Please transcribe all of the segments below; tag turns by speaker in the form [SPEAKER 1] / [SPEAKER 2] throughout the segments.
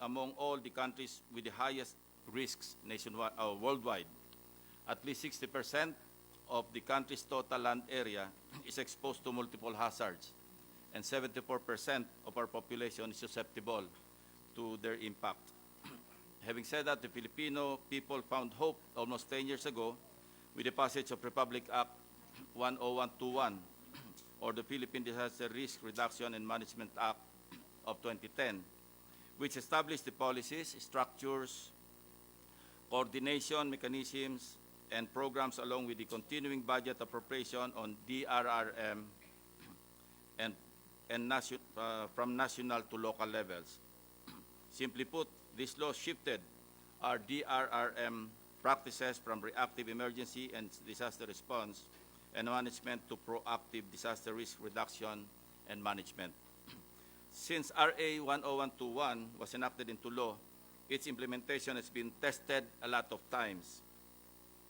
[SPEAKER 1] among all the countries with the highest risks nationwide, worldwide. At least 60% of the country's total land area is exposed to multiple hazards, and 74% of our population is susceptible to their impact. Having said that, the Filipino people found hope almost 10 years ago with the passage of Republic Act 10121, or the Philippine Disaster Risk Reduction and Management Act of 2010, which established the policies, structures, coordination mechanisms, and programs along with the continuing budget appropriation on DRRM and from national to local levels. Simply put, this law shifted our DRRM practices from reactive emergency and disaster response and management to proactive disaster risk reduction and management. Since RA 10121 was enacted into law, its implementation has been tested a lot of times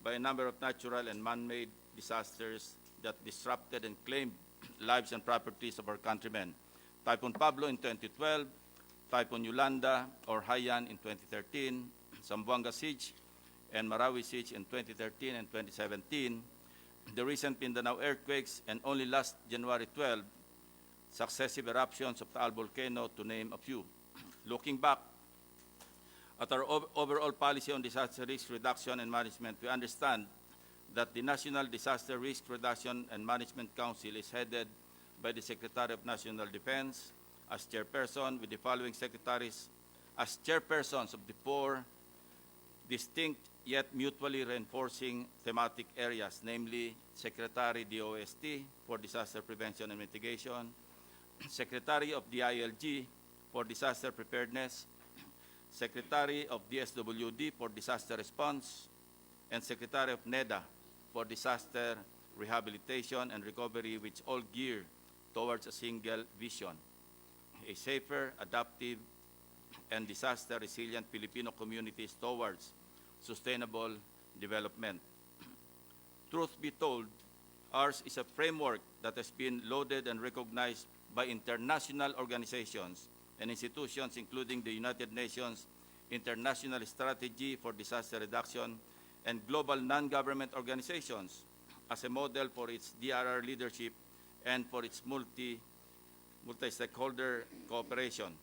[SPEAKER 1] by a number of natural and man-made disasters that disrupted and claimed lives and properties of our countrymen. Typhoon Pablo in 2012, Typhoon Yolanda or Haiyan in 2013, Zamboanga Siege and Marawi Siege in 2013 and 2017, the recent Mindanao earthquakes, and only last January 12, successive eruptions of Taal Volcano, to name a few. Looking back at our overall policy on disaster risk reduction and management, we understand that the National Disaster Risk Reduction and Management Council is headed by the Secretary of National Defense as chairperson, with the following secretaries as chairpersons of the four distinct yet mutually reinforcing thematic areas, namely Secretary DOST for Disaster Prevention and Mitigation, Secretary of DILG for Disaster Preparedness, Secretary of DSWD for Disaster Response, and Secretary of NEDA for Disaster Rehabilitation and Recovery, which all gear towards a single vision: a safer, adaptive, and disaster-resilient Filipino communities towards sustainable development. Truth be told, ours is a framework that has been lauded and recognized by international organizations and institutions, including the United Nations International Strategy for Disaster Reduction and global non-government organizations, as a model for its DRR leadership and for its multi-stakeholder cooperation.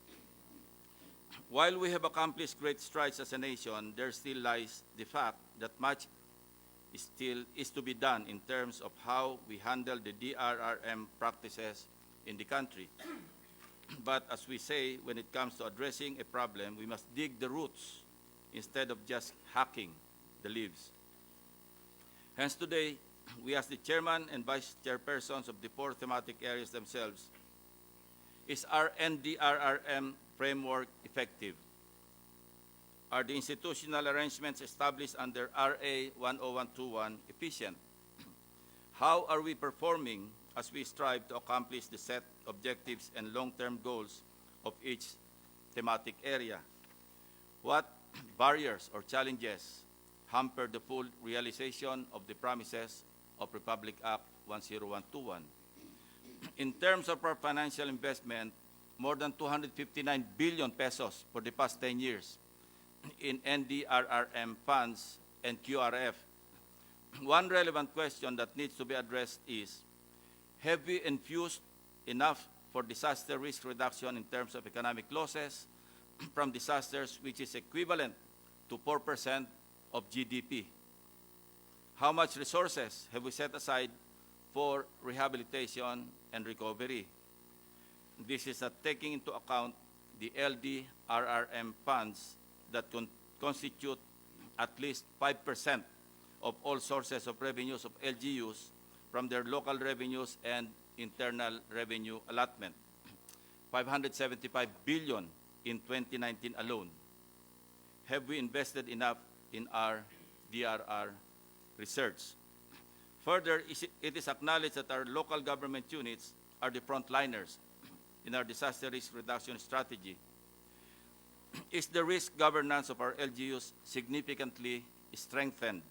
[SPEAKER 1] While we have accomplished great strides as a nation, there still lies the fact that much is to be done in terms of how we handle the DRRM practices in the country. But as we say, when it comes to addressing a problem, we must dig the roots instead of just hacking the leaves. Hence today, we ask the chairman and vice chairpersons of the four thematic areas themselves, is our NDRRM framework effective? Are the institutional arrangements established under RA 10121 efficient? How are we performing as we strive to accomplish the set objectives and long-term goals of each thematic area? What barriers or challenges hamper the full realization of the promises of Republic Act 10121? In terms of our financial investment, more than 259 billion pesos for the past 10 years in NDRRM funds and QRF. One relevant question that needs to be addressed is, have we infused enough for disaster risk reduction in terms of economic losses from disasters, which is equivalent to 4% of GDP? How much resources have we set aside for rehabilitation and recovery? This is not taking into account the LDRRM funds that constitute at least 5% of all sources of revenues of LGUs from their local revenues and internal revenue allotment, 575 billion in 2019 alone. Have we invested enough in our DRR research? Further, it is acknowledged that our local government units are the frontliners in our disaster risk reduction strategy. Is the risk governance of our LGUs significantly strengthened?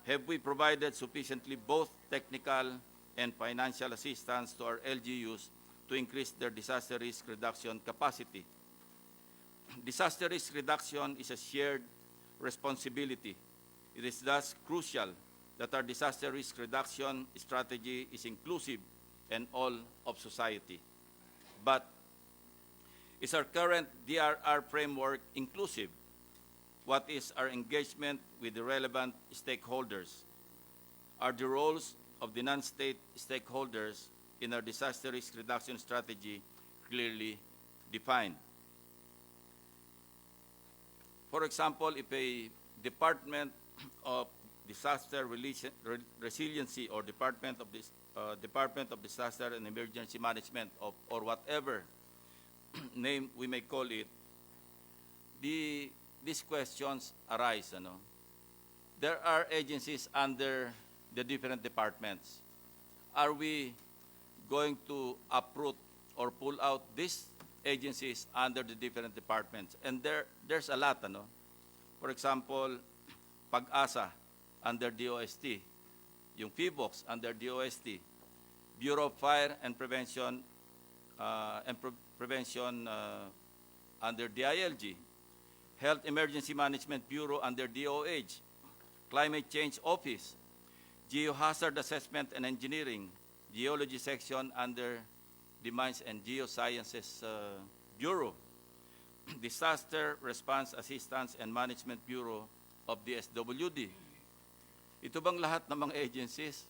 [SPEAKER 1] Have we provided sufficiently both technical and financial assistance to our LGUs to increase their disaster risk reduction capacity? Disaster risk reduction is a shared responsibility. It is thus crucial that our disaster risk reduction strategy is inclusive and all of society. But is our current DRR framework inclusive? What is our engagement with the relevant stakeholders? Are the roles of the non-state stakeholders in our disaster risk reduction strategy clearly defined? For example, if a Department of Disaster Resiliency or Department of Disaster and Emergency Management or whatever name we may call it, these questions arise. There are agencies under the different departments. Are we going to uproot or pull out these agencies under the different departments? And there's a lot. For example, Pag-asa under DOST, yung PBOX under DOST, Bureau of Fire and Prevention under DILG, Health Emergency Management Bureau under DOH, Climate Change Office, Geohazard Assessment and Engineering, Geology Section under the Mines and Geosciences Bureau, Disaster Response Assistance and Management Bureau of the SWD. Ito bang lahat ng mga agencies,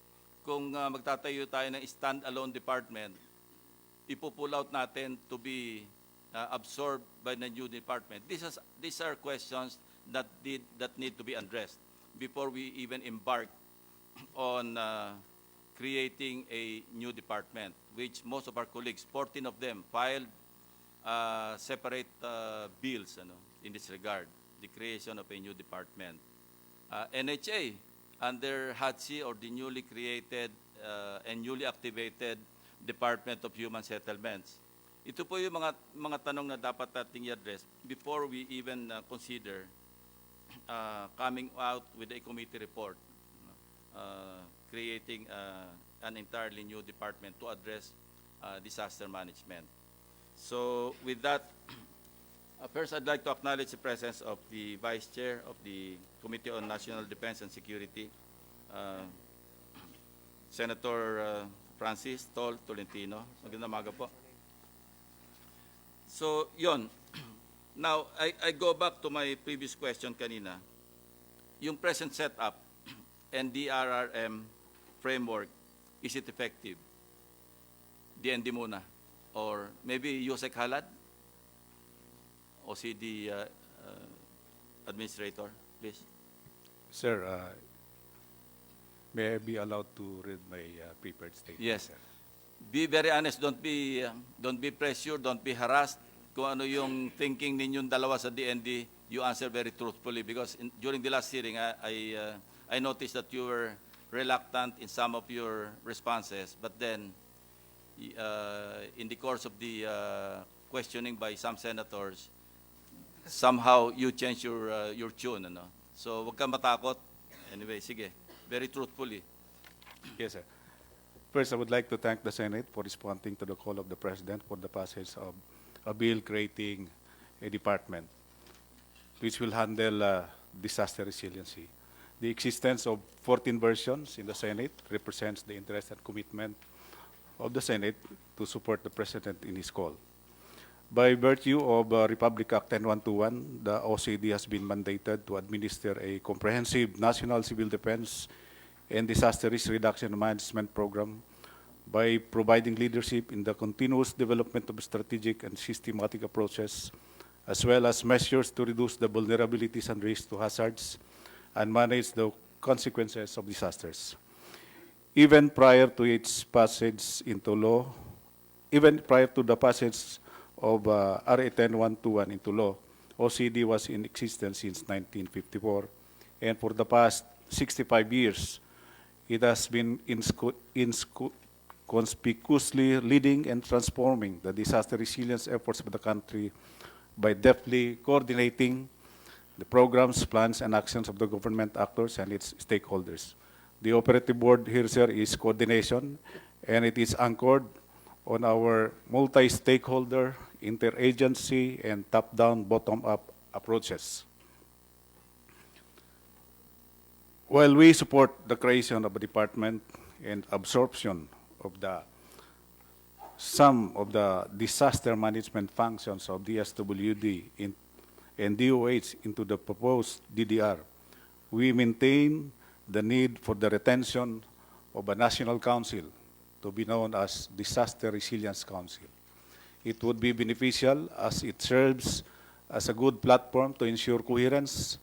[SPEAKER 1] kung magtatayo tayo ng stand-alone department, ipupull out natin to be absorbed by the new department? These are questions that need to be addressed before we even embark on creating a new department, which most of our colleagues, 14 of them, filed separate bills in this regard, the creation of a new department. NHA, under HATSI, or the newly created and newly activated Department of Human Settlements. Ito po yung mga tanong na dapat nating i-address before we even consider coming out with a committee report, creating an entirely new department to address disaster management. So with that, first I'd like to acknowledge the presence of the Vice Chair of the Committee on National Defense and Security, Senator Francis Tolentino. Magandang umaga po. So, yon. Now, I go back to my previous question kanina. Yung present setup and DRRM framework, is it effective? DND muna. Or maybe Usek Khalid, OCD Administrator, please.
[SPEAKER 2] Sir, may I be allowed to read my prepared statement?
[SPEAKER 1] Yes.
[SPEAKER 2] Sir?
[SPEAKER 1] Be very honest. Don't be pressured. Don't be harassed. Kung ano yung thinking ninyong dalawa sa DND, you answer very truthfully. Because during the last hearing, I noticed that you were reluctant in some of your responses. But then, in the course of the questioning by some senators, somehow you change your tune. So, wag kang matakot. Anyway, sige. Very truthfully.
[SPEAKER 2] Yes, sir. First, I would like to thank the Senate for responding to the call of the President for the passage of a bill creating a department which will handle disaster resiliency. The existence of 14 versions in the Senate represents the interest and commitment of the Senate to support the President in his call. By virtue of Republic Act 10121, the OCD has been mandated to administer a comprehensive national civil defense and disaster risk reduction management program by providing leadership in the continuous development of strategic and systematic approaches, as well as measures to reduce the vulnerabilities and risks to hazards and manage the consequences of disasters. Even prior to its passage into law, even prior to the passage of RA 10121 into law, OCD was in existence since 1954, and for the past 65 years, it has been conspicuously leading and transforming the disaster resilience efforts of the country by deftly coordinating the programs, plans, and actions of the government actors and its stakeholders. The operative word here, sir, is coordination, and it is anchored on our multi-stakeholder, interagency, and top-down, bottom-up approaches. While we support the creation of a department and absorption of some of the disaster management functions of DSWD and DOH into the proposed DDR, we maintain the need for the retention of a national council to be known as Disaster Resilience Council. It would be beneficial as it serves as a good platform to ensure coherence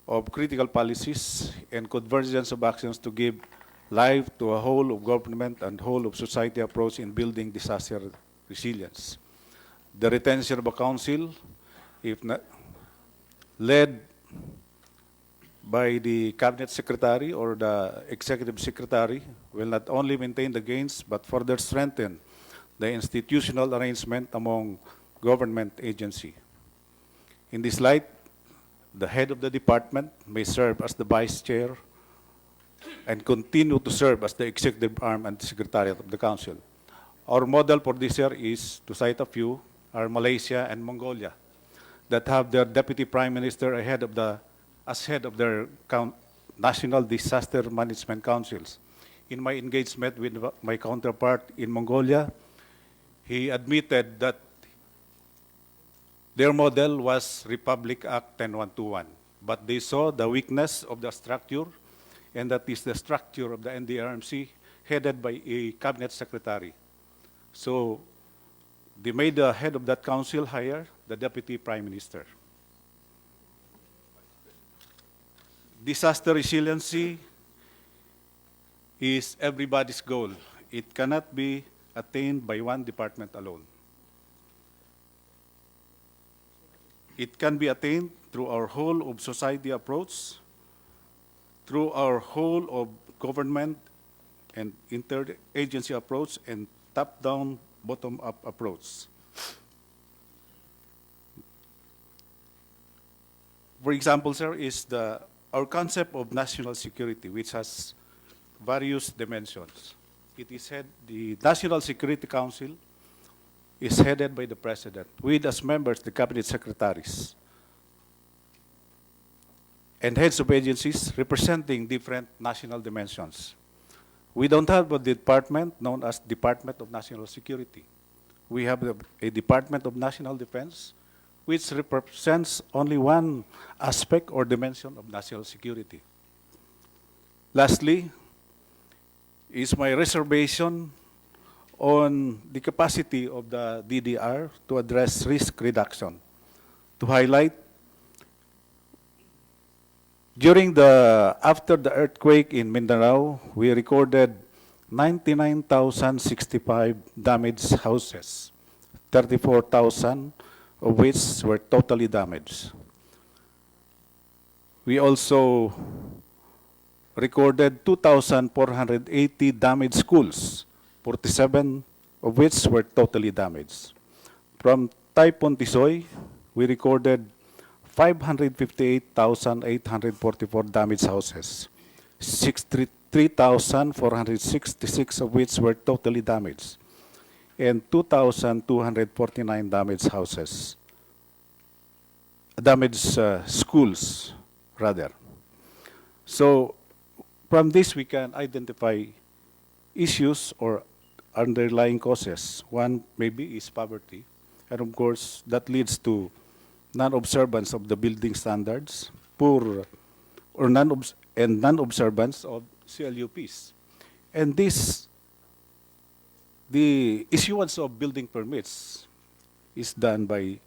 [SPEAKER 2] of critical policies and convergence of actions to give life to a whole of government and whole of society approach in building disaster resilience. The retention of a council, if not led by the cabinet secretary or the executive secretary, will not only maintain the gains but further strengthen the institutional arrangement among government agency. In this light, the head of the department may serve as the vice chair and continue to serve as the executive arm and secretariat of the council. Our model for this year is, to cite a few, are Malaysia and Mongolia, that have their deputy prime minister as head of their national disaster management councils. In my engagement with my counterpart in Mongolia, he admitted that their model was Republic Act 10121, but they saw the weakness of the structure, and that is the structure of the NDRMC headed by a cabinet secretary. So they made the head of that council hire the deputy prime minister. Disaster resiliency is everybody's goal. It cannot be attained by one department alone. It can be attained through our whole of society approach, through our whole of government and interagency approach, and top-down, bottom-up approach. For example, sir, is our concept of national security, which has various dimensions. The National Security Council is headed by the President, with as members the cabinet secretaries and heads of agencies representing different national dimensions. We don't have a department known as Department of National Security. We have a Department of National Defense, which represents only one aspect or dimension of national security. Lastly, is my reservation on the capacity of the DDR to address risk reduction. To highlight, after the earthquake in Mindanao, we recorded 99,065 damaged houses, 34,000 of which were totally damaged. We also recorded 2,480 damaged schools, 47 of which were totally damaged. From Typhoon Tisoy, we recorded 558,844 damaged houses, 63,466 of which were totally damaged, and 2,249 damaged houses, damaged schools, rather. So from this, we can identify issues or underlying causes. One maybe is poverty, and of course, that leads to non-observance of the building standards, poor or non-observance of CLUPs. And the issuance of building permits is done by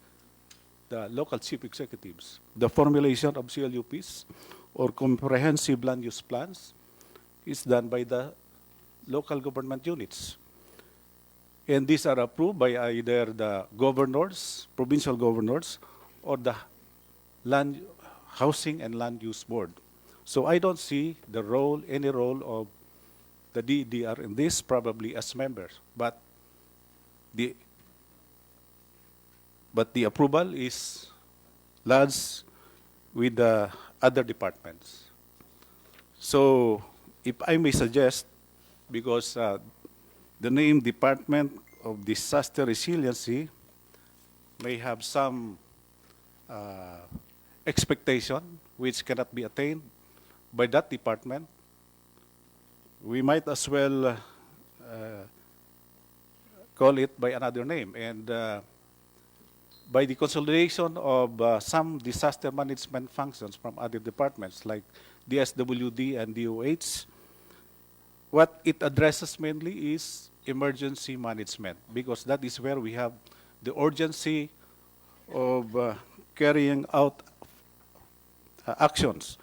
[SPEAKER 2] the local chief executives. The formulation of CLUPs or comprehensive land use plans is done by the local government units. And these are approved by either the governors, provincial governors, or the Housing and Land Use Board. So I don't see any role of the DDR in this, probably as members. But the approval is lodged with the other departments. So if I may suggest, because the name Department of disaster resiliency may have some uh, expectation which cannot be attained by that department, we might as well call it by another name. And by the consolidation of some disaster management functions from other departments like DSWD and DOH, what it addresses mainly is emergency management, because that is where we have the urgency of carrying out actions,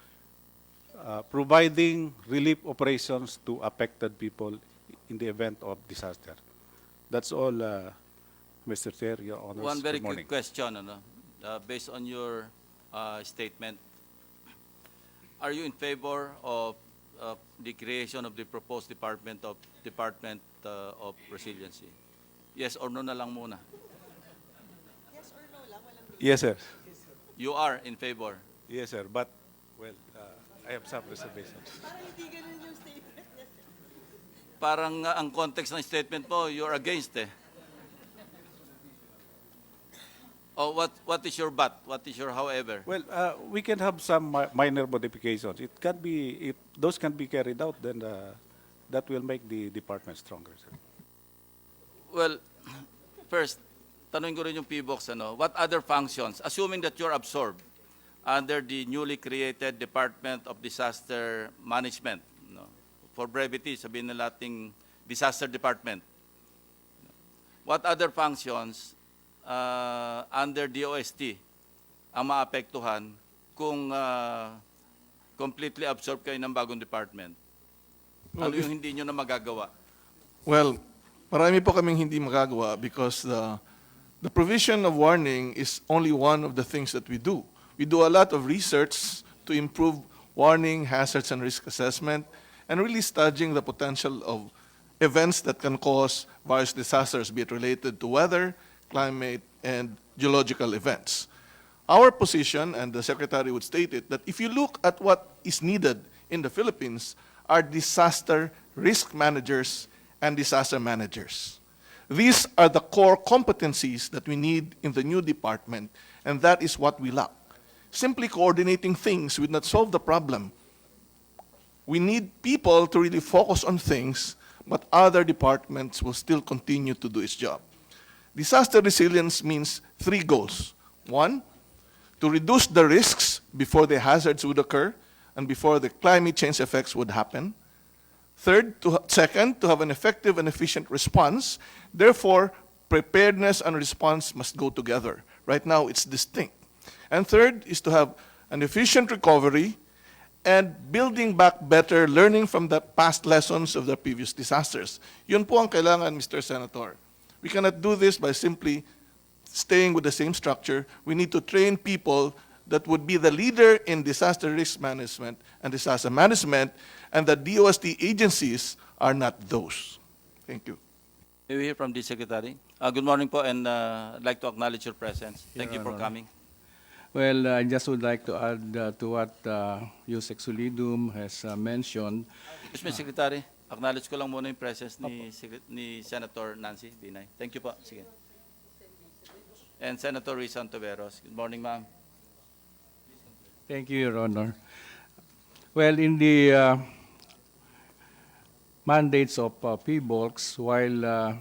[SPEAKER 2] providing relief operations to affected people in the event of disaster. That's all, Mr. Chair, Your Honors.
[SPEAKER 1] One very
[SPEAKER 2] Good morning.
[SPEAKER 1] quick question, based on your statement. Are you in favor of the creation of the proposed Department of Resiliency? Yes or no na lang muna.
[SPEAKER 2] Yes, sir.
[SPEAKER 1] You are in favor.
[SPEAKER 2] Yes, sir. But, well, I have some reservations.
[SPEAKER 1] Parang ang context ng statement mo, you're against eh. Oh, what is your but? What is your however?
[SPEAKER 2] Well, we can have some minor modifications. It can be, if those can be carried out, then that will make the department stronger, sir.
[SPEAKER 1] Well, first, tanungin ko rin yung PBOX, what other functions, assuming that you're absorbed under the newly created Department of Disaster Management, for brevity, sabihin na nating Disaster Department. What other functions under DOST ang maapektuhan kung completely absorbed kayo ng bagong department? Ano yung hindi nyo na magagawa?
[SPEAKER 3] Well, marami po kaming hindi magagawa because the provision of warning is only one of the things that we do. We do a lot of research to improve warning, hazards, and risk assessment, and really studying the potential of events that can cause various disasters, be it related to weather, climate, and geological events. Our position, and the Secretary would state it, that if you look at what is needed in the Philippines, are disaster risk managers and disaster managers. These are the core competencies that we need in the new department, and that is what we lack. Simply coordinating things would not solve the problem. We need people to really focus on things, but other departments will still continue to do its job. Disaster resilience means 3 goals. 1, to reduce the risks before the hazards would occur and before the climate change effects would happen. Second, to have an effective and efficient response. Therefore, preparedness and response must go together. Right now, it's distinct. And third is to have an efficient recovery and building back better, learning from the past lessons of the previous disasters. Yun po ang kailangan, Mr. Senator. We cannot do this by simply staying with the same structure. We need to train people that would be the leader in disaster risk management, and the DOST agencies are not those. Thank you.
[SPEAKER 1] May we hear from the Secretary? Good morning po, and I'd like to acknowledge your presence. Thank you for coming.
[SPEAKER 4] Well, I just would like to add to what Usek Solidum has mentioned.
[SPEAKER 1] Mr. Secretary, acknowledge ko lang muna yung presence ni Senator Nancy Binay. Thank you po. Sige. And Senator Risa Antoveros. Good morning, ma'am.
[SPEAKER 4] Thank you, Your Honor. Well, in the mandates of PBOLCs, while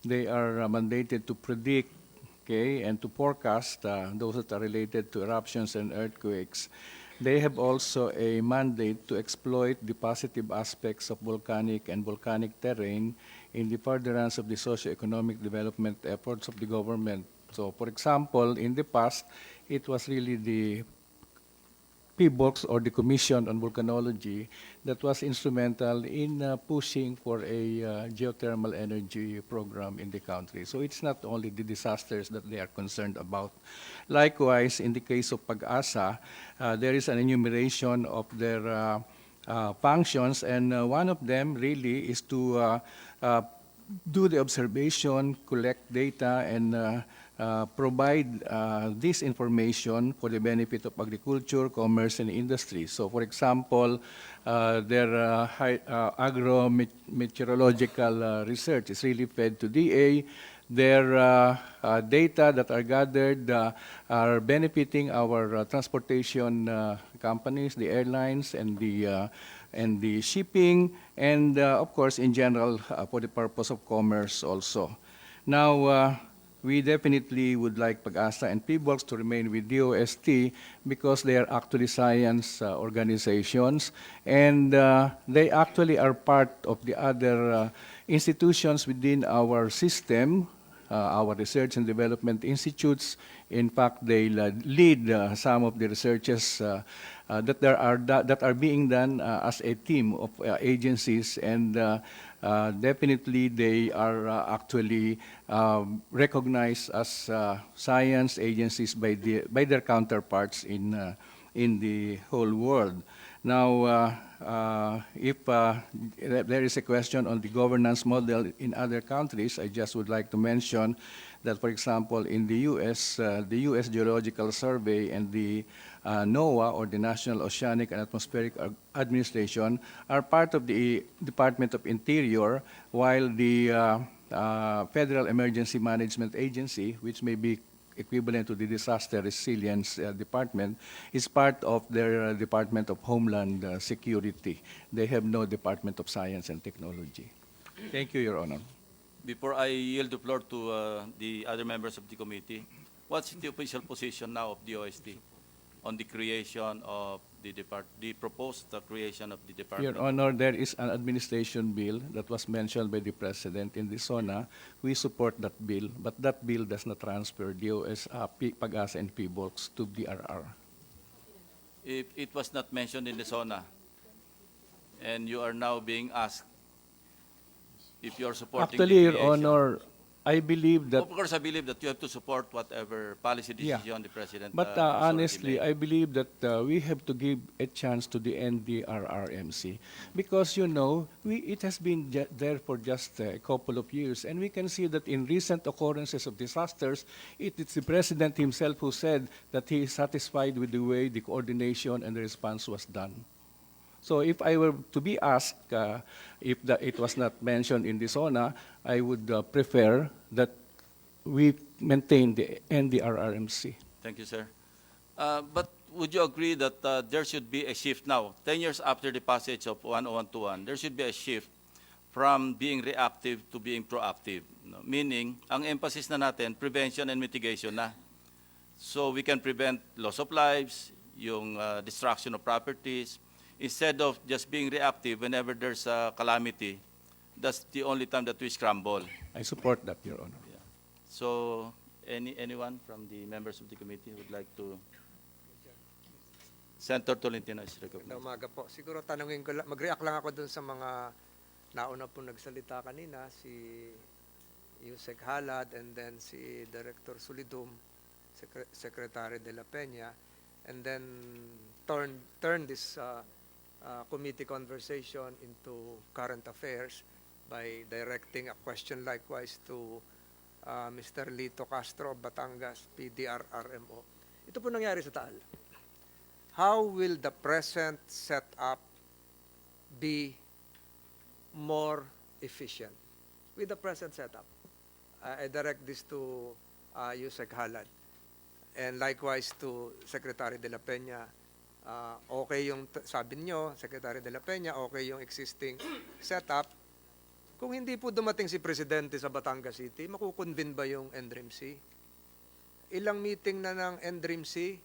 [SPEAKER 4] they are mandated to predict, and to forecast those that are related to eruptions and earthquakes, they have also a mandate to exploit the positive aspects of volcanic and volcanic terrain in the furtherance of the socio-economic development efforts of the government. So, for example, in the past, it was really the PBOLCs, or the Commission on Volcanology, that was instrumental in pushing for a geothermal energy program in the country. So it's not only the disasters that they are concerned about. Likewise, in the case of Pag-asa, there is an enumeration of their functions, and one of them really is to do the observation, collect data, and provide this information for the benefit of agriculture, commerce, and industry. So, for example, their agro-meteorological research is really fed to DA. Their data that are gathered are benefiting our transportation companies, the airlines, and the shipping, and of course, in general, for the purpose of commerce also. Now, we definitely would like Pag-asa and PBOX to remain with DOST because they are actually science organizations, and they actually are part of the other institutions within our system, our research and development institutes. In fact, they lead some of the researches that are being done as a team of agencies, and definitely they are actually recognized as science agencies by their counterparts in the whole world. Now, if there is a question on the governance model in other countries, I just would like to mention that, for example, in the U.S. Geological Survey and the NOAA, or the National Oceanic and Atmospheric Administration, are part of the Department of Interior, while the Federal Emergency Management Agency, which may be equivalent to the Disaster Resilience Department, is part of their Department of Homeland Security. They have no Department of Science and Technology. Thank you, Your Honor.
[SPEAKER 1] Before I yield the floor to the other members of the committee, what's the official position now of the OST on the creation of the proposed creation of the department?
[SPEAKER 4] Your Honor, there is an administration bill that was mentioned by the President in the SONA. We support that bill, but that bill does not transfer Pag-asa and PBOX to DRR.
[SPEAKER 1] If it was not mentioned in the SONA, and you are now being asked if you are supporting
[SPEAKER 4] Actually,
[SPEAKER 1] the
[SPEAKER 4] Your
[SPEAKER 1] creation.
[SPEAKER 4] Honor, I believe that.
[SPEAKER 1] Of course, I believe that you have to support whatever policy
[SPEAKER 4] Yeah.
[SPEAKER 1] decision the President
[SPEAKER 4] But
[SPEAKER 1] has already
[SPEAKER 4] honestly,
[SPEAKER 1] made.
[SPEAKER 4] I believe that we have to give a chance to the NDRRMC because, you know, it has been there for just a couple of years, and we can see that in recent occurrences of disasters, it's the President himself who said that he is satisfied with the way the coordination and the response was done. So if I were to be asked if it was not mentioned in the SONA, I would prefer that we maintain the NDRRMC.
[SPEAKER 1] Thank you, sir. But would you agree that there should be a shift now, 10 years after the passage of 10121, there should be a shift from being reactive to being proactive? No? Meaning, ang emphasis na natin, prevention and mitigation na. So we can prevent loss of lives, yung destruction of properties, instead of just being reactive whenever there's a calamity. That's the only time that we scramble.
[SPEAKER 4] I support that, Your Honor.
[SPEAKER 1] Yeah. So, anyone from the members of the committee would like to? Senator Tolentino is recognized.
[SPEAKER 5] Magandang umaga po. Siguro tanungin ko lang, mag-react lang ako dun sa mga nauna po nagsalita kanina, si Usek Khalid and then si Director Sulidum, Secretary de la Peña, and then turn this committee conversation into current affairs by directing a question likewise to Mr. Lito Castro, Batangas, PDRRMO. Ito po nangyari sa Taal. How will the present setup be more efficient with the present setup? I direct this to Usek Khalid and likewise to Secretary de la Peña. Okay yung sabi niyo, Secretary de la Peña, okay yung existing setup. Kung hindi po dumating si Presidente sa Batangas City, makukonvene ba yung NDRIMC? Ilang meeting na ng NDRIMC?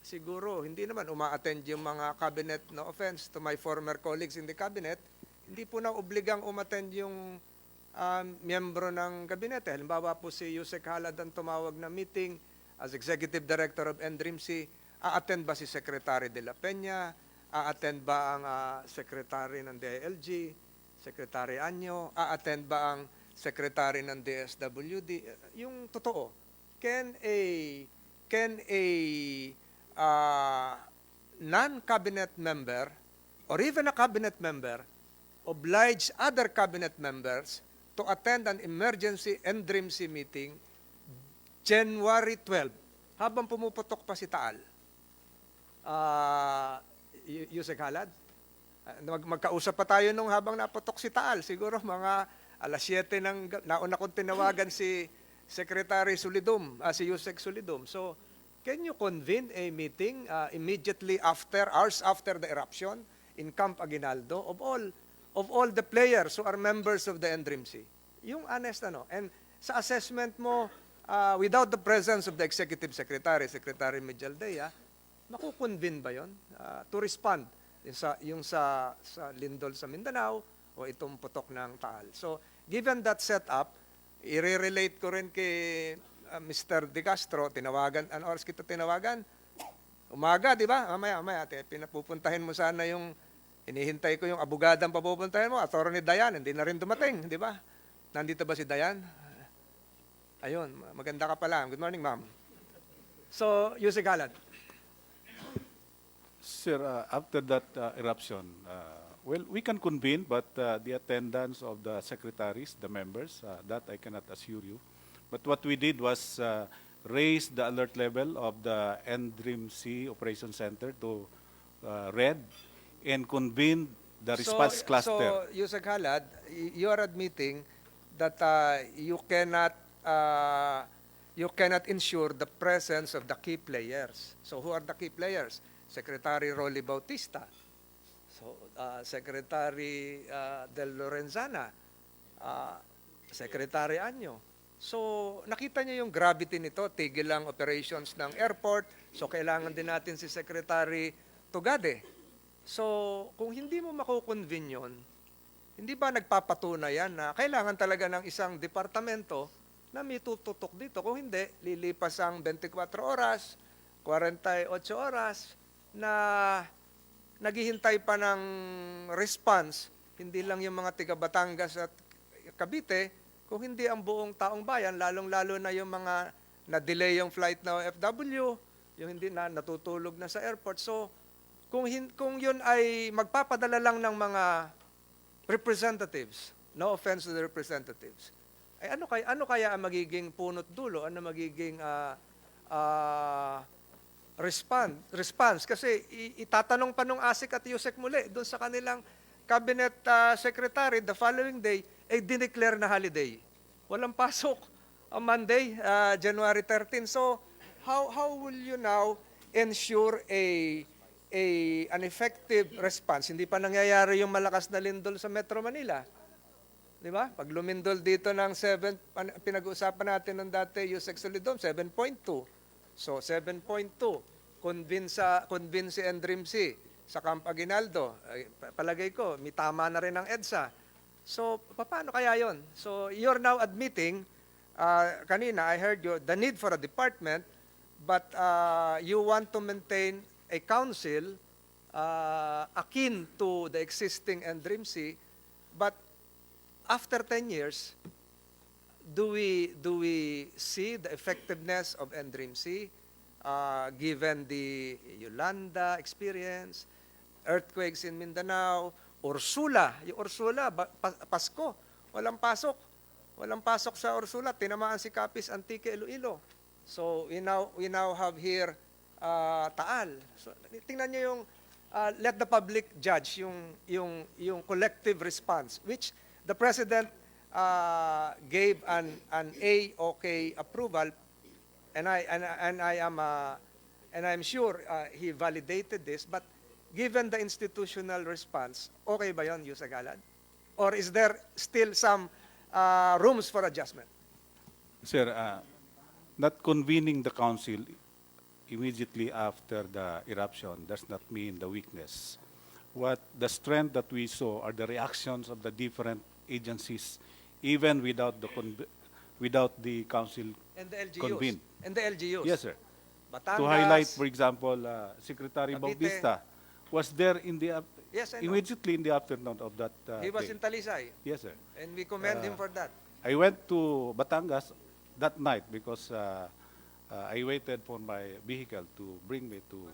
[SPEAKER 5] Siguro, hindi naman uma-attend yung mga cabinet, no offense to my former colleagues in the cabinet, hindi po na obligang umattend yung miyembro ng kabinete. Halimbawa po si Usek Khalid ang tumawag na meeting as Executive Director of NDRIMC, a-attend ba si Secretary de la Peña? A-attend ba ang Secretary ng DILG? Secretary Anyo? A-attend ba ang Secretary ng DSWD? Yung totoo. Can a non-cabinet member or even a cabinet member oblige other cabinet members to attend an emergency NDRIMC meeting January 12, habang pumuputok pa si Taal, Usek Khalid, magkausap pa tayo nung habang naputok si Taal. Siguro mga alas 7 nauna kong tinawagan si Secretary Solidum, si Usek Solidum. So, can you convene a meeting immediately after, hours after the eruption in Camp Aguinaldo of all the players who are members of the NDRIMC? Yung honest and sa assessment mo, without the presence of the Executive Secretary, Secretary Medialdea, makukonvene ba yon to respond yung sa lindol sa Mindanao o itong putok ng Taal? So, given that setup, i-relate ko rin kay Mr. De Castro, tinawagan, ano oras kita tinawagan? Umaga, di ba? Mamaya, pinapupuntahin mo sana yung, inihintay ko yung abogadang papupuntahin mo, Attorney Dayan, hindi na rin dumating, di ba? Nandito ba si Dayan? Ayun, maganda ka pala. Good morning, ma'am. So, Usek Khalid.
[SPEAKER 2] Sir, after that eruption, well, we can convene, but the attendance of the secretaries, the members, that I cannot assure you. But what we did was raise the alert level of the NDRIMC Operation Center to red and convene the response cluster.
[SPEAKER 5] So, Usek Khalid, you are admitting that you cannot ensure the presence of the key players. So, who are the key players? Secretary Rolly Bautista, Secretary Del Lorenzana, Secretary Anyo. So, nakita niyo yung gravity nito, tigil lang operations ng airport, so kailangan din natin si Secretary Tugade. So, kung hindi mo makukonvene yun, hindi ba nagpapatunay yan na kailangan talaga ng isang departamento na may tututok dito? Kung hindi, lilipas ang 24 oras, 48 oras, na naghihintay pa ng response, hindi lang yung mga tiga Batangas at Cavite, kung hindi ang buong taong bayan, lalong-lalo na yung mga na-delay yung flight na OFW, yung hindi na natutulog na sa airport. So, kung yun ay magpapadala lang ng mga representatives, no offense to the representatives, ay ano kaya ang magiging punot dulo, ano magiging response? Kasi itatanong pa nung Usek at Usek muli doon sa kanilang cabinet secretary the following day, ay dineclare na holiday. Walang pasok on Monday, January 13. So, how will you now ensure an effective response? Hindi pa nangyayari yung malakas na lindol sa Metro Manila. Di ba? Pag lumindol dito ng 7, pinag-uusapan natin nung dati, Usek Solidum, 7.2. So, 7.2. Convince si NDRIMC sa Camp Aguinaldo. Palagay ko, may tama na rin ang EDSA. So, paano kaya yon? So, you're now admitting, kanina I heard you, the need for a department, but you want to maintain a council akin to the existing NDRIMC, but after 10 years, do we see the effectiveness of NDRIMC given the Yolanda experience, earthquakes in Mindanao, Ursula, yung Ursula, Pasko, walang pasok sa Ursula, tinamaan si Capiz, Antique, Iloilo. So we now have here Taal. So tingnan niyo yung let the public judge yung collective response, which the President gave an A-OK approval, and I'm sure he validated this, but given the institutional response, okay ba yun, Usek Khalid? Or is there still some rooms for adjustment?
[SPEAKER 2] Sir, not convening the council immediately after the eruption does not mean the weakness. What the strength that we saw are the reactions of the different agencies, even without the council
[SPEAKER 5] And the LGUs.
[SPEAKER 2] convened.
[SPEAKER 5] And the LGUs.
[SPEAKER 2] Yes, sir.
[SPEAKER 5] Batangas,
[SPEAKER 2] To highlight, for example, Secretary
[SPEAKER 5] Cavite.
[SPEAKER 2] Bautista was there in the
[SPEAKER 5] Yes, I know.
[SPEAKER 2] immediately in the afternoon of that
[SPEAKER 5] He was
[SPEAKER 2] day.
[SPEAKER 5] in Talisay,
[SPEAKER 2] Yes, sir.
[SPEAKER 5] and we commend him for that.
[SPEAKER 2] I went to Batangas that night because I waited for my vehicle to bring me to.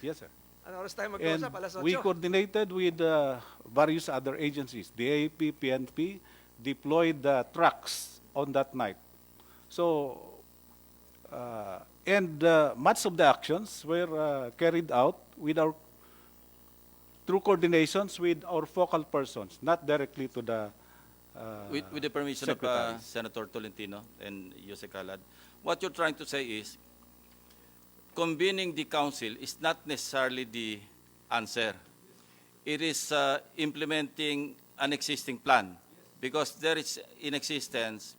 [SPEAKER 2] Yes, sir.
[SPEAKER 5] Ano oras tayo
[SPEAKER 2] And
[SPEAKER 5] mag-usap? Alas 8.
[SPEAKER 2] we coordinated with various other agencies. The AAP, PNP deployed trucks on that night. So And much of the actions were carried out through coordinations with our focal persons, not directly to the
[SPEAKER 1] With the permission of
[SPEAKER 2] secretaries.
[SPEAKER 1] Senator Tolentino and Usek Khalid, what you're trying to say is convening the council is not necessarily the answer. It is implementing an existing plan because there is in existence,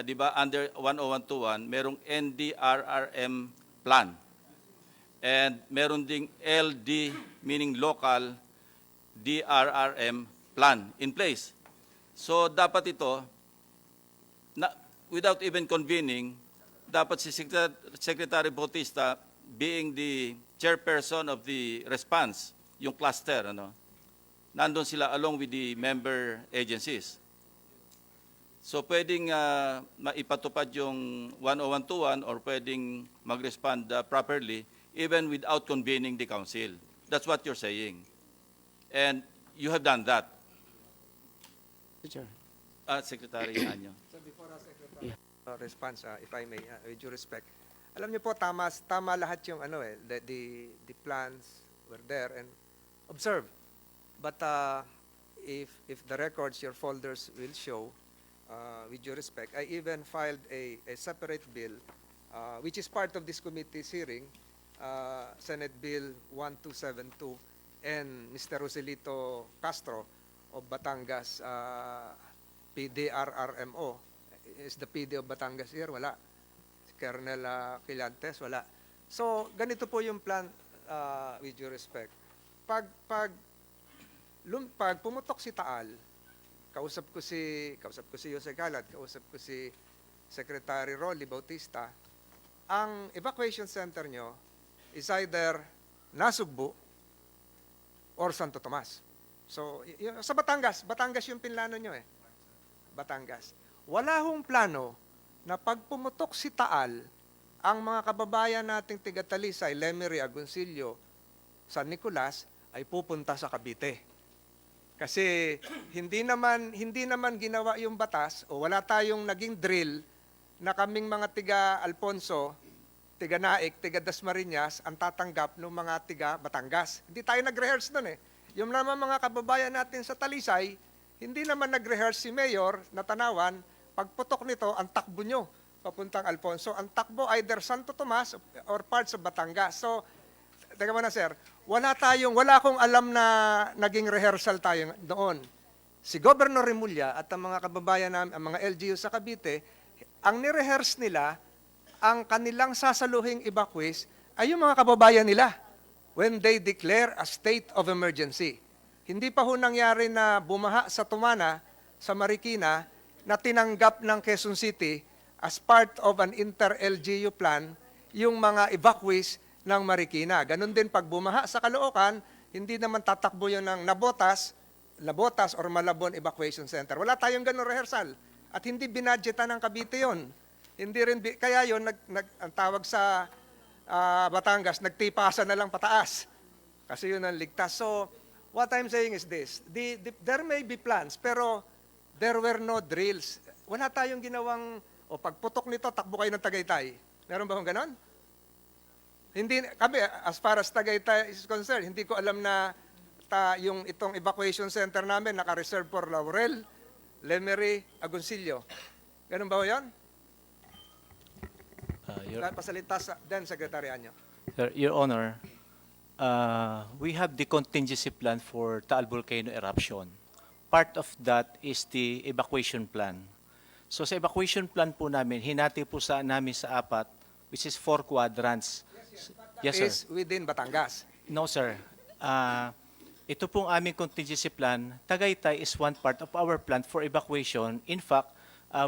[SPEAKER 1] di ba, under 10121, merong NDRRM plan. And meron ding LD, meaning local, DRRM plan in place. So dapat ito, without even convening, dapat si Secretary Bautista, being the chairperson of the response, yung cluster, nandun sila along with the member agencies. So pwedeng maipatupad yung 10121 or pwedeng mag-respond properly even without convening the council. That's what you're saying. And you have done that. Secretary Anyo.
[SPEAKER 5] So before Secretary response, if I may, with due respect, alam niyo po, tama lahat yung the plans were there and observe. But if the records, your folders will show, with due respect, I even filed a separate bill, which is part of this committee's hearing, Senate Bill 1272, and Mr. Roselito Castro of Batangas, PDRRMO. Is the PD of Batangas here? Wala. Si Colonel Quilantes? Wala. So, ganito po yung plan, with due respect. Pag pumutok si Taal, kausap ko si Usek Khalid, kausap ko si Secretary Rolly Bautista, ang evacuation center nyo is either Nasugbu or Santo Tomas. So, sa Batangas yung pinlano nyo eh. Batangas. Wala hong plano na pag pumutok si Taal, ang mga kababayan nating tiga-Talisay, Lemery, Agoncillo, San Nicolas, ay pupunta sa Cavite. Kasi hindi naman ginawa yung batas o wala tayong naging drill na kaming mga tiga-Alfonso, tiga-Naik, tiga-Dasmariñas ang tatanggap ng mga tiga-Batangas. Hindi tayo nag-rehearse doon eh. Yung naman mga kababayan natin sa Talisay, hindi naman nag-rehearse si Mayor na Tanawan, pagputok nito, ang takbo nyo papuntang Alfonso. Ang takbo either Santo Tomas or parts of Batangas. So, teka muna sir, wala akong alam na naging rehearsal tayo doon. Si Governor Remulla at ang mga kababayan namin, ang mga LGU sa Cavite, ang ni-rehearse nila, ang kanilang sasaluhing evacuees ay yung mga kababayan nila when they declare a state of emergency. Hindi pa ho nangyari na bumaha sa Tumana, sa Marikina, na tinanggap ng Quezon City as part of an inter-LGU plan yung mga evacuees ng Marikina. Ganon din pag bumaha sa Caloocan, hindi naman tatakbo yun ng Nabotas or Malabon Evacuation Center. Wala tayong ganon rehearsal. At hindi binadgetan ng Cavite yun. Hindi rin, kaya yun, ang tawag sa Batangas, nagtipasan na lang pataas. Kasi yun ang ligtas. So, what I'm saying is this, there may be plans, pero there were no drills. Wala tayong ginawang, pagputok nito, takbo kayo ng Tagaytay. Meron ba kung ganon? Hindi, kami, as far as Tagaytay is concerned, hindi ko alam na itong evacuation center namin naka-reserve for Laurel, Lemery, Agoncillo. Ganun ba yun? Pasalita din, Secretary Anyo.
[SPEAKER 6] Your Honor, we have the contingency plan for Taal Volcano eruption. Part of that is the evacuation plan. So sa evacuation plan po namin, hinati po namin sa apat, which is 4 quadrants. Yes, sir.
[SPEAKER 5] Is within Batangas.
[SPEAKER 6] No, sir. Ito pong aming contingency plan, Tagaytay is one part of our plan for evacuation. In fact,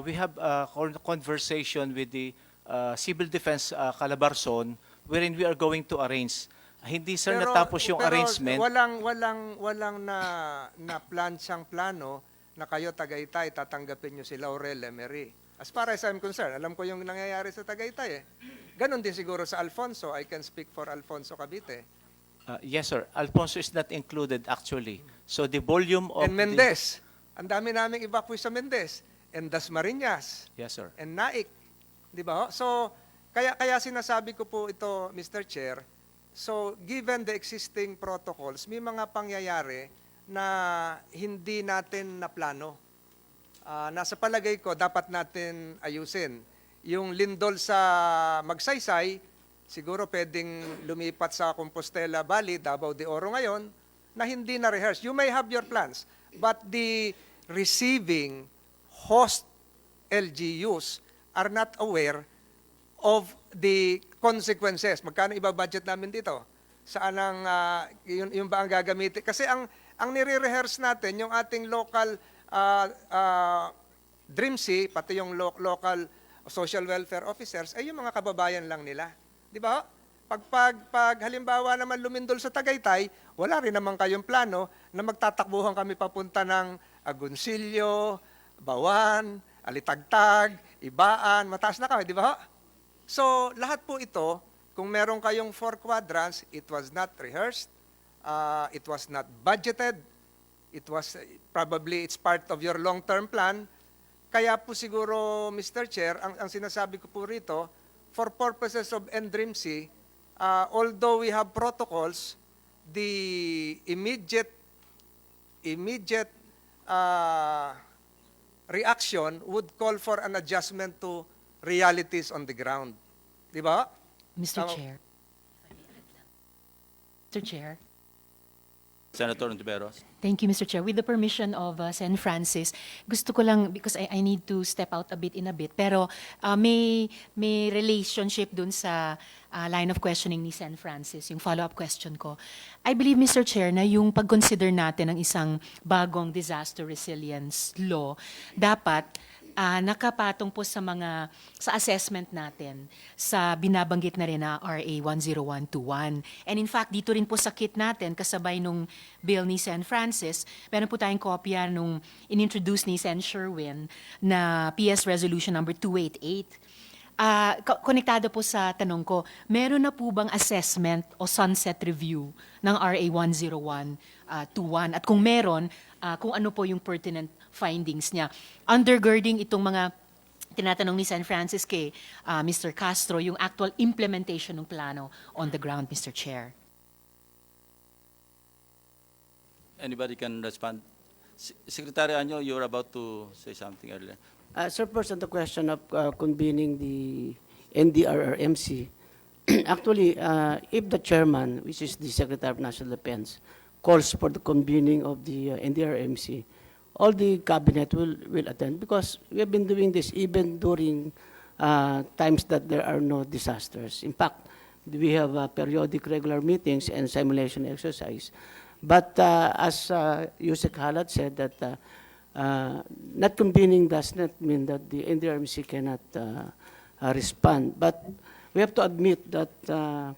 [SPEAKER 6] we have a conversation with the Civil Defense Calabarzon wherein we are going to arrange. Hindi, sir, natapos yung arrangement.
[SPEAKER 5] Walang na plan siyang plano na kayo Tagaytay, tatanggapin nyo si Laurel, Lemery. As far as I'm concerned, alam ko yung nangyayari sa Tagaytay eh. Ganon din siguro sa Alfonso. I can speak for Alfonso Cavite.
[SPEAKER 6] Yes, sir. Alfonso is not included actually. So the volume of...
[SPEAKER 5] And Mendez. Ang dami naming evacuee sa Mendez. And Dasmariñas.
[SPEAKER 6] Yes, sir.
[SPEAKER 5] And Naik. Di ba? So, Kaya sinasabi ko po ito, Mr. Chair, so given the existing protocols, may mga pangyayari na hindi natin naplano. Nasa palagay ko, dapat natin ayusin. Yung lindol sa Magsaysay, siguro pwedeng lumipat sa Compostela Valley, Davao de Oro ngayon, na hindi na-rehearse. You may have your plans, but the receiving host LGUs are not aware of the consequences. Magkano ibabudget namin dito? Saan ang, yun ba ang gagamitin? Kasi ang nire-rehearse natin, yung ating local DREAMC, pati yung local social welfare officers, ay yung mga kababayan lang nila. Di ba? Pag halimbawa naman lumindol sa Tagaytay, wala rin naman kayong plano na magtatakbuhan kami papunta ng Agoncillo, Bawan, Alitagtag, Ibaan, mataas na kami, di ba? So, lahat po ito, kung meron kayong 4 quadrants, it was not rehearsed, it was not budgeted, it was probably it's part of your long-term plan. Kaya po siguro, Mr. Chair, ang sinasabi ko po rito, for purposes of NDRIMC, although we have protocols, the immediate reaction would call for an adjustment to realities on the ground. Di ba?
[SPEAKER 7] Mr. Chair. Mr. Chair.
[SPEAKER 1] Senator Ontiveros.
[SPEAKER 7] Thank you, Mr. Chair. With the permission of Sen. Francis, gusto ko lang, because I need to step out a bit, pero may relationship dun sa line of questioning ni Sen. Francis, yung follow-up question ko. I believe, Mr. Chair, na yung pag-consider natin ng isang bagong disaster resilience law, dapat nakapatong po sa assessment natin sa binabanggit na rin na RA 10121. And in fact, dito rin po sa kit natin, kasabay nung bill ni Sen. Francis, meron po tayong kopya nung inintroduce ni Sen. Sherwin na PS Resolution number 288. Konektado po sa tanong ko, meron na po bang assessment o sunset review ng RA 10121? At kung meron, kung ano po yung pertinent findings niya. Undergirding itong mga tinatanong ni Sen. Francis kay Mr. Castro, yung actual implementation ng plano on the ground, Mr. Chair.
[SPEAKER 1] Anybody can respond? Secretary Anyo, you were about to say something earlier.
[SPEAKER 8] Sir, first on the question of convening the NDRRMC, actually, if the chairman, which is the Secretary of National Defense, calls for the convening of the NDRRMC, all the cabinet will attend, because we have been doing this even during times that there are no disasters. In fact, we have periodic regular meetings and simulation exercise. But as Usek Khalid said, that not convening does not mean that the NDRMC cannot respond. But we have to admit that the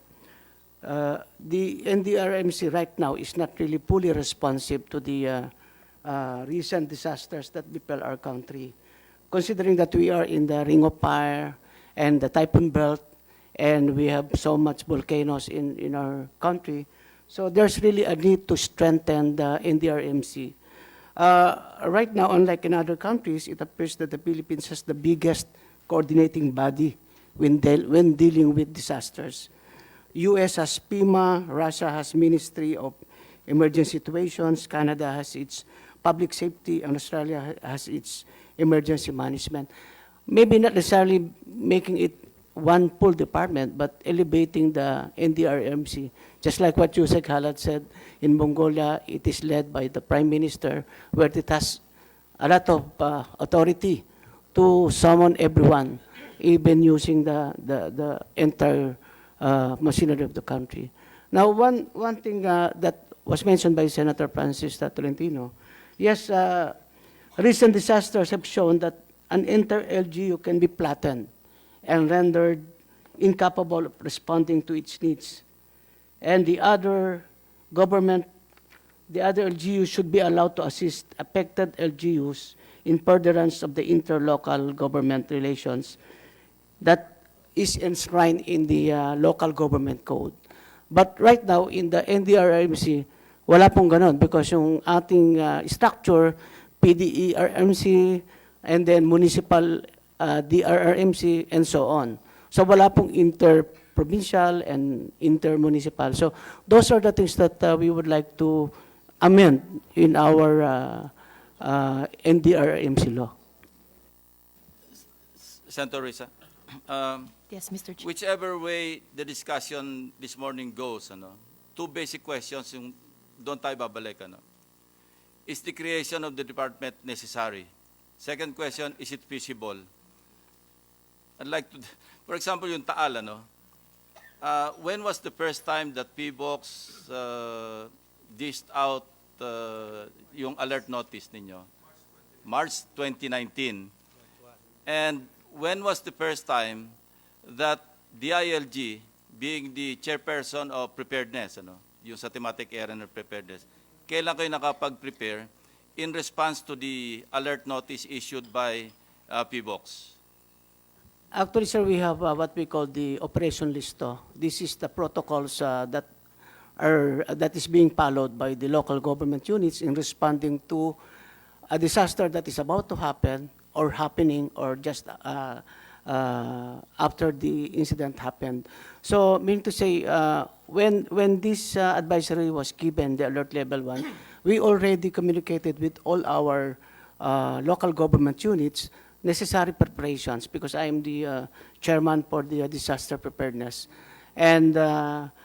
[SPEAKER 8] NDRMC right now is not really fully responsive to the recent disasters that befell our country. Considering that we are in the Ring of Fire and the Typhoon Belt, and we have so much volcanoes in our country, so there's really a need to strengthen the NDRMC. Right now, unlike in other countries, it appears that the Philippines has the biggest coordinating body when dealing with disasters. US has Pima, Russia has Ministry of Emergency Situations, Canada has its Public Safety, and Australia has its Emergency Management. Maybe not necessarily making it one full department, but elevating the NDRMC. Just like what Usek Khalid said, in Mongolia, it is led by the Prime Minister, where it has a lot of authority to summon everyone, even using the entire machinery of the country. Now, one thing that was mentioned by Senator Francis Tolentino, yes, recent disasters have shown that an entire LGU can be flattened and rendered incapable of responding to its needs. And the other LGUs should be allowed to assist affected LGUs in furtherance of the interlocal government relations that is enshrined in the local government code. But right now, in the NDRRMC, wala pong ganon, because yung ating structure, PDERMC, and then municipal DRRMC, and so on. So wala pong inter-provincial and inter-municipal. So those are the things that we would like to amend in our NDRMC law.
[SPEAKER 1] Senator Risa,
[SPEAKER 7] Yes, Mr. Chair.
[SPEAKER 1] whichever way the discussion this morning goes, two basic questions yung doon tayo babalik. Is the creation of the department necessary? Second question, is it feasible? I'd like to, for example, yung Taal, when was the first time that PBOX dished out yung alert notice ninyo? March 2019. And when was the first time that DILG, being the chairperson of preparedness, yung sa thematic area ng preparedness, kailan kayo nakapag-prepare in response to the alert notice issued by PBOX?
[SPEAKER 8] Actually, sir, we have what we call the operation listo. This is the protocols that is being followed by the local government units in responding to a disaster that is about to happen or happening or just after the incident happened. So, meaning to say, when this advisory was given, the alert level 1, we already communicated with all our local government units necessary preparations because I am the chairman for the disaster preparedness. And the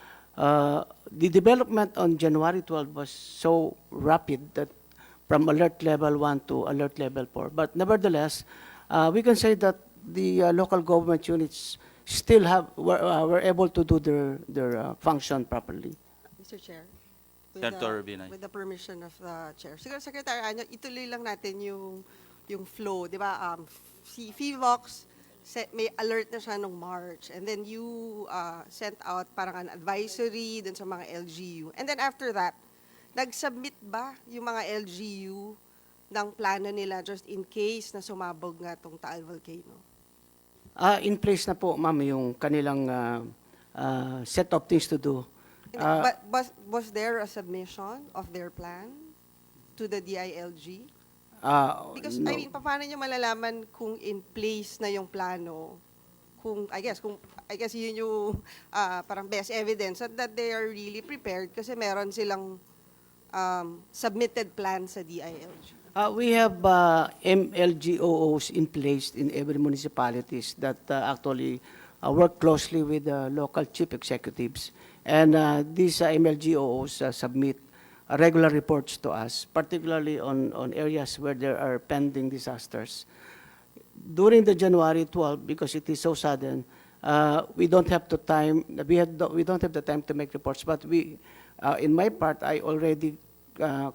[SPEAKER 8] development on January 12 was so rapid that from alert level 1 to alert level 4. But nevertheless, we can say that the local government units still were able to do their function properly.
[SPEAKER 9] Mr. Chair,
[SPEAKER 1] Senator Binay.
[SPEAKER 9] with the permission of the Chair. Siguro, Secretary Anyo, ituloy lang natin yung flow, di ba? Si FIVOX, may alert na siya nung March. And then you sent out parang an advisory dun sa mga LGU. And then after that, nag-submit ba yung mga LGU ng plano nila just in case na sumabog nga tong Taal Volcano?
[SPEAKER 8] In place na po, ma'am, yung kanilang set of things to do.
[SPEAKER 9] But was there a submission of their plan to the DILG? Because,
[SPEAKER 8] no.
[SPEAKER 9] I mean, paano nyo malalaman kung in place na yung plano? I guess yun yung parang best evidence that they are really prepared kasi meron silang submitted plan sa DILG.
[SPEAKER 8] We have MLGOOs in place in every municipalities that actually work closely with the local chief executives. And these MLGOOs submit regular reports to us, particularly on areas where there are pending disasters. During the January 12, because it is so sudden, we don't have the time. We don't have the time to make reports. But in my part, I already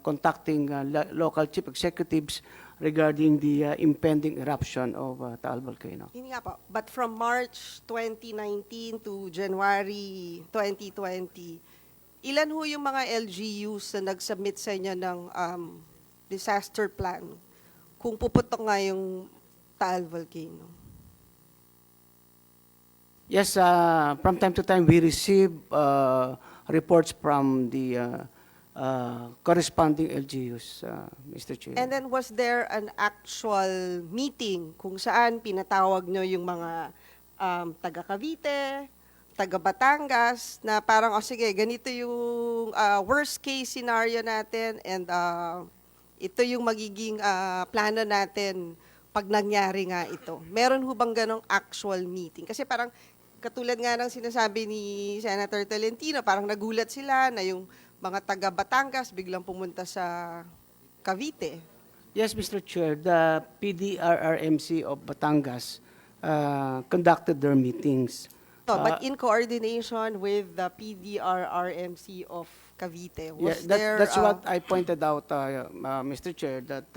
[SPEAKER 8] contacting local chief executives regarding the impending eruption of Taal Volcano.
[SPEAKER 9] Yun nga po. But from March 2019 to January 2020, ilan ho yung mga LGUs na nag-submit sa inyo ng disaster plan kung puputok nga yung Taal Volcano?
[SPEAKER 8] Yes, from time to time we receive reports from the corresponding LGUs, Mr. Chair.
[SPEAKER 9] And then was there an actual meeting kung saan pinatawag nyo yung mga taga Cavite, taga Batangas, na parang, sige, ganito yung worst case scenario natin and ito yung magiging plano natin pag nangyari nga ito. Meron ho bang ganong actual meeting? Kasi parang katulad nga ng sinasabi ni Senator Tolentino, parang nagulat sila na yung mga taga Batangas biglang pumunta sa Cavite.
[SPEAKER 8] Yes, Mr. Chair, the PDRRMC of Batangas conducted their meetings.
[SPEAKER 9] No, but in coordination with the PDRRMC of Cavite, was
[SPEAKER 8] Yeah,
[SPEAKER 9] there...
[SPEAKER 8] that's what I pointed out, Mr. Chair, that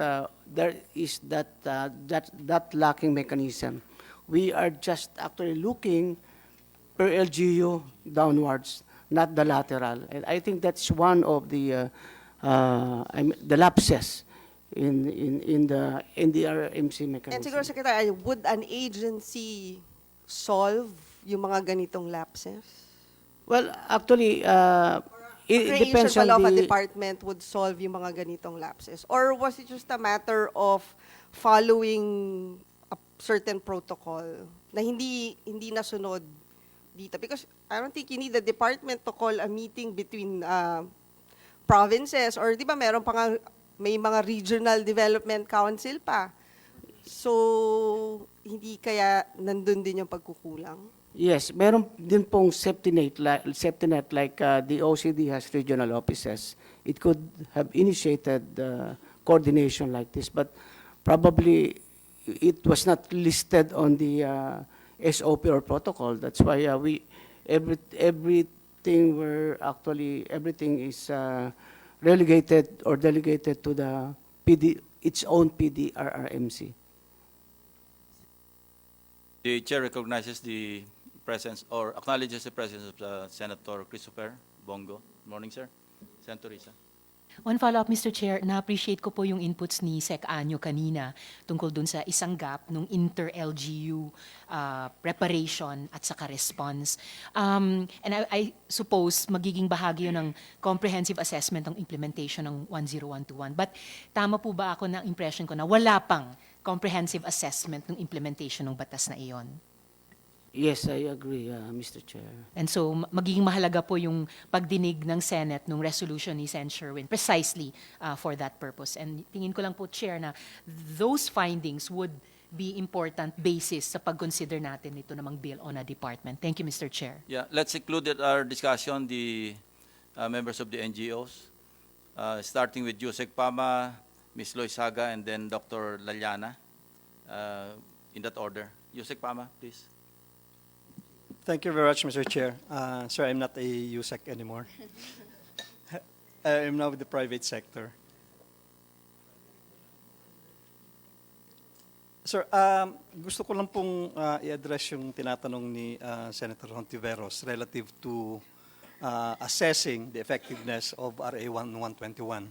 [SPEAKER 8] there is that lacking mechanism. We are just actually looking per LGU downwards, not the lateral. And I think that's one of the lapses in the NDRMC mechanism.
[SPEAKER 9] And siguro, Secretary, would an agency solve yung mga ganitong lapses?
[SPEAKER 8] Well, actually, it depends
[SPEAKER 9] Creation
[SPEAKER 8] on
[SPEAKER 9] of a
[SPEAKER 8] the...
[SPEAKER 9] department would solve yung mga ganitong lapses? Or was it just a matter of following certain protocol na hindi nasunod dito? Because I don't think you need the department to call a meeting between provinces, or di ba meron pa nga, may mga regional development council pa. So, hindi kaya nandun din yung pagkukulang?
[SPEAKER 8] Yes, meron din pong safety net like the OCD has regional offices. It could have initiated coordination like this, but probably it was not listed on the SOP or protocol. That's why everything is relegated or delegated to the its own PDRRMC.
[SPEAKER 1] The chair recognizes the presence or acknowledges the presence of Senator Christopher Bongo. Good morning, sir. Senator Risa.
[SPEAKER 7] One follow-up, Mr. Chair, na-appreciate ko po yung inputs ni Sec. Anyo kanina tungkol dun sa isang gap nung inter-LGU preparation at saka response. And I suppose magiging bahagi yun ng comprehensive assessment ng implementation ng 10121. But tama po ba ako na impression ko na wala pang comprehensive assessment ng implementation ng batas na iyon?
[SPEAKER 8] Yes, I agree, Mr. Chair.
[SPEAKER 7] And so, magiging mahalaga po yung pagdinig ng Senate nung resolution ni Sen. Sherwin precisely for that purpose. And tingin ko lang po, Chair, na those findings would be important basis sa pag-consider natin ito namang bill on a department. Thank you, Mr. Chair.
[SPEAKER 1] Yeah, let's include in our discussion the members of the NGOs, starting with Usek Pama, Ms. Loisaga, and then Dr. Laliana, in that order. Usek Pama, please.
[SPEAKER 10] Thank you very much, Mr. Chair. Sir, I'm not a USEC anymore. I'm now with the private sector. Sir, gusto ko lang pong i-address yung tinatanong ni Senator Hontiveros relative to assessing the effectiveness of RA 1121.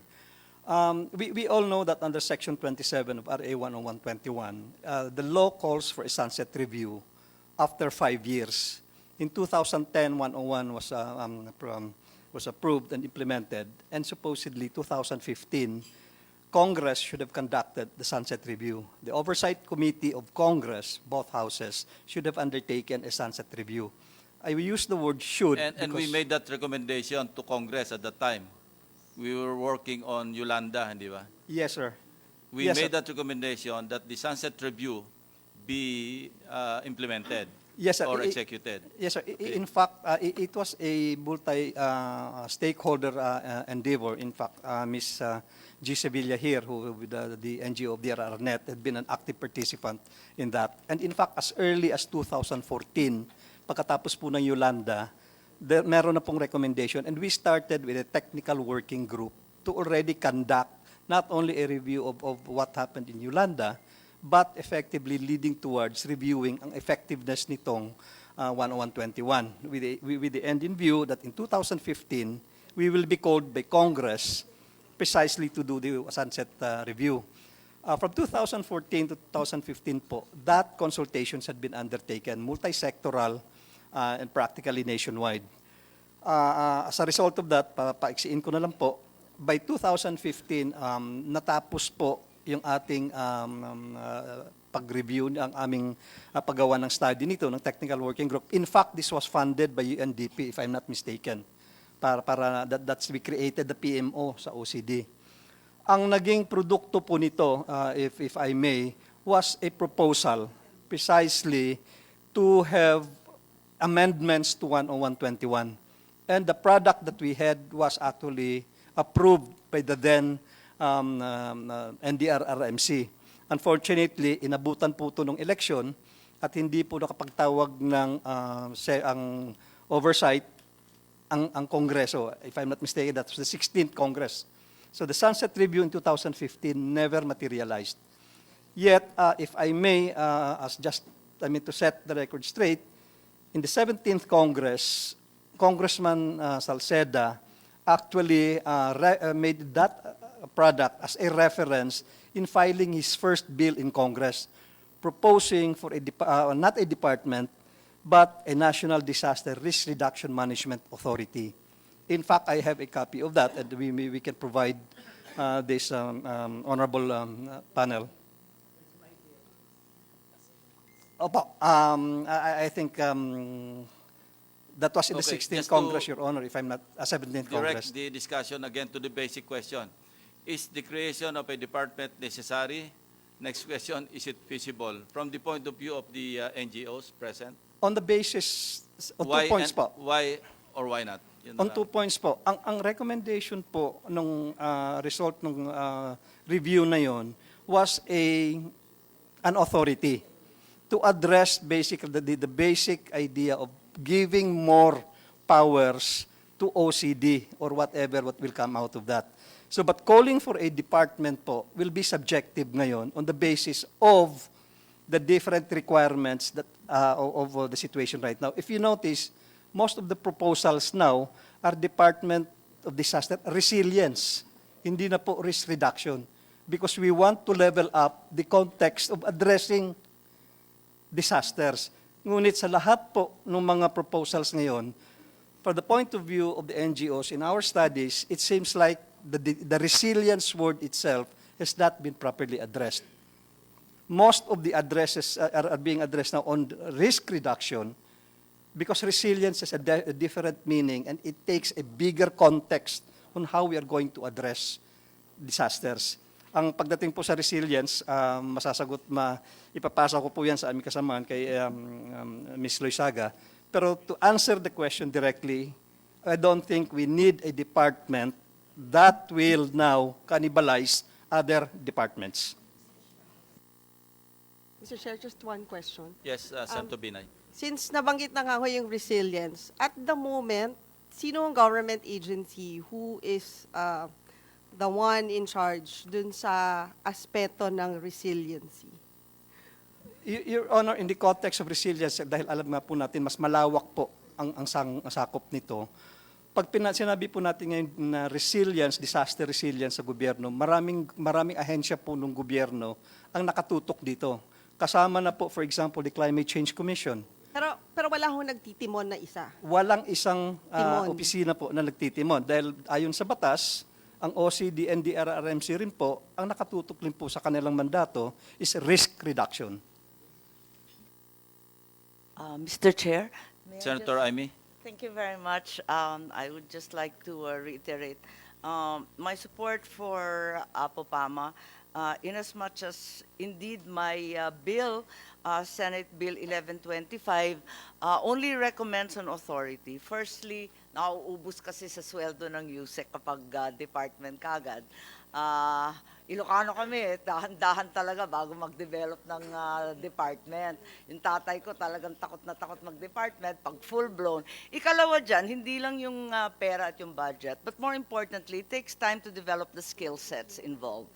[SPEAKER 10] We all know that under Section 27 of RA 10121, the law calls for a sunset review after 5 years. In 2010, 101 was approved and implemented, and supposedly 2015, Congress should have conducted the sunset review. The Oversight Committee of Congress, both houses, should have undertaken a sunset review. I will use the word should.
[SPEAKER 1] And we made that recommendation to Congress at that time. We were working on Yolanda, hindi ba?
[SPEAKER 10] Yes, sir.
[SPEAKER 1] We
[SPEAKER 10] Yes,
[SPEAKER 1] made
[SPEAKER 10] sir.
[SPEAKER 1] that recommendation that the sunset review be implemented.
[SPEAKER 10] Yes, sir.
[SPEAKER 1] Or executed.
[SPEAKER 10] Yes, sir.
[SPEAKER 1] Okay.
[SPEAKER 10] In fact, it was a multi-stakeholder endeavor. In fact, Ms. G. Sevilla here, who with the NGO of DRRNet, had been an active participant in that. And in fact, as early as 2014, pagkatapos po ng Yolanda, meron na pong recommendation. And we started with a technical working group to already conduct not only a review of what happened in Yolanda, but effectively leading towards reviewing ang effectiveness nitong 10121 with the end in view that in 2015, we will be called by Congress precisely to do the sunset review. From 2014 to 2015 po, that consultations had been undertaken, multi-sectoral and practically nationwide. As a result of that, paiksiin ko na lang po, by 2015, natapos po yung ating pag-review ng aming paggawa ng study nito, ng technical working group. In fact, this was funded by UNDP, if I'm not mistaken. That's we created the PMO sa OCD. Ang naging produkto po nito, if I may, was a proposal precisely to have amendments to 10121. And the product that we had was actually approved by the then NDRRMC. Unfortunately, inabutan po ito ng election at hindi po nakapagtawag ng ang oversight ang Kongreso. If I'm not mistaken, that was the 16th Congress. So the sunset review in 2015 never materialized. Yet, if I may, to set the record straight, in the 17th Congress, Congressman Salceda actually made that product as a reference in filing his first bill in Congress, proposing for not a department, but a National Disaster Risk Reduction Management Authority. In fact, I have a copy of that, and we can provide this honorable panel. Opo, I think that was in the
[SPEAKER 1] Okay,
[SPEAKER 10] 16th
[SPEAKER 1] just to
[SPEAKER 10] Congress, Your Honor, if I'm not, 17th Congress.
[SPEAKER 1] Direct the discussion again to the basic question. Is the creation of a department necessary? Next question, is it feasible? From the point of view of the NGOs present,
[SPEAKER 10] On the basis, on
[SPEAKER 1] why
[SPEAKER 10] 2 points
[SPEAKER 1] and
[SPEAKER 10] po.
[SPEAKER 1] why or why not? Yun na
[SPEAKER 10] On
[SPEAKER 1] lang.
[SPEAKER 10] 2 points po, ang recommendation po nung result ng review na yon was an authority to address the basic idea of giving more powers to OCD or what will come out of that. So, but calling for a department po will be subjective ngayon on the basis of the different requirements that of the situation right now. If you notice, most of the proposals now are Department of Disaster Resilience, hindi na po risk reduction, because we want to level up the context of addressing disasters. Ngunit sa lahat po ng mga proposals ngayon, from the point of view of the NGOs, in our studies, it seems like the resilience word itself has not been properly addressed. Most of the addresses are being addressed now on risk reduction, because resilience has a different meaning and it takes a bigger context on how we are going to address disasters. Ang pagdating po sa resilience, ipapasa ko po yan sa aming kasamaan kay Ms. Loizaga. Pero to answer the question directly, I don't think we need a department that will now cannibalize other departments.
[SPEAKER 9] Mr. Chair, just one question.
[SPEAKER 1] Yes, Senator Binay.
[SPEAKER 9] Since nabanggit na nga ho yung resilience, at the moment, sino ang government agency who is the one in charge dun sa aspeto ng resiliency?
[SPEAKER 10] Your Honor, in the context of resilience, dahil alam nga po natin, mas malawak po ang sakop nito. Pag sinabi po natin ngayon na resilience, disaster resilience sa gobyerno, maraming ahensya po ng gobyerno ang nakatutok dito. Kasama na po, for example, the Climate Change Commission.
[SPEAKER 9] Pero wala ho nagtitimon na isa.
[SPEAKER 10] Walang isang
[SPEAKER 9] Timon.
[SPEAKER 10] opisina po na nagtitimon. Dahil ayon sa batas, ang OCD and DRRMC rin po, ang nakatutok rin po sa kanilang mandato is risk reduction.
[SPEAKER 11] Mr. Chair, may I
[SPEAKER 1] Senator
[SPEAKER 11] just-
[SPEAKER 1] Amy.
[SPEAKER 11] Thank you very much. I would just like to reiterate my support for Pima, in as much as indeed my bill, Senate Bill 1125, only recommends an authority. Firstly, nauubos kasi sa sweldo ng Usek kapag department kagad. Ilocano kami, dahan-dahan talaga bago mag-develop ng department. Yung tatay ko talagang takot na takot mag-department pag full-blown. Ikalawa dyan, hindi lang yung pera at yung budget, but more importantly, it takes time to develop the skill sets involved.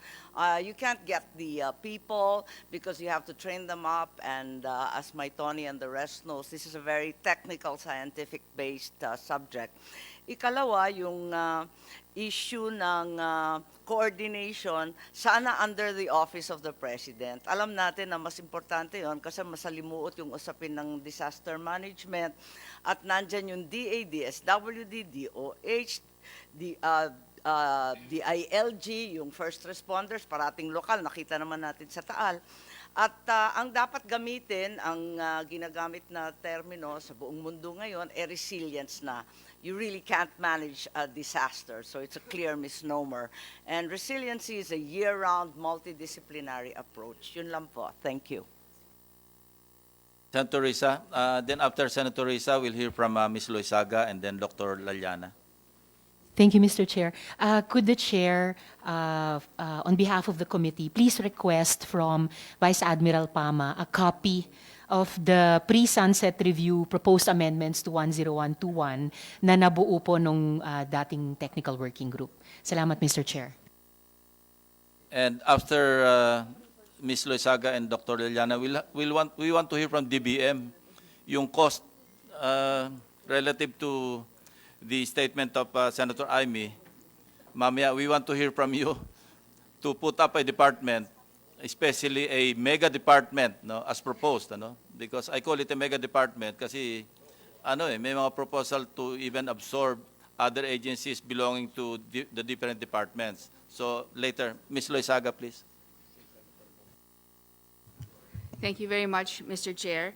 [SPEAKER 11] You can't get the people because you have to train them up, and as my Tony and the rest knows, this is a very technical, scientific-based subject. Ikalawa, yung issue ng coordination, sana under the Office of the President. Alam natin na mas importante yon kasi masalimuot yung usapin ng disaster management at nandyan yung DAD, SWD, DOH, DILG, yung first responders, parating lokal, nakita naman natin sa Taal. At ang dapat gamitin, ang ginagamit na termino sa buong mundo ngayon, resilience na. You really can't manage a disaster, so it's a clear misnomer. And resiliency is a year-round, multidisciplinary approach. Yun lang po. Thank you.
[SPEAKER 1] Senator Risa. Then after Senator Risa, we'll hear from Ms. Loizaga and then Dr. Laliana.
[SPEAKER 7] Thank you, Mr. Chair. Could the Chair, on behalf of the committee, please request from Vice Admiral Pima a copy of the pre-sunset review proposed amendments to 10121 na nabuo po nung dating technical working group. Salamat, Mr. Chair.
[SPEAKER 1] And after Ms. Loizaga and Dr. Liliana, we want to hear from DBM yung cost relative to the statement of Senator Amy. Mamaya, we want to hear from you to put up a department, especially a mega department, no, as proposed, ano? Because I call it a mega department kasi may mga proposal to even absorb other agencies belonging to the different departments. So later, Ms. Loizaga, please.
[SPEAKER 12] Thank you very much, Mr. Chair.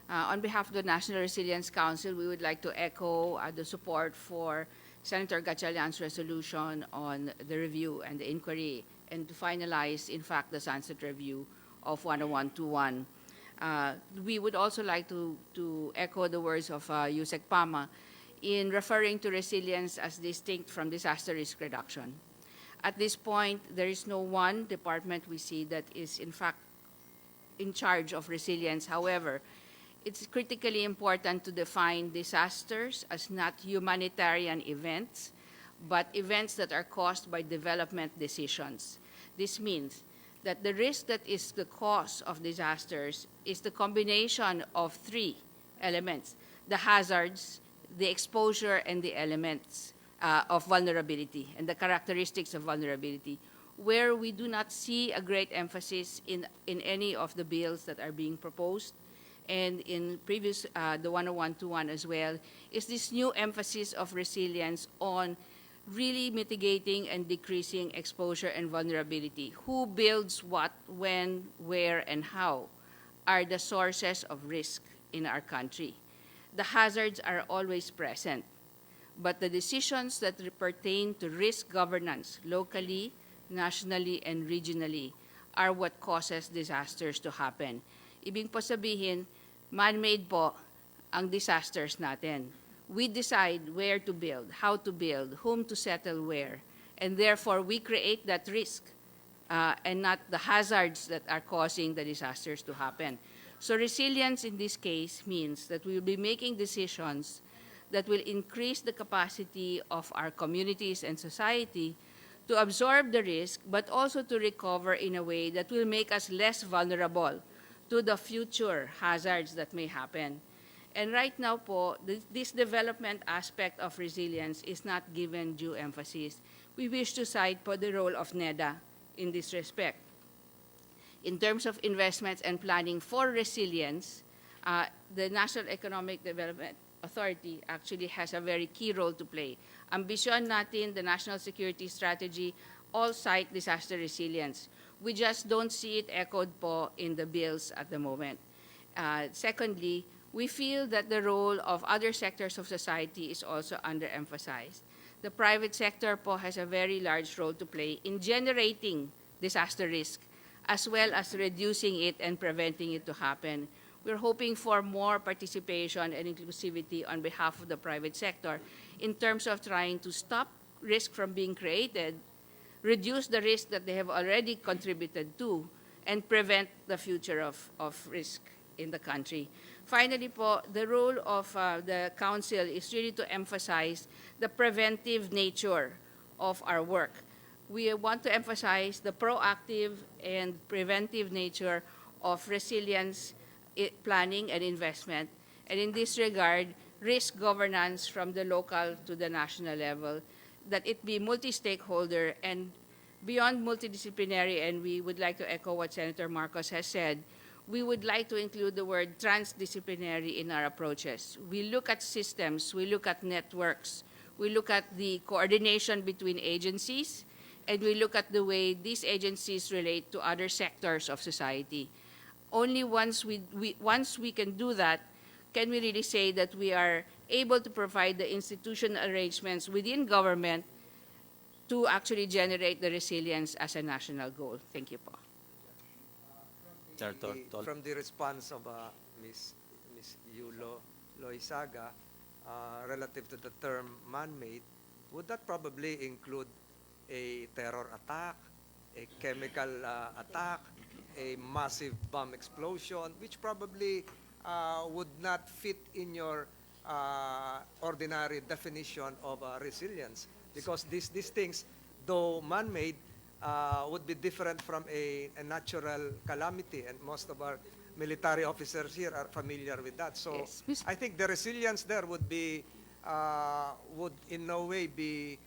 [SPEAKER 12] On behalf of the National Resilience Council, we would like to echo the support for Senator Gatchalian's resolution on the review and the inquiry, and to finalize, in fact, the sunset review of 10121. We would also like to echo the words of Usek Pama in referring to resilience as distinct from disaster risk reduction. At this point, there is no one department we see that is, in fact, in charge of resilience. However, it's critically important to define disasters as not humanitarian events, but events that are caused by development decisions. This means that the risk that is the cause of disasters is the combination of three elements: the hazards, the exposure, and the elements of vulnerability and the characteristics of vulnerability, where we do not see a great emphasis in any of the bills that are being proposed, and in previous, the 10121 as well, is this new emphasis of resilience on really mitigating and decreasing exposure and vulnerability. Who builds what, when, where, and how are the sources of risk in our country. The hazards are always present, but the decisions that pertain to risk governance locally, nationally, and regionally are what causes disasters to happen. Ibig po sabihin, man-made po ang disasters natin. We decide where to build, how to build, whom to settle where, and therefore we create that risk and not the hazards that are causing the disasters to happen. So resilience in this case means that we will be making decisions that will increase the capacity of our communities and society to absorb the risk, but also to recover in a way that will make us less vulnerable to the future hazards that may happen. And right now po, this development aspect of resilience is not given due emphasis. We wish to cite po the role of NEDA in this respect. In terms of investments and planning for resilience, the National Economic Development Authority actually has a very key role to play. Ambisyon natin, the National Security Strategy, all cite disaster resilience. We just don't see it echoed po in the bills at the moment. Secondly, we feel that the role of other sectors of society is also underemphasized. The private sector po has a very large role to play in generating disaster risk, as well as reducing it and preventing it to happen. We're hoping for more participation and inclusivity on behalf of the private sector in terms of trying to stop risk from being created, reduce the risk that they have already contributed to, and prevent the future of risk in the country. Finally po, the role of the Council is really to emphasize the preventive nature of our work. We want to emphasize the proactive and preventive nature of resilience planning and investment, and in this regard, risk governance from the local to the national level, that it be multi-stakeholder and beyond multidisciplinary, and we would like to echo what Senator Marcos has said, we would like to include the word transdisciplinary in our approaches. We look at systems, we look at networks, we look at the coordination between agencies, and we look at the way these agencies relate to other sectors of society. Only once we can do that, can we really say that we are able to provide the institutional arrangements within government to actually generate the resilience as a national goal. Thank you po.
[SPEAKER 5] From the response of Ms. Yulo Loizaga relative to the term man-made, would that probably include a terror attack, a chemical attack, a massive bomb explosion, which probably would not fit in your ordinary definition of resilience? Because these things, though man-made, would be different from a natural calamity, and most of our military officers here are familiar with that. So yes, I think the resilience there would be, would in no way be,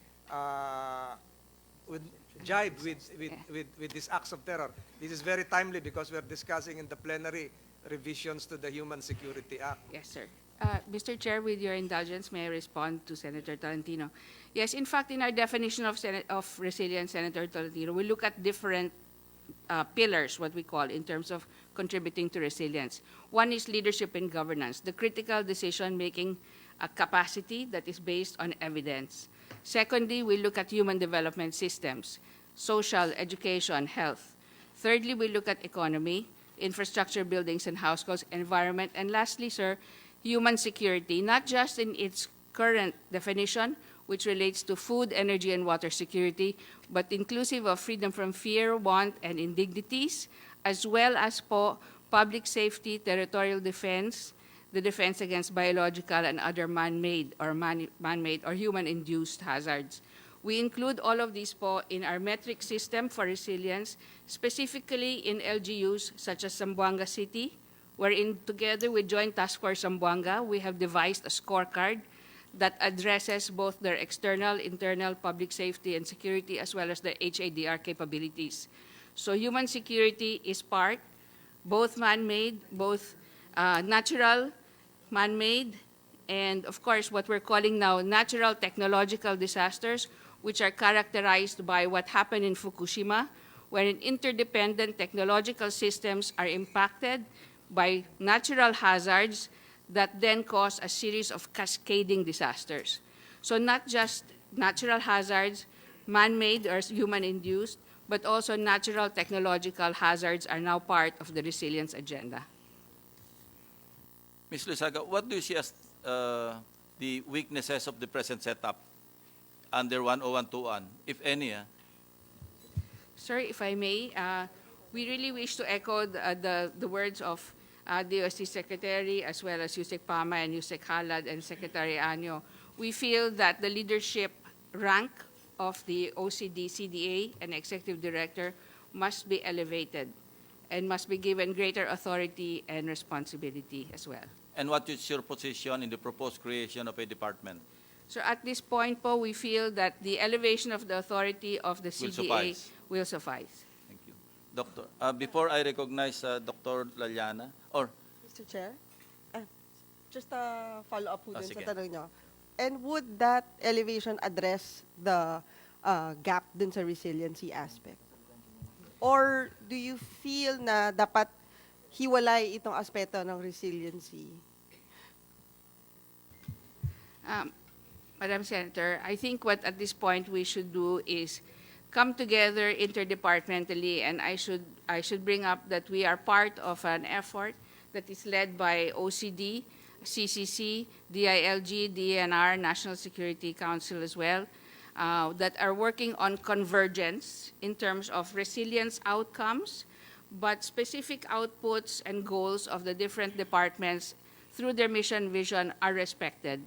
[SPEAKER 5] would jibe with these acts of terror. This is very timely because we're discussing in the plenary revisions to the Human Security Act.
[SPEAKER 12] Yes, sir. Mr. Chair, with your indulgence, may I respond to Senator Tolentino? Yes, in fact, in our definition of resilience, Senator Tolentino, we look at different pillars, what we call, in terms of contributing to resilience. One is leadership and governance, the critical decision-making capacity that is based on evidence. Secondly, we look at human development systems, social, education, health. Thirdly, we look at economy, infrastructure, buildings and households, environment. And lastly, sir, human security, not just in its current definition, which relates to food, energy, and water security, but inclusive of freedom from fear, want, and indignities, as well as public safety, territorial defense, the defense against biological and other man-made or human-induced hazards. We include all of these in our metric system for resilience, specifically in LGUs such as Zamboanga City, wherein together with Joint Task Force Zamboanga, we have devised a scorecard that addresses both their external, internal public safety and security, as well as their HADR capabilities. So human security is part, both man-made, both natural, man-made, and of course what we're calling now natural technological disasters, which are characterized by what happened in Fukushima, wherein interdependent technological systems are impacted by natural hazards that then cause a series of cascading disasters. So not just natural hazards, man-made or human-induced, but also natural technological hazards are now part of the resilience agenda.
[SPEAKER 1] Ms. Lusaga, what do you see as the weaknesses of the present setup under 10121, if any?
[SPEAKER 12] Sir, if I may, we really wish to echo the words of the OSC Secretary, as well as Usek Pama and Usek Khalid and Secretary Anyo. We feel that the leadership rank of the OCD, CDA, and Executive Director must be elevated and must be given greater authority and responsibility as well.
[SPEAKER 1] And what is your position in the proposed creation of a department?
[SPEAKER 12] So at this point po, we feel that the elevation of the authority of the CDA will suffice.
[SPEAKER 1] Thank you. Doctor, before I recognize Dr. Laliana, or
[SPEAKER 9] Mr. Chair, just a follow-up po dun sa
[SPEAKER 1] sige.
[SPEAKER 9] tanong nyo. And would that elevation address the gap dun sa resiliency aspect? Or do you feel na dapat hiwalay itong aspeto ng resiliency?
[SPEAKER 12] Madam Senator, I think what at this point we should do is come together interdepartmentally, and I should bring up that we are part of an effort that is led by OCD, CCC, DILG, DNR, National Security Council as well, that are working on convergence in terms of resilience outcomes, but specific outputs and goals of the different departments through their mission vision are respected.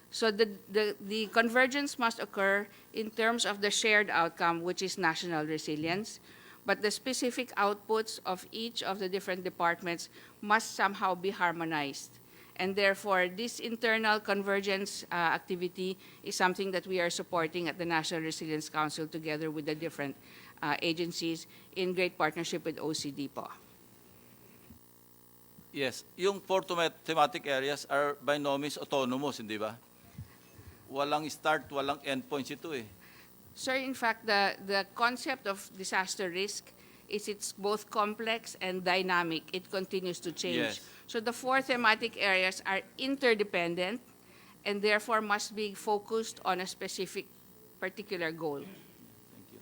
[SPEAKER 12] So the convergence must occur in terms of the shared outcome, which is national resilience, but the specific outputs of each of the different departments must somehow be harmonized. And therefore, this internal convergence activity is something that we are supporting at the National Resilience Council together with the different agencies in great partnership with OCD po.
[SPEAKER 1] yes, yung four thematic areas are by no means autonomous, hindi ba? Walang start, walang endpoints ito eh.
[SPEAKER 12] Sir, in fact, the concept of disaster risk is it's both complex and dynamic. It continues to change.
[SPEAKER 1] Yes.
[SPEAKER 12] So the four thematic areas are interdependent and therefore must be focused on a specific particular goal.
[SPEAKER 1] Thank you.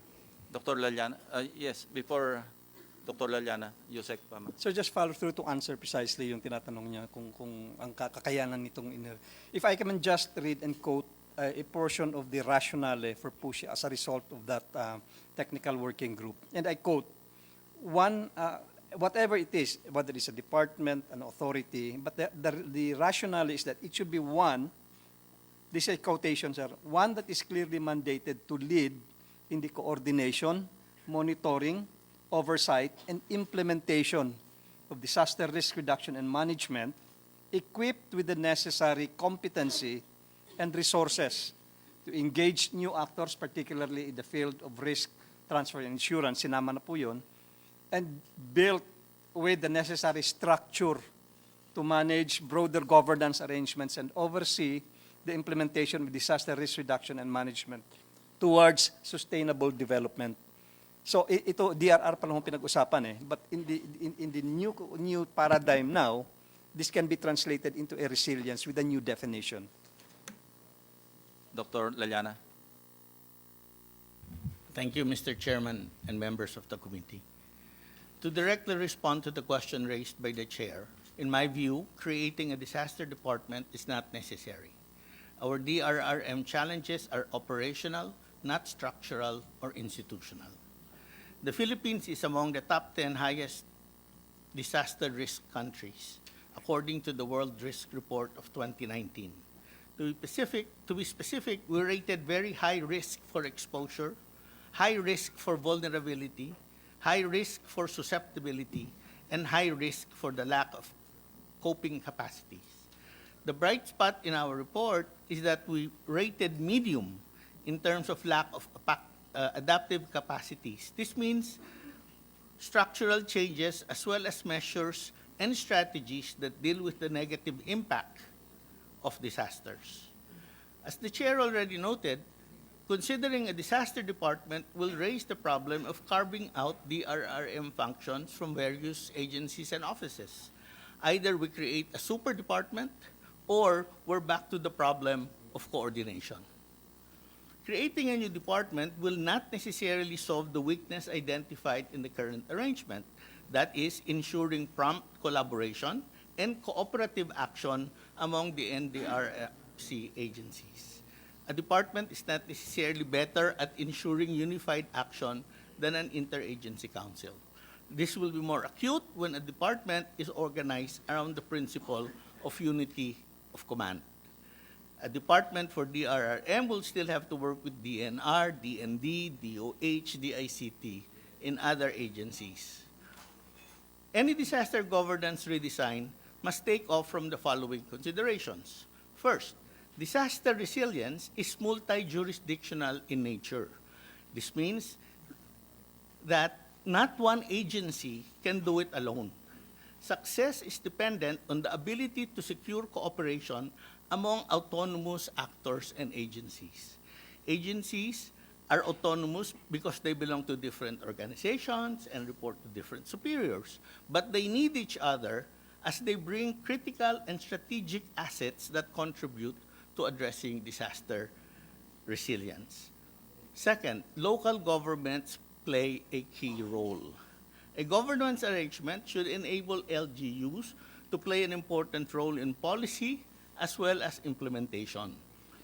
[SPEAKER 1] Dr. Laliana, yes, before Dr. Laliana, Usek Pama.
[SPEAKER 10] So just follow through to answer precisely yung tinatanong niya kung ang kakayanan nitong If I can just read and quote a portion of the rationale for push as a result of that technical working group. And I quote, whatever it is, whether it's a department, an authority, but the rationale is that it should be one, these are quotations, are one that is clearly mandated to lead in the coordination, monitoring, oversight, and implementation of disaster risk reduction and management, equipped with the necessary competency and resources to engage new actors, particularly in the field of risk transfer and insurance, sinama na po yun, and built with the necessary structure to manage broader governance arrangements and oversee the implementation of disaster risk reduction and management towards sustainable development. So ito DRR pa lang ang pinag-usapan eh. But in the new paradigm now, this can be translated into a resilience with a new definition.
[SPEAKER 1] Dr. Laliana.
[SPEAKER 13] Thank you, Mr. Chairman and members of the committee. To directly respond to the question raised by the chair, in my view, creating a disaster department is not necessary. Our DRRM challenges are operational, not structural or institutional. The Philippines is among the top 10 highest disaster risk countries, according to the World Risk Report of 2019. To be specific, we rated very high risk for exposure, high risk for vulnerability, high risk for susceptibility, and high risk for the lack of coping capacities. The bright spot in our report is that we rated medium in terms of lack of adaptive capacities. This means structural changes as well as measures and strategies that deal with the negative impact of disasters. As the chair already noted, considering a disaster department will raise the problem of carving out DRRM functions from various agencies and offices. Either we create a super department or we're back to the problem of coordination. Creating a new department will not necessarily solve the weakness identified in the current arrangement, that is, ensuring prompt collaboration and cooperative action among the NDRC agencies. A department is not necessarily better at ensuring unified action than an interagency council. This will be more acute when a department is organized around the principle of unity of command. A department for DRRM will still have to work with DNR, DND, DOH, DICT, and other agencies. Any disaster governance redesign must take off from the following considerations. First, disaster resilience is multi-jurisdictional in nature. This means that not one agency can do it alone. Success is dependent on the ability to secure cooperation among autonomous actors and agencies. Agencies are autonomous because they belong to different organizations and report to different superiors, but they need each other as they bring critical and strategic assets that contribute to addressing disaster resilience. Second, local governments play a key role. A governance arrangement should enable LGUs to play an important role in policy as well as implementation.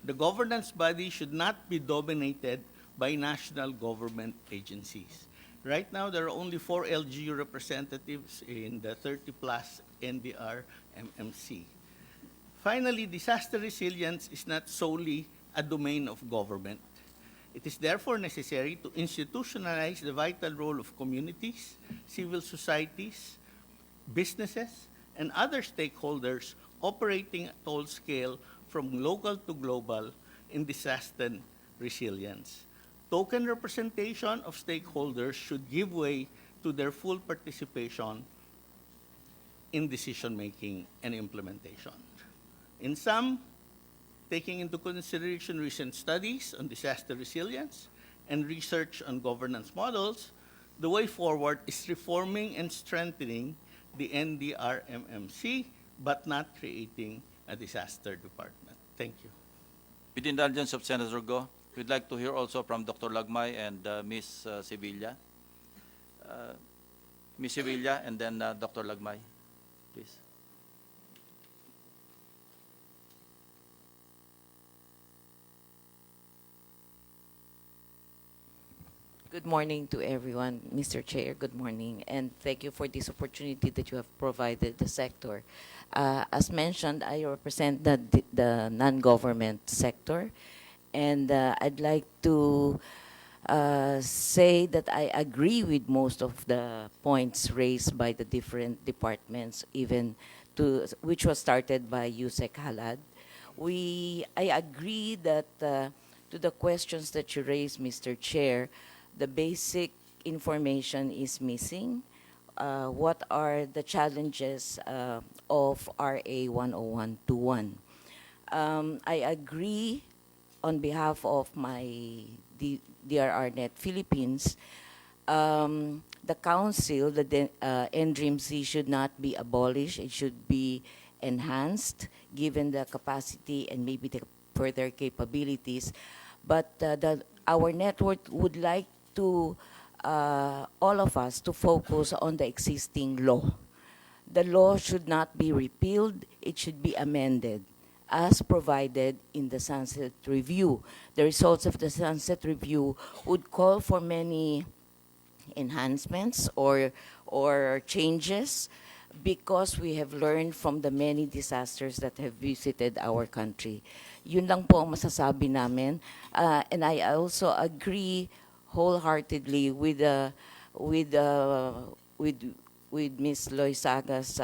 [SPEAKER 13] The governance body should not be dominated by national government agencies. Right now, there are only 4 LGU representatives in the 30-plus NDR MMC. Finally, disaster resilience is not solely a domain of government. It is therefore necessary to institutionalize the vital role of communities, civil societies, businesses, and other stakeholders operating at all scale from local to global in disaster resilience. Token representation of stakeholders should give way to their full participation in decision-making and implementation. In sum, taking into consideration recent studies on disaster resilience and research on governance models, the way forward is reforming and strengthening the NDRMMC, but not creating a disaster department. Thank you.
[SPEAKER 1] With the indulgence of Senator Go, we'd like to hear also from Dr. Lagmay and Ms. Sevilla. Ms. Sevilla and then Dr. Lagmay, please.
[SPEAKER 14] Good morning to everyone, Mr. Chair. Good morning, and thank you for this opportunity that you have provided the sector. As mentioned, I represent the non-government sector, and I'd like to say that I agree with most of the points raised by the different departments, even which was started by Usek Khalid. I agree that to the questions that you raised, Mr. Chair, the basic information is missing. What are the challenges of RA 10121? I agree on behalf of my DRRNet Philippines. the council, the NDRIMC should not be abolished. It should be enhanced given the capacity and maybe the further capabilities. But our network would like to, all of us, to focus on the existing law. The law should not be repealed. It should be amended as provided in the Sunset Review. The results of the Sunset Review would call for many enhancements or changes because we have learned from the many disasters that have visited our country. Yun lang po ang masasabi namin. And I also agree wholeheartedly with Ms. Loisaga's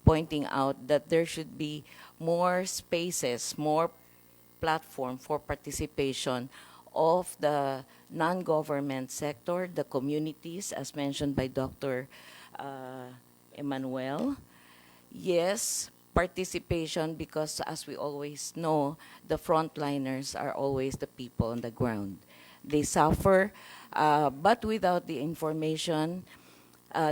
[SPEAKER 14] pointing out that there should be more spaces, more platform for participation of the non-government sector, the communities, as mentioned by Dr. Emmanuel. Yes, participation, because as we always know, the frontliners are always the people on the ground. They suffer, but without the information,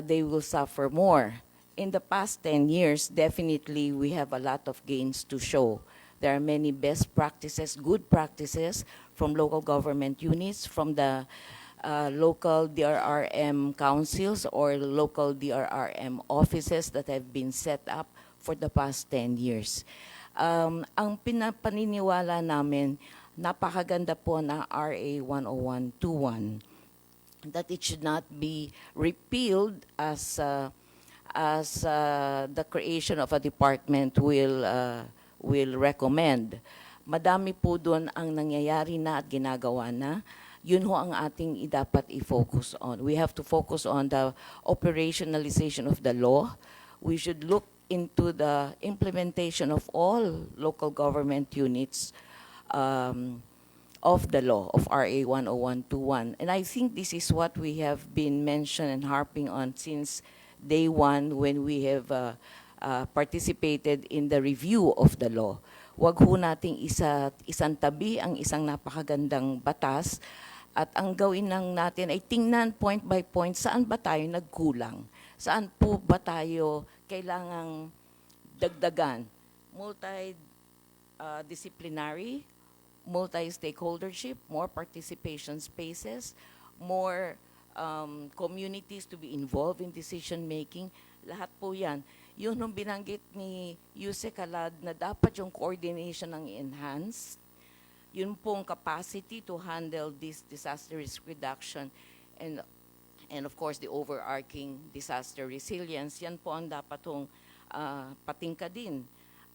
[SPEAKER 14] they will suffer more. In the past 10 years, definitely we have a lot of gains to show. There are many best practices, good practices from local government units, from the local DRRM councils or local DRRM offices that have been set up for the past 10 years. Ang paniniwala namin, napakaganda po na RA 10121, that it should not be repealed as the creation of a department will recommend. Madami po doon ang nangyayari na at ginagawa na. Yun ho ang ating dapat i-focus on. We have to focus on the operationalization of the law. We should look into the implementation of all local government units of the law of RA 10121. And I think this is what we have been mentioned and harping on since day one when we have participated in the review of the law. Wag ho nating isang tabi ang isang napakagandang batas at ang gawin lang natin ay tingnan point by point saan ba tayo nagkulang, saan po ba tayo kailangang dagdagan, multidisciplinary, multi-stakeholdership, more participation spaces, more communities to be involved in decision-making, lahat po yan. Yun ang binanggit ni Usek Khalid na dapat yung coordination ng enhanced, yun pong capacity to handle this disaster risk reduction and of course the overarching disaster resilience, yan po ang dapat hong patingkadin.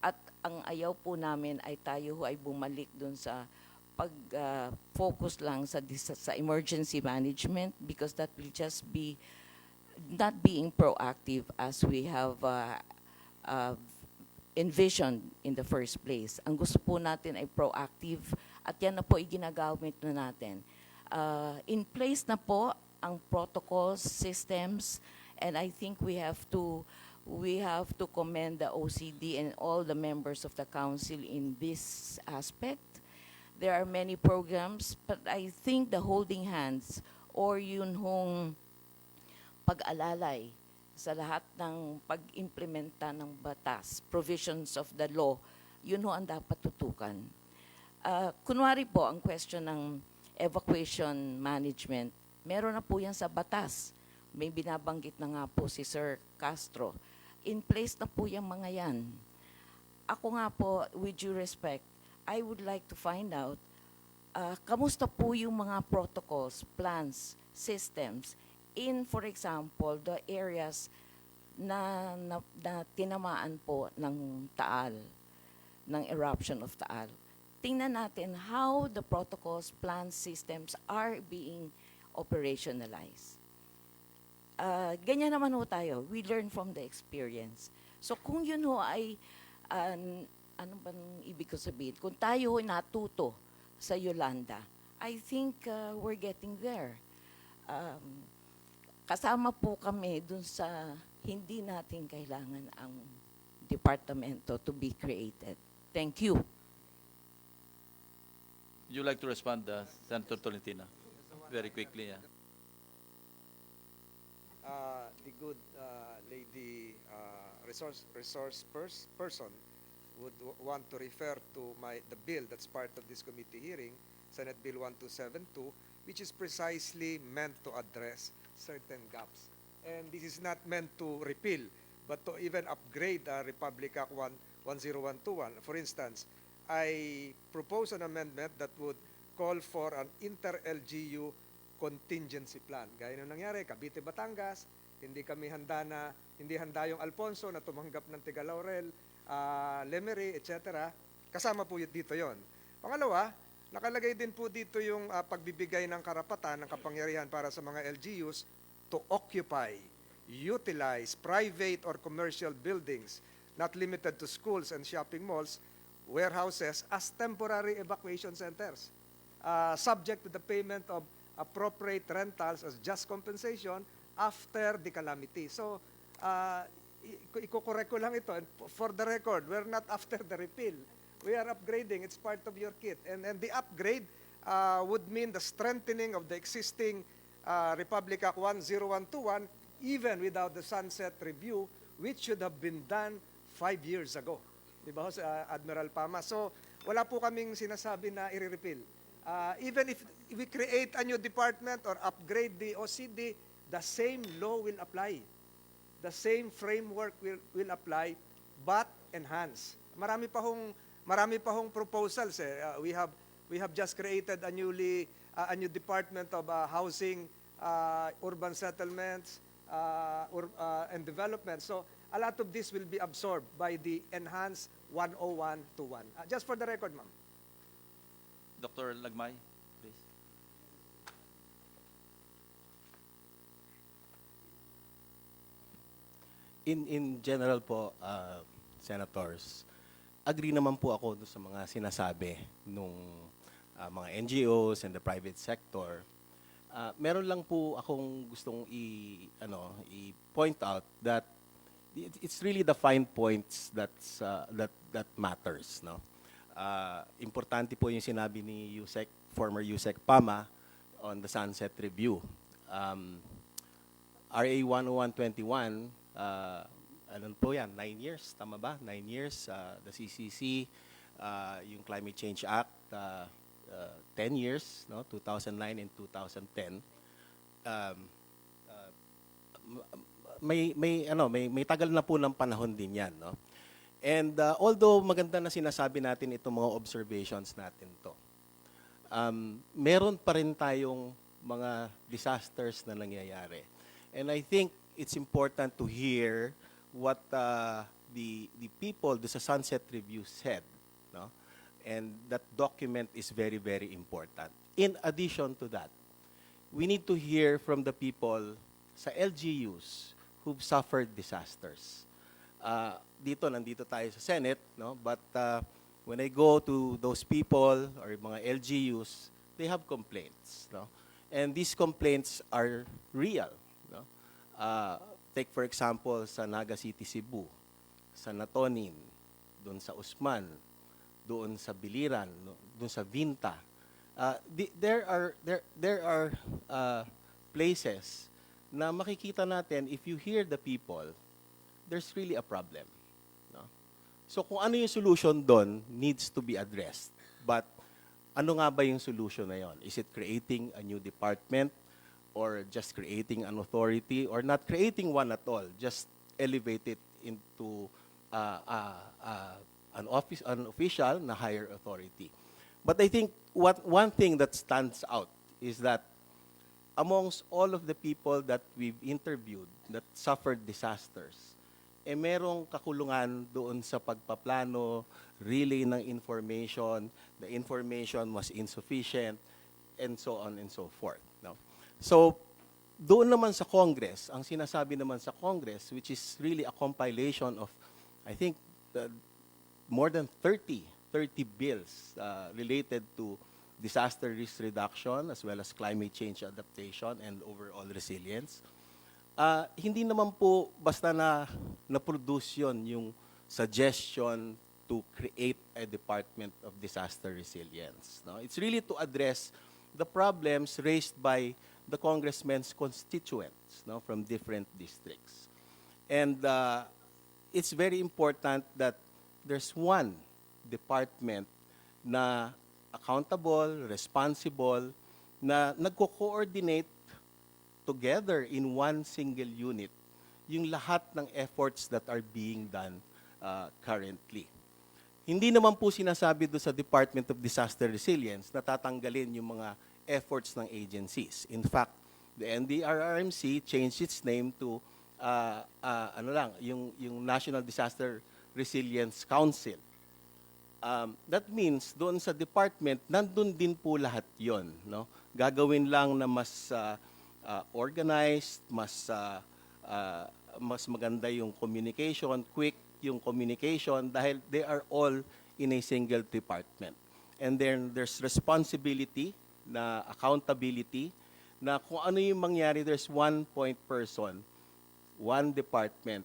[SPEAKER 14] At ang ayaw po namin ay tayo ay bumalik dun sa pag-focus lang sa emergency management because that will just be not being proactive as we have envisioned in the first place. Ang gusto po natin ay proactive at yan na po ay ginagamit na natin. In place na po ang protocols, systems, and I think we have to commend the OCD and all the members of the council in this aspect. There are many programs, but I think the holding hands or yun hong pag-alalay sa lahat ng pag-implementa ng batas, provisions of the law, yun ho ang dapat tutukan. Kunwari po, ang question ng evacuation management, meron na po yan sa batas. May binabanggit na nga po si Sir Castro. In place na po yung mga yan. Ako nga po, with due respect, I would like to find out, kamusta po yung mga protocols, plans, systems, in, for example, the areas na tinamaan po ng Taal, ng eruption of Taal. Tingnan natin how the protocols, plans, systems are being operationalized. Ganyan naman ho tayo. We learn from the experience. So kung yun ho ay, ano bang ibig ko sabihin? Kung tayo ho natuto sa Yolanda, I think we're getting there. Kasama po kami dun sa hindi natin kailangan ang departamento to be created. Thank you.
[SPEAKER 1] Would you like to respond, Senator Tolentino? Very quickly, yeah.
[SPEAKER 5] the good lady person would want to refer to the bill that's part of this committee hearing, Senate Bill 1272, which is precisely meant to address certain gaps. And this is not meant to repeal, but to even upgrade Republic Act 10121. For instance, I propose an amendment that would call for an inter-LGU contingency plan. Gaya nung nangyari, Cavite, Batangas, hindi handa yung Alfonso na tumanggap ng Tiga Laurel, Lemery, etc. Kasama po dito yon. Pangalawa, nakalagay din po dito yung pagbibigay ng karapatan, ng kapangyarihan para sa mga LGUs to occupy, utilize private or commercial buildings, not limited to schools and shopping malls, warehouses, as temporary evacuation centers, subject to the payment of appropriate rentals as just compensation after the calamity. So, iko-correct ko lang ito. And for the record, we're not after the repeal. We are upgrading. It's part of your kit. And the upgrade would mean the strengthening of the existing Republic Act 10121 even without the sunset review, which should have been done 5 years ago. Di ba, Admiral Pama? So, wala po kaming sinasabi na i-repeal. Even if we create a new department or upgrade the OCD, the same law will apply. The same framework will apply, but enhance. Marami pa hong proposals. We have just created a new department of housing, urban settlements, and development. So a lot of this will be absorbed by the enhanced 10121. Just for the record, ma'am.
[SPEAKER 1] Dr. Lagmay, please.
[SPEAKER 15] In general po, senators, agree naman po ako doon sa mga sinasabi nung mga NGOs and the private sector. Meron lang po akong gustong i-point out that it's really the fine points that matters, no? Importante po yung sinabi ni Usek, former Usek Pama on the Sunset Review. RA 10121, ano po yan, 9 years, tama ba? 9 years, the CCC, yung Climate Change Act, 10 years, no? 2009 and 2010. May tagal na po ng panahon din yan, no? And although maganda na sinasabi natin itong mga observations natin to, meron pa rin tayong mga disasters na nangyayari. And I think it's important to hear what the people, the Sunset Review said, no? And that document is very, very important. In addition to that, we need to hear from the people sa LGUs who've suffered disasters. Nandito tayo sa Senate, no? But when I go to those people or mga LGUs, they have complaints, no? And these complaints are real, no? Take for example sa Naga City, Cebu, sa Natonin, doon sa Usman, doon sa Biliran, no? Doon sa Vinta. There are places na makikita natin, if you hear the people, there's really a problem. No? So kung ano yung solution doon needs to be addressed. But ano nga ba yung solution na yon? Is it creating a new department or just creating an authority or not creating one at all? Just elevate it into an official na higher authority. But I think one thing that stands out is that amongst all of the people that we've interviewed that suffered disasters, merong kakulungan doon sa pagpaplano, relay ng information, the information was insufficient, and so on and so forth. No? So, doon naman sa Congress, ang sinasabi naman sa Congress, which is really a compilation of, I think, more than 30 bills related to disaster risk reduction as well as climate change adaptation and overall resilience. Hindi naman po basta na-produce yun yung suggestion to create a Department of Disaster Resilience. No? It's really to address the problems raised by the congressman's constituents, no, from different districts. And it's very important that there's one department na accountable, responsible, na nagko-coordinate together in one single unit yung lahat ng efforts that are being done currently. Hindi naman po sinasabi doon sa Department of Disaster Resilience na tatanggalin yung mga efforts ng agencies. In fact, the NDRRMC changed its name to yung National Disaster Resilience Council. That means doon sa department, nandun din po lahat yon, no? Gagawin lang na mas organized, mas maganda yung communication, quick yung communication dahil they are all in a single department. And then there's responsibility, na accountability, na kung ano yung mangyari, there's one point person, one department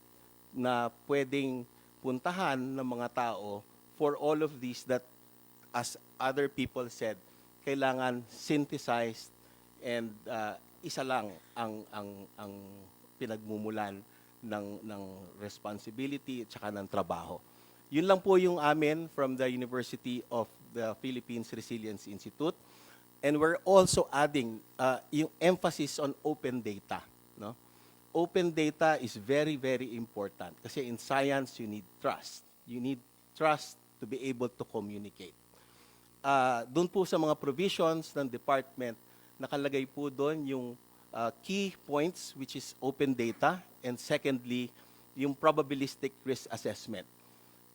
[SPEAKER 15] na pwedeng puntahan ng mga tao for all of these that, as other people said, kailangan synthesized and isa lang ang pinagmumulan ng responsibility at saka ng trabaho. Yun lang po yung amin from the University of the Philippines Resilience Institute. And we're also adding yung emphasis on open data, no? Open data is very, very important kasi in science, you need trust. You need trust to be able to communicate. Doon po sa mga provisions ng department, nakalagay po doon yung key points, which is open data, and secondly, yung probabilistic risk assessment.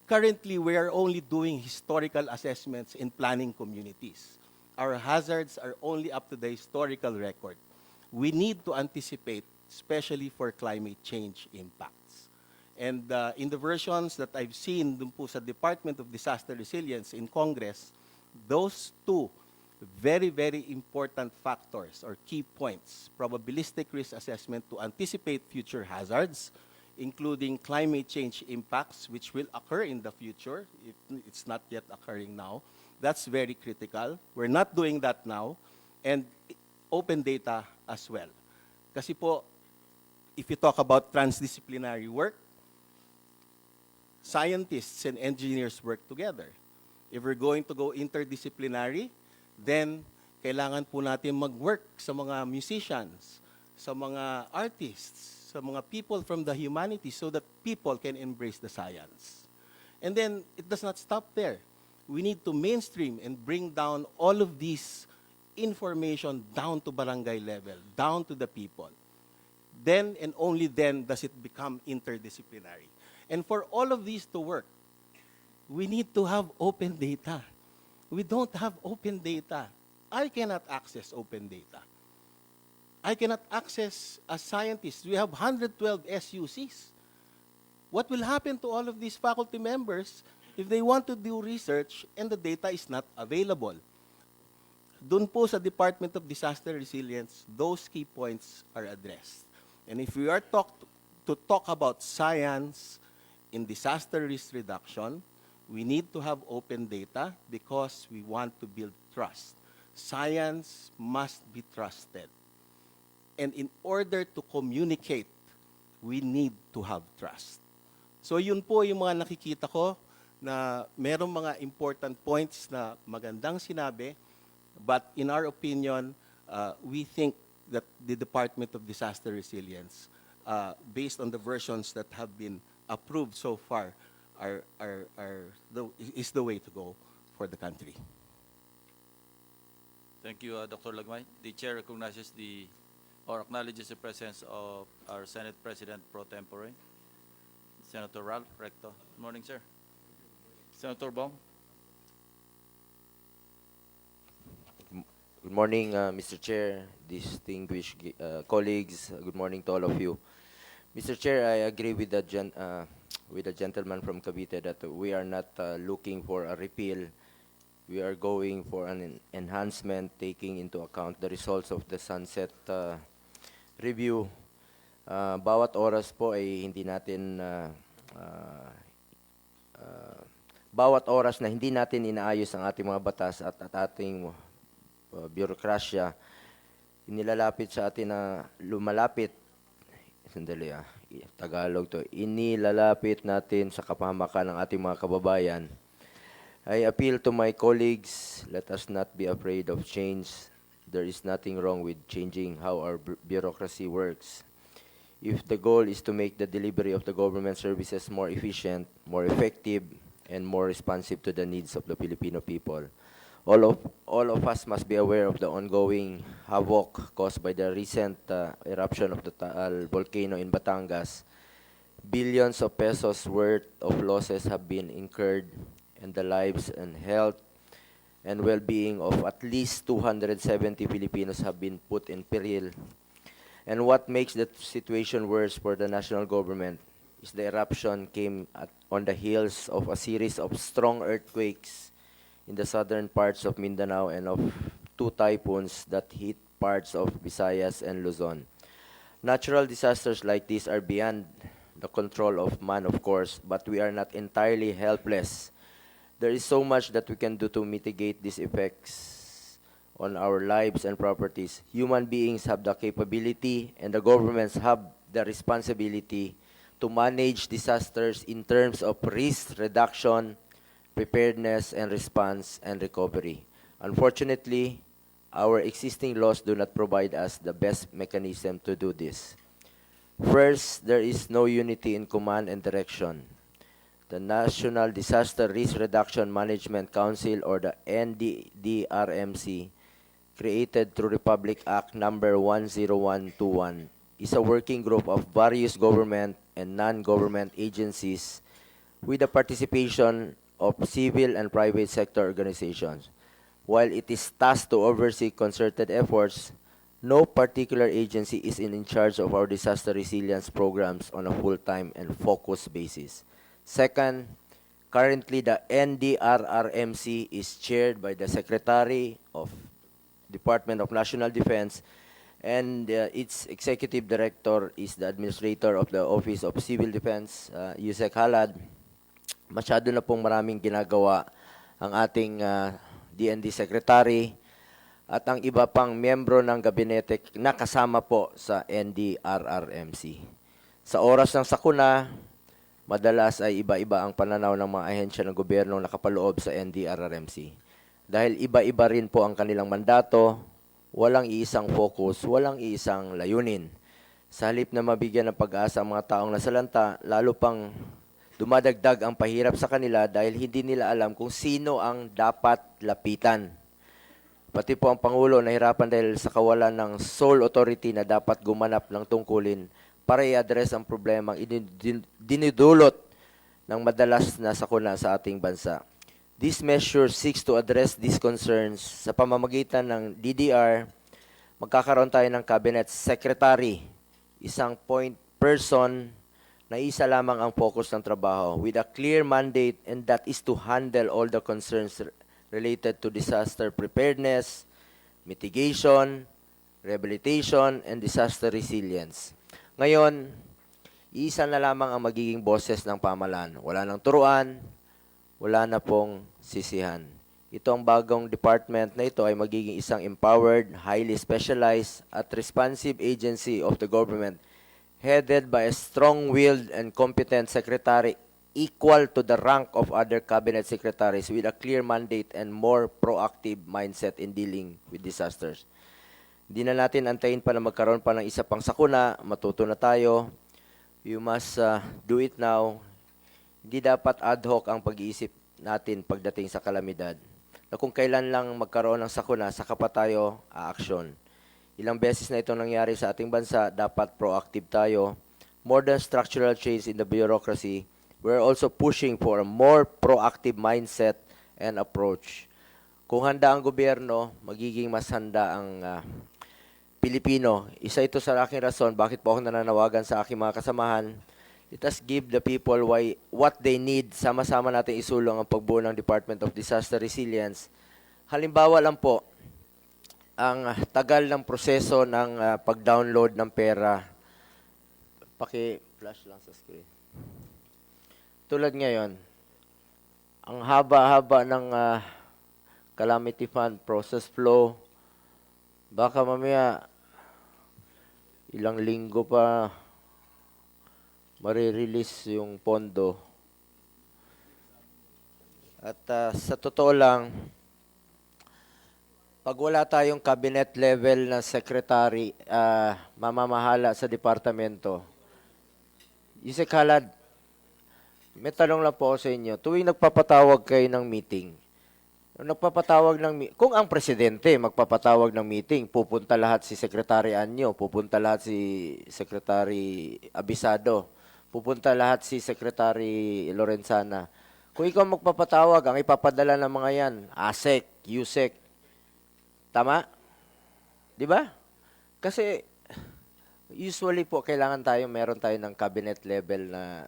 [SPEAKER 15] Currently, we are only doing historical assessments in planning communities. Our hazards are only up to the historical record. We need to anticipate, especially for climate change impacts. And in the versions that I've seen dun po sa Department of Disaster Resilience in Congress, those two very, very important factors or key points, probabilistic risk assessment to anticipate future hazards, including climate change impacts, which will occur in the future, if it's not yet occurring now. That's very critical. We're not doing that now. And open data as well. Kasi po, if you talk about transdisciplinary work, scientists and engineers work together. If we're going to go interdisciplinary, then kailangan po natin mag-work sa mga musicians, sa mga artists, sa mga people from the humanities so that people can embrace the science. And then, it does not stop there. We need to mainstream and bring down all of these information down to barangay level, down to the people. Then and only then does it become interdisciplinary. And for all of these to work, we need to have open data. We don't have open data. I cannot access open data. I cannot access as scientists. We have 112 SUCs. What will happen to all of these faculty members if they want to do research and the data is not available? Doon po sa Department of Disaster Resilience, those key points are addressed. And if we are to talk about science in disaster risk reduction, we need to have open data because we want to build trust. Science must be trusted. And in order to communicate, we need to have trust. So yun po yung mga nakikita ko na merong mga important points na magandang sinabi, but in our opinion, we think that the Department of Disaster Resilience, based on the versions that have been approved so far, is the way to go for the country.
[SPEAKER 1] Thank you, Dr. Lagmay. The chair recognizes or acknowledges the presence of our Senate President pro tempore, Senator Ralph Recto. Good morning, sir. Senator Bong.
[SPEAKER 16] Good morning, Mr. Chair, distinguished colleagues. Good morning to all of you. Mr. Chair, I agree with the gentleman from Cavite that we are not looking for a repeal. We are going for an enhancement, taking into account the results of the sunset review. Bawat oras po ay hindi natin bawat oras na hindi natin inaayos ang ating mga batas at ating bureaucracia, inilalapit sa atin na lumalapit, sandali Tagalog to, inilalapit natin sa kapahamakan ng ating mga kababayan. I appeal to my colleagues, let us not be afraid of change. There is nothing wrong with changing how our bureaucracy works. If the goal is to make the delivery of the government services more efficient, more effective, and more responsive to the needs of the Filipino people, all of us must be aware of the ongoing havoc caused by the recent eruption of the Taal volcano in Batangas. Billions of pesos worth of losses have been incurred, and the lives and health and well-being of at least 270 Filipinos have been put in peril. And what makes the situation worse for the national government is the eruption came on the heels of a series of strong earthquakes in the southern parts of Mindanao and of 2 typhoons that hit parts of Visayas and Luzon. Natural disasters like these are beyond the control of man, of course, but we are not entirely helpless. There is so much that we can do to mitigate these effects on our lives and properties. Human beings have the capability, and the governments have the responsibility to manage disasters in terms of risk reduction, preparedness and response, and recovery. Unfortunately, our existing laws do not provide us the best mechanism to do this. First, there is no unity in command and direction. The National Disaster Risk Reduction Management Council, or the NDRMC, created through Republic Act number 10121, is a working group of various government and non-government agencies with the participation of civil and private sector organizations. While it is tasked to oversee concerted efforts, no particular agency is in charge of our disaster resilience programs on a full-time and focused basis. Second, currently the NDRRMC is chaired by the Secretary of Department of National Defense, and its executive director is the administrator of the Office of Civil Defense, Usek Khalid. Masyado na pong maraming ginagawa ang ating DND Secretary at ang iba pang miyembro ng gabinete na kasama po sa NDRRMC. Sa oras ng sakuna, madalas ay iba-iba ang pananaw ng mga ahensya ng gobyerno nakapaloob sa NDRRMC. Dahil iba-iba rin po ang kanilang mandato, walang iisang focus, walang iisang layunin. Sa halip na mabigyan ng pag-asa ang mga taong nasalanta, lalo pang dumadagdag ang pahirap sa kanila dahil hindi nila alam kung sino ang dapat lapitan. Pati po ang Pangulo nahirapan dahil sa kawalan ng sole authority na dapat gumanap ng tungkulin para i-address ang problemang dinidulot ng madalas na sakuna sa ating bansa. This measure seeks to address these concerns sa pamamagitan ng DDR. Magkakaroon tayo ng Cabinet Secretary, isang point person na isa lamang ang focus ng trabaho with a clear mandate, and that is to handle all the concerns related to disaster preparedness, mitigation, rehabilitation, and disaster resilience. Ngayon, isa na lamang ang magiging boses ng pamahalaan. Wala nang turuan, wala na pong sisihan. Ito ang bagong department na ito ay magiging isang empowered, highly specialized, at responsive agency of the government headed by a strong-willed and competent secretary equal to the rank of other cabinet secretaries with a clear mandate and more proactive mindset in dealing with disasters. Hindi na natin antayin pa na magkaroon pa ng isa pang sakuna, matuto na tayo. You must do it now. Hindi dapat ad hoc ang pag-iisip natin pagdating sa kalamidad. Na kung kailan lang magkaroon ng sakuna, saka pa tayo aaksyon. Ilang beses na itong nangyari sa ating bansa, dapat proactive tayo. More than structural change in the bureaucracy, we're also pushing for a more proactive mindset and approach. Kung handa ang gobyerno, magiging mas handa ang Pilipino. Isa ito sa aking rason bakit po ako nananawagan sa aking mga kasamahan. Let us give the people what they need. Sama-sama natin isulong ang pagbuo ng Department of Disaster Resilience. Halimbawa lang po, ang tagal ng proseso ng pag-download ng pera. Paki-flash lang sa screen. Tulad ngayon, ang haba-haba ng calamity fund process flow. Baka mamaya ilang linggo pa marirelease yung pondo. At sa totoo lang, pag wala tayong cabinet level na secretary, mamamahala sa departamento, Usek Khalid, may tanong lang po ako sa inyo. Tuwing nagpapatawag kayo ng meeting, kung ang presidente magpapatawag ng meeting, pupunta lahat si Secretary Anyo, pupunta lahat si Secretary Abisado, pupunta lahat si Secretary Lorenzana. Kung ikaw magpapatawag, ang ipapadala ng mga yan, Usek, Usek. Tama? Di ba? Kasi usually po kailangan meron tayo ng cabinet level na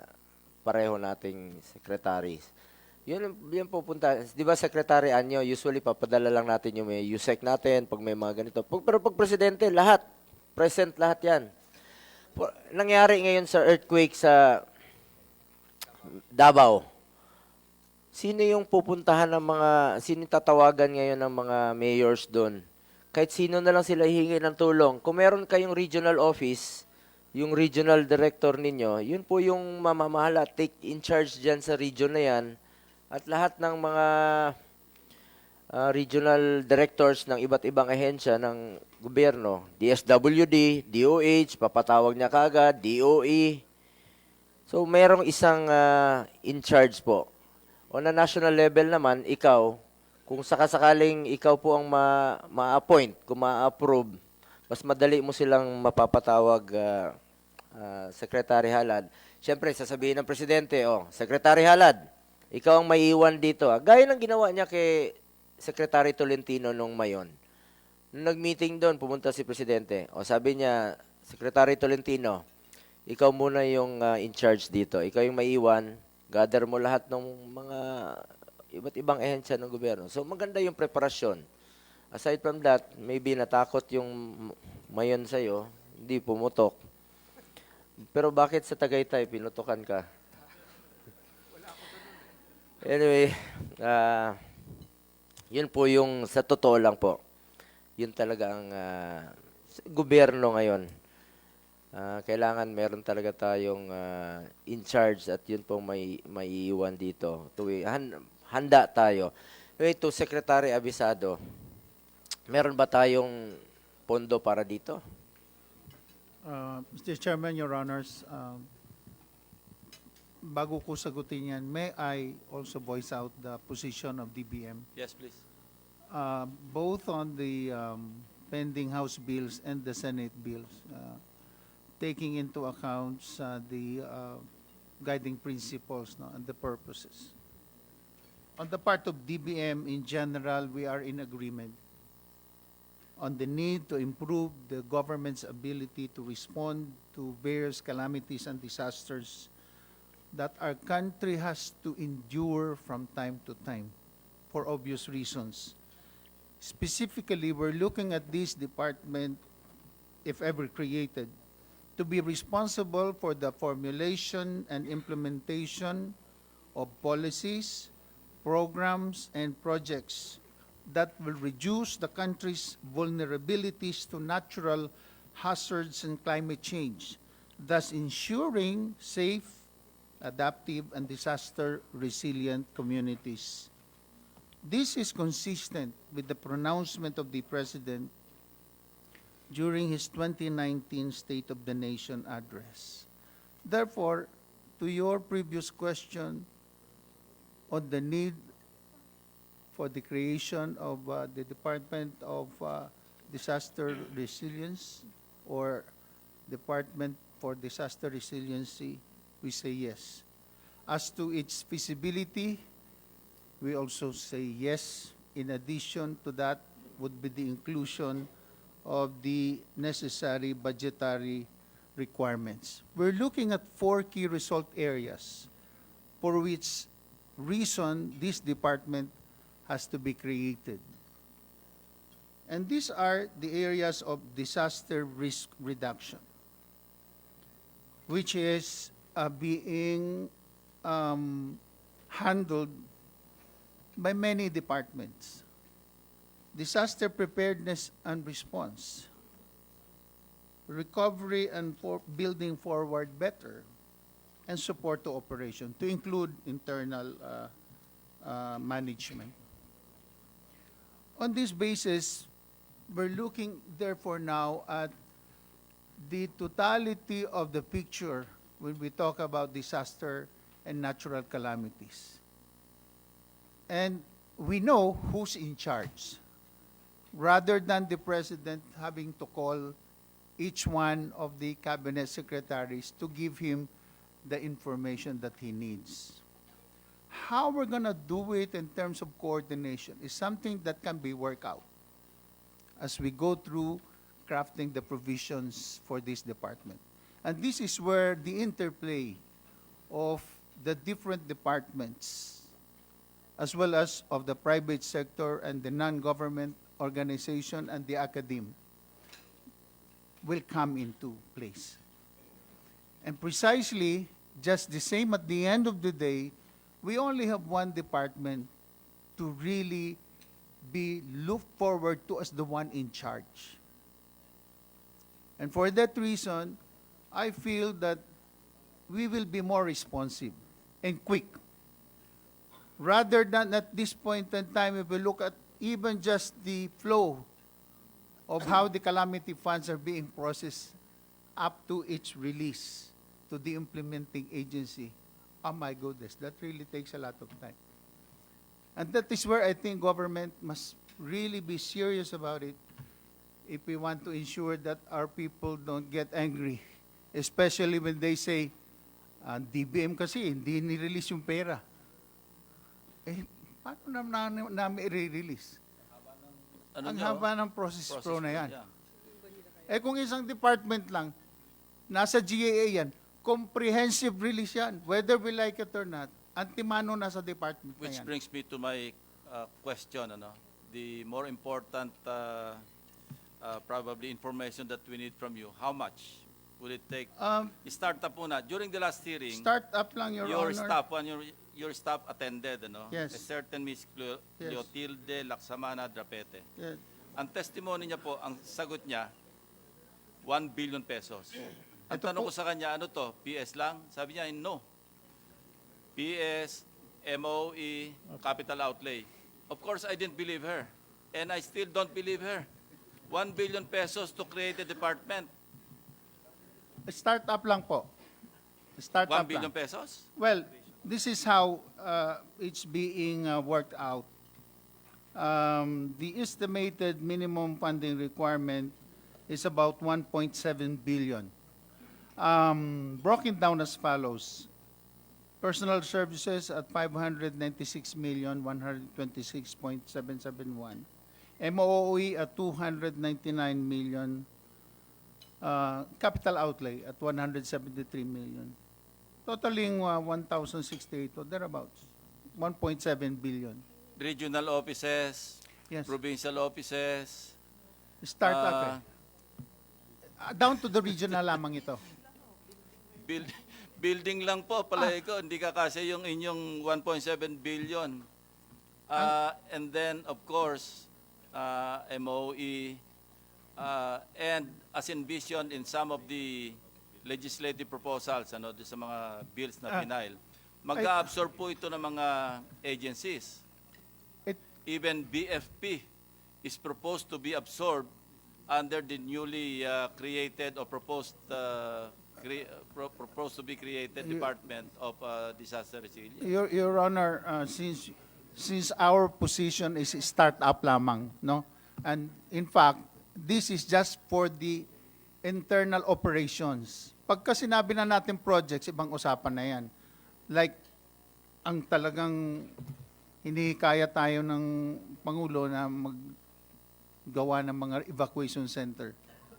[SPEAKER 16] pareho nating secretaries. Yun pupunta. Di ba, Secretary Anyo, usually papadala lang natin yung may Usek natin pag may mga ganito. Pero pag presidente, lahat. Present lahat yan. Nangyari ngayon sa earthquake sa Davao. Sino yung pupuntahan ng sino yung tatawagan ngayon ng mga mayors doon? Kahit sino na lang sila hihingi ng tulong. Kung meron kayong regional office, yung regional director ninyo, yun po yung mamamahala, take in charge dyan sa region na yan. At lahat ng mga regional directors ng iba't ibang ahensya ng gobyerno, DSWD, DOH, papatawag niya kaagad, DOE. So, mayroong isang in charge po. On a national level naman, ikaw, kung sakasakaling ikaw po ang ma-appoint, kung ma-approve, mas madali mo silang mapapatawag, Secretary Halad. Siyempre, sasabihin ng Presidente, Secretary Halad, ikaw ang maiiwan dito. Gaya ng ginawa niya kay Secretary Tolentino nung mayon. Nung nag-meeting doon, pumunta si Presidente. Sabi niya, Secretary Tolentino, ikaw muna yung in charge dito. Ikaw yung maiiwan. Gather mo lahat ng mga iba't ibang ehensya ng gobyerno. So, maganda yung preparasyon. Aside from that, maybe natakot yung mayon sa'yo, hindi pumutok. Pero bakit sa Tagaytay, pinutokan ka? Anyway, yun po yung, sa totoo lang po, yun talaga ang gobyerno ngayon. Kailangan meron talaga tayong in charge at yun pong may iiwan dito. Handa tayo. To Secretary Abisado, meron ba tayong pondo para dito?
[SPEAKER 17] Mr. Chairman, Your Honors, bago ko sagutin yan, may I also voice out the position of DBM?
[SPEAKER 1] Yes, please.
[SPEAKER 17] Both on the pending House bills and the Senate bills, taking into account the guiding principles and the purposes. On the part of DBM in general, we are in agreement on the need to improve the government's ability to respond to various calamities and disasters that our country has to endure from time to time for obvious reasons. Specifically, we're looking at this department, if ever created, to be responsible for the formulation and implementation of policies, programs, and projects that will reduce the country's vulnerabilities to natural hazards and climate change, thus ensuring safe, adaptive, and disaster-resilient communities. This is consistent with the pronouncement of the President during his 2019 State of the Nation address. Therefore, to your previous question on the need for the creation of the Department of Disaster Resilience or Department for Disaster Resiliency, we say yes. As to its feasibility, we also say yes. In addition to that would be the inclusion of the necessary budgetary requirements. We're looking at 4 key result areas for which reason this department has to be created. And these are the areas of disaster risk reduction, which is being handled by many departments. Disaster preparedness and response, recovery and for building forward better, and support to operation, to include internal management. On this basis, we're looking therefore now at the totality of the picture when we talk about disaster and natural calamities. And we know who's in charge, rather than the president having to call each one of the cabinet secretaries to give him the information that he needs. How we're going to do it in terms of coordination is something that can be worked out as we go through crafting the provisions for this department. And this is where the interplay of the different departments, as well as of the private sector and the non-government organization and the academe, will come into place. And precisely, just the same at the end of the day, we only have one department to really be looked forward to as the one in charge. And for that reason, I feel that we will be more responsive and quick. Rather than at this point in time, if we look at even just the flow of how the calamity funds are being processed up to its release to the implementing agency, oh my goodness, that really takes a lot of time. And that is where I think government must really be serious about it if we want to ensure that our people don't get angry, especially when they say, DBM kasi, hindi ni-release yung pera. Eh, paano namin i-release? Ang haba ng process flow na yan. Eh kung isang department lang, nasa GAA yan, comprehensive release yan, whether we like it or not, antimano nasa department na
[SPEAKER 1] Which
[SPEAKER 17] yan.
[SPEAKER 1] brings me to my question, the more important probably information that we need from you. How much will it take? Start up muna. During the last hearing,
[SPEAKER 17] Start up lang, Your Honor.
[SPEAKER 1] Your staff attended,
[SPEAKER 17] Yes.
[SPEAKER 1] a certain Miss Clotilde Laksamana Drapete.
[SPEAKER 17] Yes.
[SPEAKER 1] Ang testimony niya po, ang sagot niya, 1 billion pesos. Ang
[SPEAKER 17] Ito
[SPEAKER 1] tanong
[SPEAKER 17] po-
[SPEAKER 1] ko sa kanya, ano to, PS lang? Sabi niya, no. PS, MOE, capital outlay. Of course, I didn't believe her. And I still don't believe her. 1 billion pesos to create a department.
[SPEAKER 17] Start up lang po. Start
[SPEAKER 1] 1
[SPEAKER 17] up
[SPEAKER 1] billion
[SPEAKER 17] lang.
[SPEAKER 1] pesos?
[SPEAKER 17] Well, this is how it's being worked out. The estimated minimum funding requirement is about 1.7 billion. Broken down as follows. Personal services at 596,126.771. MOE at 299 million. Capital outlay at 173 million. Totaling 1,068 or thereabouts. 1.7 billion.
[SPEAKER 1] Regional offices,
[SPEAKER 17] Yes.
[SPEAKER 1] provincial offices.
[SPEAKER 17] Start up down to the regional lamang ito.
[SPEAKER 1] Building lang po, palagi ko, hindi kakasya yung inyong 1.7 billion. And then, of course, MOE, and as envisioned in some of the legislative proposals, sa mga bills na pinail, mag-absorb po ito ng mga agencies. Even BFP is proposed to be absorbed under the newly created or proposed to be created Department of Disaster Resilience.
[SPEAKER 17] Your Honor, since our position is start up lamang, no? And in fact, this is just for the internal operations. Pagka sinabi na natin projects, ibang usapan na yan. Like, ang talagang hinihikaya tayo ng Pangulo na maggawa ng mga evacuation center,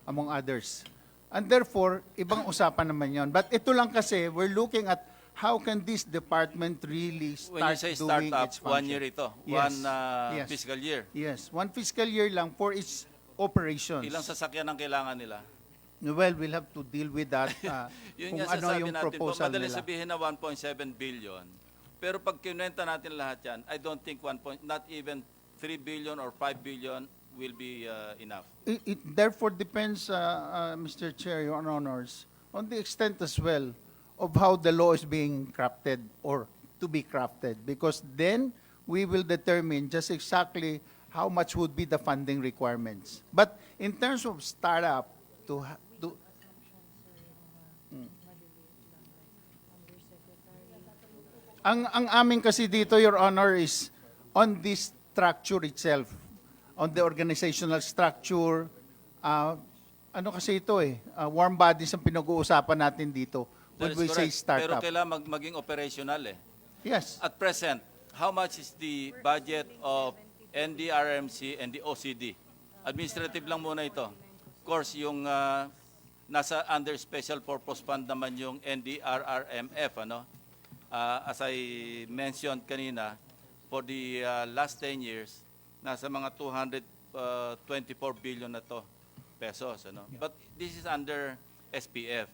[SPEAKER 17] among others. And therefore, ibang usapan naman yon. But ito lang kasi, we're looking at how can this department really
[SPEAKER 1] When you
[SPEAKER 17] start
[SPEAKER 1] say
[SPEAKER 17] doing
[SPEAKER 1] startup,
[SPEAKER 17] its function.
[SPEAKER 1] 1 year ito,
[SPEAKER 17] Yes.
[SPEAKER 1] one
[SPEAKER 17] Yes.
[SPEAKER 1] fiscal year.
[SPEAKER 17] Yes, 1 fiscal year lang for its operations.
[SPEAKER 1] Ilang sasakyan ang kailangan nila?
[SPEAKER 17] Well, we'll have to deal with that
[SPEAKER 1] Yun
[SPEAKER 17] kung
[SPEAKER 1] nga
[SPEAKER 17] ano
[SPEAKER 1] sasabi
[SPEAKER 17] yung
[SPEAKER 1] natin po,
[SPEAKER 17] proposal
[SPEAKER 1] madali
[SPEAKER 17] nila.
[SPEAKER 1] sabihin na 1.7 billion. Pero pag kinwenta natin lahat yan, I don't think not even 3 billion or 5 billion will be enough.
[SPEAKER 17] It therefore depends, Mr. Chair, Your Honors, on the extent as well of how the law is being crafted or to be crafted, because then we will determine just exactly how much would be the funding requirements. But in terms of startup, ang amin kasi dito, Your Honor, is on this structure itself, on the organizational structure. Ano kasi ito warm bodies ang pinag-uusapan natin dito when
[SPEAKER 1] That is
[SPEAKER 17] we say
[SPEAKER 1] correct.
[SPEAKER 17] startup.
[SPEAKER 1] Pero kailangan maging operational eh.
[SPEAKER 17] Yes.
[SPEAKER 1] At present, how much is the budget of NDRMC and the OCD? Administrative lang muna ito. Of course, yung nasa under special purpose fund naman yung NDRRMF, ano? As I mentioned kanina, for the last 10 years, nasa mga 224 billion na to pesos, ano? But this is under SPF.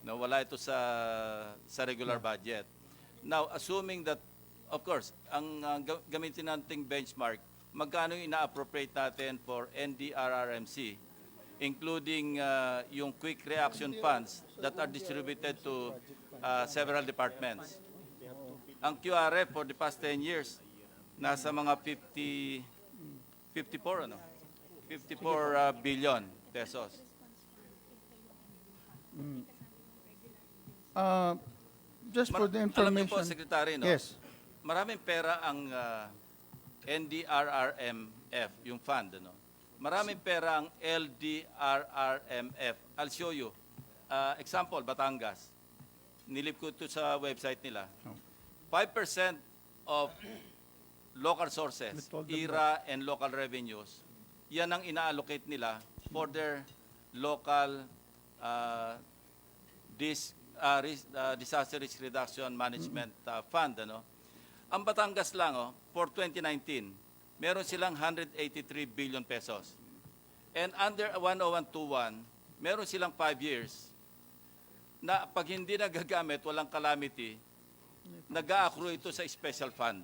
[SPEAKER 1] No, wala ito sa regular budget. Now, assuming that, of course, ang gamitin nating benchmark, magkano yung ina-appropriate natin for NDRRMC, including yung quick reaction funds that are distributed to several departments. Ang QRF for the past 10 years, nasa mga 54 billion pesos.
[SPEAKER 17] Just for the
[SPEAKER 1] Alam niyo
[SPEAKER 17] information.
[SPEAKER 1] po, Secretary, no?
[SPEAKER 17] Yes.
[SPEAKER 1] Maraming pera ang NDRRMF, yung fund, no? Maraming pera ang LDRRMF. I'll show you. Example, Batangas. Nilip ko ito sa website nila. 5% of local sources, IRA and local revenues, yan ang ina-allocate nila for their local disaster risk reduction management fund. Ano? Ang Batangas lang, for 2019, meron silang 183 billion pesos. And under 10121, meron silang 5 years na pag hindi nagagamit, walang calamity, nag-a-accrue ito sa special fund.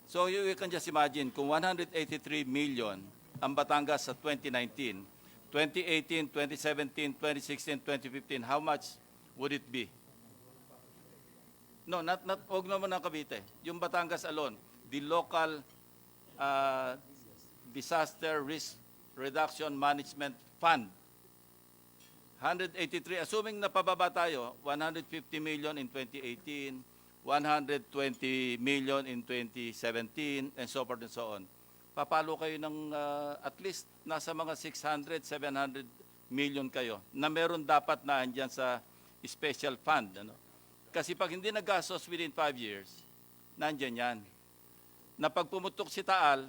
[SPEAKER 1] So you can just imagine, kung 183 million ang Batangas sa 2019, 2018, 2017, 2016, 2015, how much would it be? No, huwag naman ng Cavite. Yung Batangas alone, the local disaster risk reduction management fund, 183, assuming na pababa tayo, 150 million in 2018, 120 million in 2017, and so forth and so on. Papalo kayo ng at least nasa mga 600, 700 million kayo na meron dapat na andyan sa special fund. Ano? Kasi pag hindi nagastos within 5 years, nandyan yan. Na pag pumutok si Taal,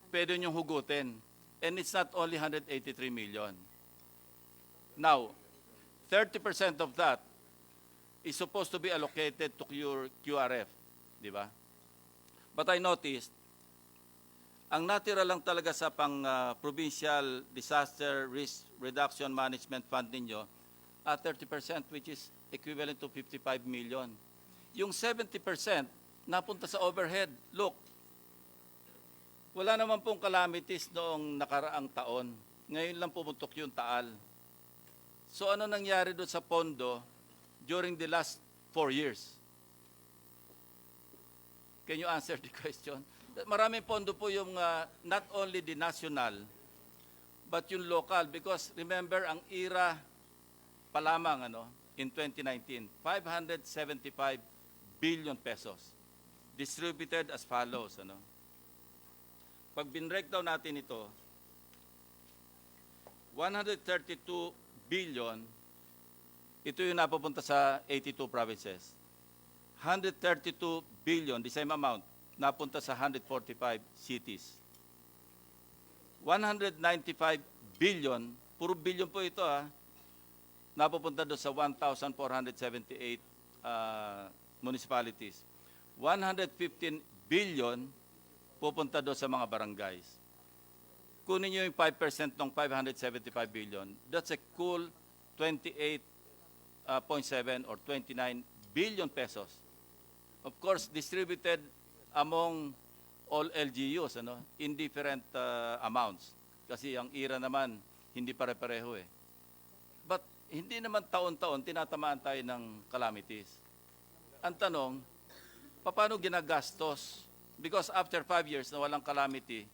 [SPEAKER 1] pwede niyong hugutin. And it's not only 183 million. Now, 30% of that is supposed to be allocated to your QRF, di ba? But I noticed, ang natira lang talaga sa provincial disaster risk reduction management fund ninyo, 30%, which is equivalent to 55 million. Yung 70% napunta sa overhead. Look, wala naman pong calamities noong nakaraang taon. Ngayon lang pumutok yung Taal. So ano nangyari doon sa pondo during the last 4 years? Can you answer the question? Maraming pondo po yung not only the national, but yung local. Because remember, ang IRA pa lamang in 2019, 575 billion pesos. Distributed as follows. Pag bin-breakdown natin ito, 132 billion, ito yung napupunta sa 82 provinces. 132 billion, the same amount, napunta sa 145 cities. 195 billion, puro billion po ito napupunta doon sa 1,478 municipalities. 115 billion pupunta doon sa mga barangays. Kunin nyo yung 5% ng 575 billion, that's a cool 28.7 or 29 billion pesos. Of course, distributed among all LGUs in different amounts. Kasi ang IRA naman, hindi pare-pareho eh. But hindi naman taon-taon tinatamaan tayo ng calamities. Ang tanong, paano ginagastos? Because after 5 years na walang calamity,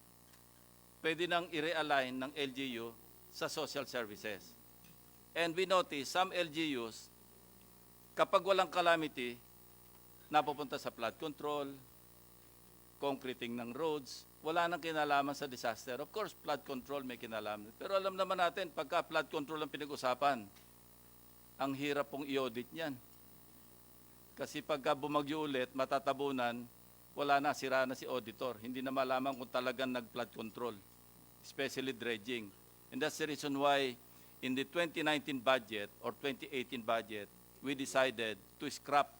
[SPEAKER 1] pwede nang i-realign ng LGU sa social services. And we notice some LGUs, kapag walang calamity, napupunta sa flood control, concreting ng roads, wala nang kinalaman sa disaster. Of course, flood control may kinalaman. Pero alam naman natin, pagka flood control ang pinag-usapan, ang hirap pong i-audit niyan. Kasi pagka bumagyo ulit, matatabunan, wala na, sira na si auditor. Hindi na malaman kung talagang nag-flood control, especially dredging. And that's the reason why in the 2019 budget or 2018 budget, we decided to scrap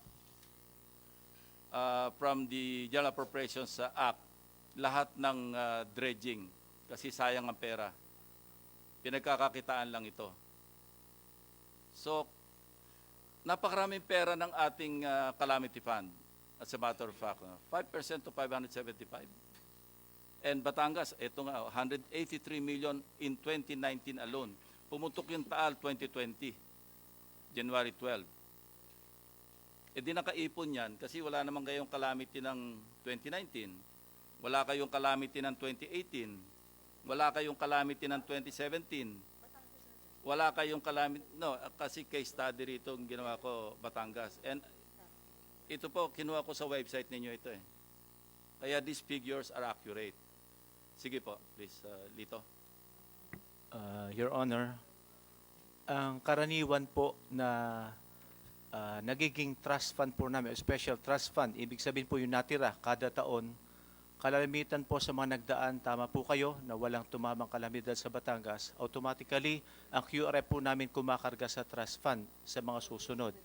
[SPEAKER 1] from the General Appropriations Act lahat ng dredging kasi sayang ang pera. Pinagkakakitaan lang ito. So, napakaraming pera ng ating calamity fund. As a matter of fact, 5% to 575. And Batangas, ito nga, 183 million in 2019 alone. Pumutok yung Taal 2020, January 12. E di nakaipon yan kasi wala naman kayong calamity ng 2019. Wala kayong calamity ng 2018. Wala kayong calamity ng 2017. Wala kayong calamity, no, kasi case study rito ang ginawa ko, Batangas. And ito po, kinuha ko sa website ninyo ito eh. Kaya these figures are accurate. Sige po, please, Lito.
[SPEAKER 6] Your Honor, ang karaniwan po na nagiging trust fund po namin, special trust fund, ibig sabihin po yung natira kada taon, kalamitan po sa mga nagdaan, tama po kayo, na walang tumamang kalamidad sa Batangas, automatically, ang QRF po namin kumakarga sa trust fund sa mga susunod.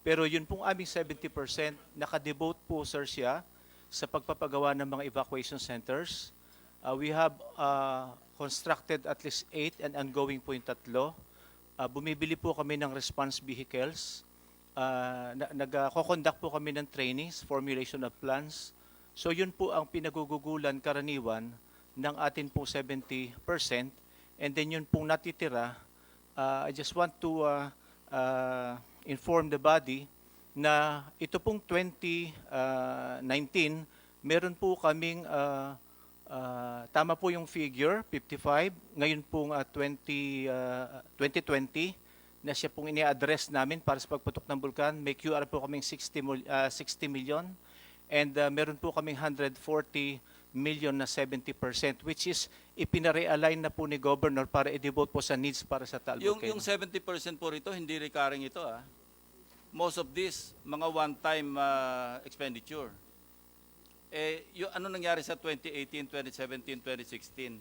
[SPEAKER 6] Pero yun pong aming 70%, nakadevote po, sir, siya sa pagpapagawa ng mga evacuation centers. We have constructed at least 8 and ongoing po yung 3. Bumibili po kami ng response vehicles. Nag-conduct po kami ng trainings, formulation of plans. So yun po ang pinagugugulan karaniwan ng atin pong 70%. And then yun pong natitira, I just want to inform the body na ito pong 2019, meron po kaming, tama po yung figure, 55. Ngayon pong 2020, na siya pong ini-address namin para sa pagputok ng bulkan. May QR po kaming 60 million. And meron po kaming 140 million na 70%, which is ipina-realign na po ni Governor para i-devote po sa needs para sa Taal Volcano.
[SPEAKER 1] Yung 70% po rito, hindi recurring ito ah. Most of this, mga one-time expenditure. Yung ano nangyari sa 2018, 2017, 2016,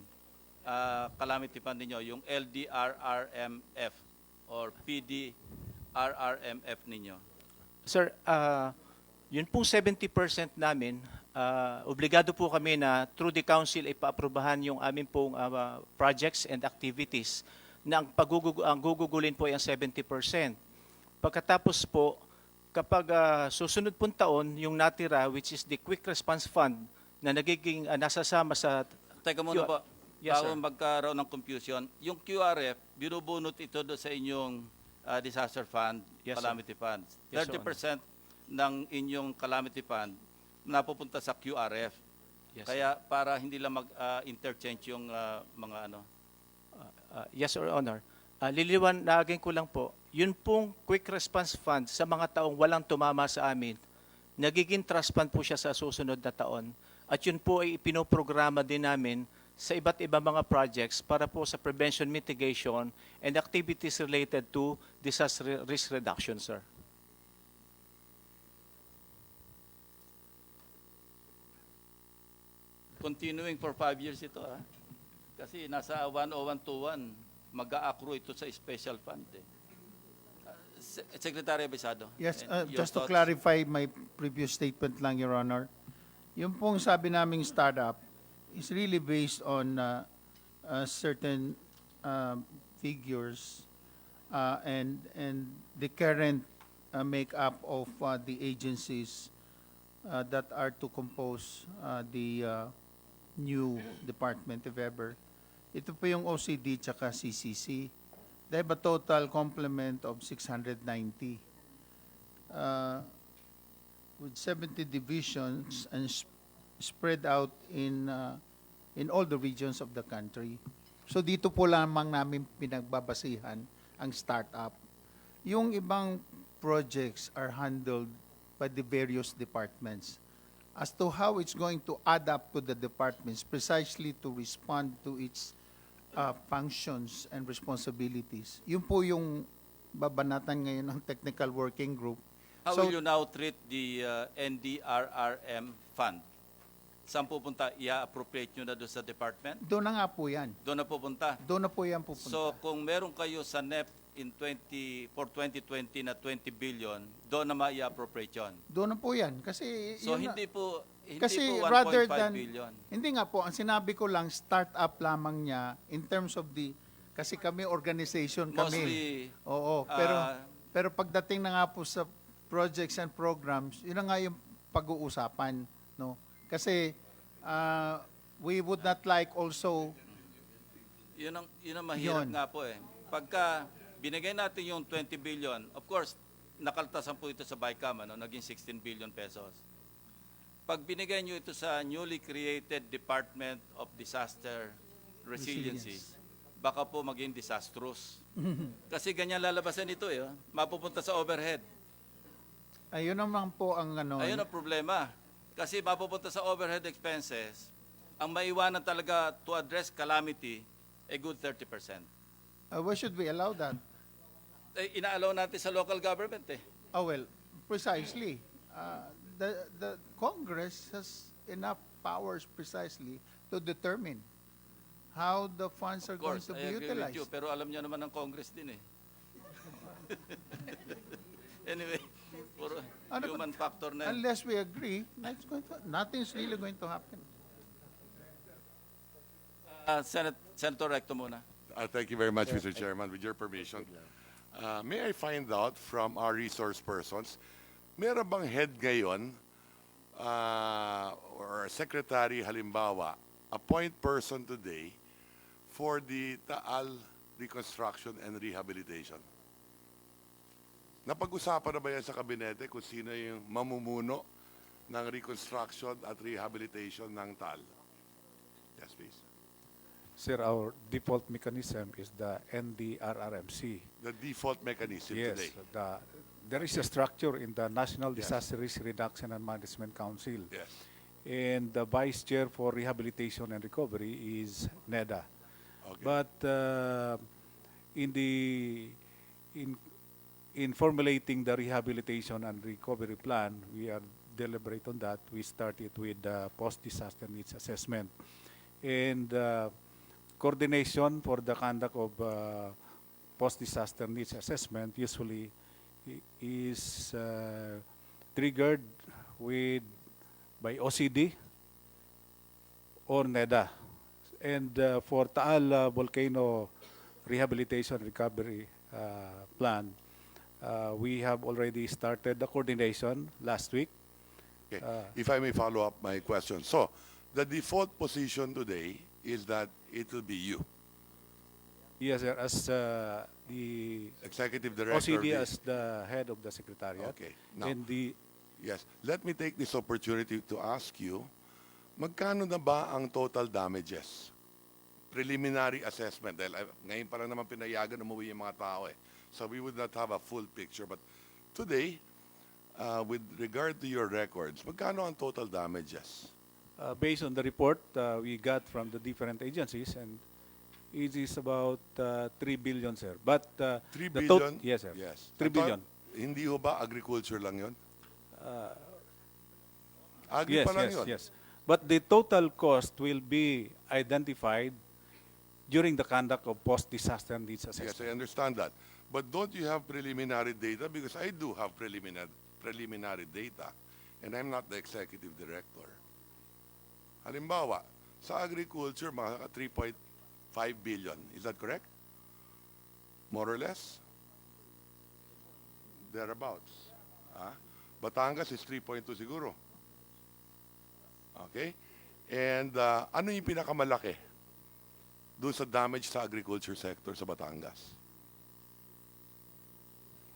[SPEAKER 1] calamity fund ninyo, yung LDRRMF or PDRRMF ninyo?
[SPEAKER 6] Sir, yun pong 70% namin, obligado po kami na through the council ipaaprubahan yung aming pong projects and activities na ang gugugulin po ay ang 70%. Pagkatapos po, kapag susunod pong taon, yung natira, which is the Quick Response Fund, na nagiging nasasama sa...
[SPEAKER 1] Teka muna po,
[SPEAKER 6] Yes,
[SPEAKER 1] bago
[SPEAKER 6] sir.
[SPEAKER 1] magkaroon ng confusion, yung QRF, binubunot ito do sa inyong disaster fund,
[SPEAKER 6] Yes, sir.
[SPEAKER 1] calamity fund.
[SPEAKER 6] Yes, sir,
[SPEAKER 1] 30% ng inyong calamity fund napupunta sa QRF.
[SPEAKER 6] Yes,
[SPEAKER 1] Kaya para hindi lang mag-interchange yung mga ano.
[SPEAKER 6] Yes, Your Honor. Liliwanagin ko lang po, yun pong Quick Response Fund sa mga taong walang tumama sa amin, nagiging trust fund po siya sa susunod na taon. At yun po ay pinoprograma din namin sa iba't ibang mga projects para po sa prevention, mitigation, and activities related to disaster risk reduction, sir.
[SPEAKER 1] Continuing for 5 years ito ah. Kasi nasa 10121 mag-a-accrue ito sa special fund eh. Secretary Abisado.
[SPEAKER 17] Yes,
[SPEAKER 1] and your
[SPEAKER 17] just to
[SPEAKER 1] thoughts?
[SPEAKER 17] clarify my previous statement lang, Your Honor. Yung pong sabi naming startup is really based on certain figures and the current makeup of the agencies that are to compose the new department, if ever. Ito po yung OCD tsaka CCC. They have a total complement of 690. With 70 divisions and spread out in all the regions of the country. So dito po lamang namin pinagbabasihan ang startup. Yung ibang projects are handled by the various departments. As to how it's going to add up to the departments precisely to respond to its functions and responsibilities. Yun po yung babanatan ngayon ng technical working group.
[SPEAKER 1] How will you now treat the NDRRM fund? Saan pupunta? I-appropriate nyo na doon sa department?
[SPEAKER 17] Doon na nga po yan.
[SPEAKER 1] Doon na pupunta?
[SPEAKER 17] Doon na po yan pupunta.
[SPEAKER 1] So kung meron kayo sa NEP for 2020 na 20 billion, doon na ma-i-appropriate yun?
[SPEAKER 17] Doon na po yan. Kasi,
[SPEAKER 1] So
[SPEAKER 17] yun na-
[SPEAKER 1] hindi po
[SPEAKER 17] kasi
[SPEAKER 1] 1.5
[SPEAKER 17] rather than,
[SPEAKER 1] billion.
[SPEAKER 17] hindi nga po, ang sinabi ko lang, start-up lamang niya in terms of the, kasi kami organization kami.
[SPEAKER 1] Mostly,
[SPEAKER 17] Oo, pero pagdating na nga po sa projects and programs, yun na nga yung pag-uusapan, no? Kasi we would not like also
[SPEAKER 1] Yun ang mahirap
[SPEAKER 17] Yun.
[SPEAKER 1] nga po eh. Pagka binigay natin yung 20 billion, of course, nakaltasan po ito sa BICAM, naging 16 billion pesos. Pag binigay nyo ito sa newly created Department of Disaster Resiliency, baka po maging disastrous. Kasi ganyan lalabasan ito eh. Mapupunta sa overhead.
[SPEAKER 17] ayun naman po ang ano.
[SPEAKER 1] Ayun ang problema. Kasi mapupunta sa overhead expenses, ang maiwanan talaga to address calamity, a good 30%.
[SPEAKER 17] Why should we allow that?
[SPEAKER 1] Inaalaw natin sa local government eh.
[SPEAKER 17] Oh well, precisely. The Congress has enough powers precisely to determine how the funds are
[SPEAKER 1] Of course,
[SPEAKER 17] going to
[SPEAKER 1] I
[SPEAKER 17] be
[SPEAKER 1] agree
[SPEAKER 17] utilized.
[SPEAKER 1] with you, pero alam niyo naman ng Congress din eh. Anyway, puro human factor na yun.
[SPEAKER 17] Unless we agree, nothing's really going to happen.
[SPEAKER 1] Senator Recto muna.
[SPEAKER 18] Thank you very much, Mr. Chairman. With your permission, may I find out from our resource persons, meron bang head ngayon or secretary halimbawa, a point person today for the Taal reconstruction and rehabilitation? Napag-usapan na ba yan sa kabinete kung sino yung mamumuno ng reconstruction at rehabilitation ng Taal? Yes, please.
[SPEAKER 2] Sir, our default mechanism is the NDRRMC.
[SPEAKER 18] The default mechanism
[SPEAKER 2] Yes,
[SPEAKER 18] today.
[SPEAKER 2] there is a structure in the National Disaster Risk Reduction and Management Council.
[SPEAKER 18] Yes.
[SPEAKER 2] And the vice chair for rehabilitation and recovery is NEDA.
[SPEAKER 18] Okay.
[SPEAKER 2] But in formulating the rehabilitation and recovery plan, we are deliberate on that. We started with the post-disaster needs assessment. And coordination for the conduct of post-disaster needs assessment usually is triggered by OCD or NEDA. And for Taal Volcano Rehabilitation Recovery Plan, we have already started the coordination last week.
[SPEAKER 18] Okay. If I may follow up my question. So, the default position today is that it will be you,
[SPEAKER 2] Yes, sir, as the
[SPEAKER 18] Executive Director.
[SPEAKER 2] OCD as the head of the secretariat.
[SPEAKER 18] Okay. Now,
[SPEAKER 2] And the
[SPEAKER 18] yes, let me take this opportunity to ask you, magkano na ba ang total damages? Preliminary assessment. Dahil ngayon pa lang naman pinayagan umuwi yung mga tao eh. So we would not have a full picture. But today, with regard to your records, magkano ang total damages?
[SPEAKER 2] based on the report we got from the different agencies, and it is about 3 billion, sir. But
[SPEAKER 18] 3
[SPEAKER 2] the
[SPEAKER 18] billion?
[SPEAKER 2] yes, sir.
[SPEAKER 18] Yes.
[SPEAKER 2] 3 billion.
[SPEAKER 18] Hindi ho ba agriculture lang yun? Agri
[SPEAKER 2] Yes,
[SPEAKER 18] pa lang
[SPEAKER 2] yes,
[SPEAKER 18] yun?
[SPEAKER 2] yes. But the total cost will be identified during the conduct of post-disaster needs assessment.
[SPEAKER 18] Yes, I understand that. But don't you have preliminary data? Because I do have preliminary data, and I'm not the executive director. Halimbawa, sa agriculture, mga 3.5 billion. Is that correct? More or less? Thereabouts. Batangas is 3.2 siguro. Okay? And ano yung pinakamalaki? doon sa damage sa agriculture sector sa Batangas?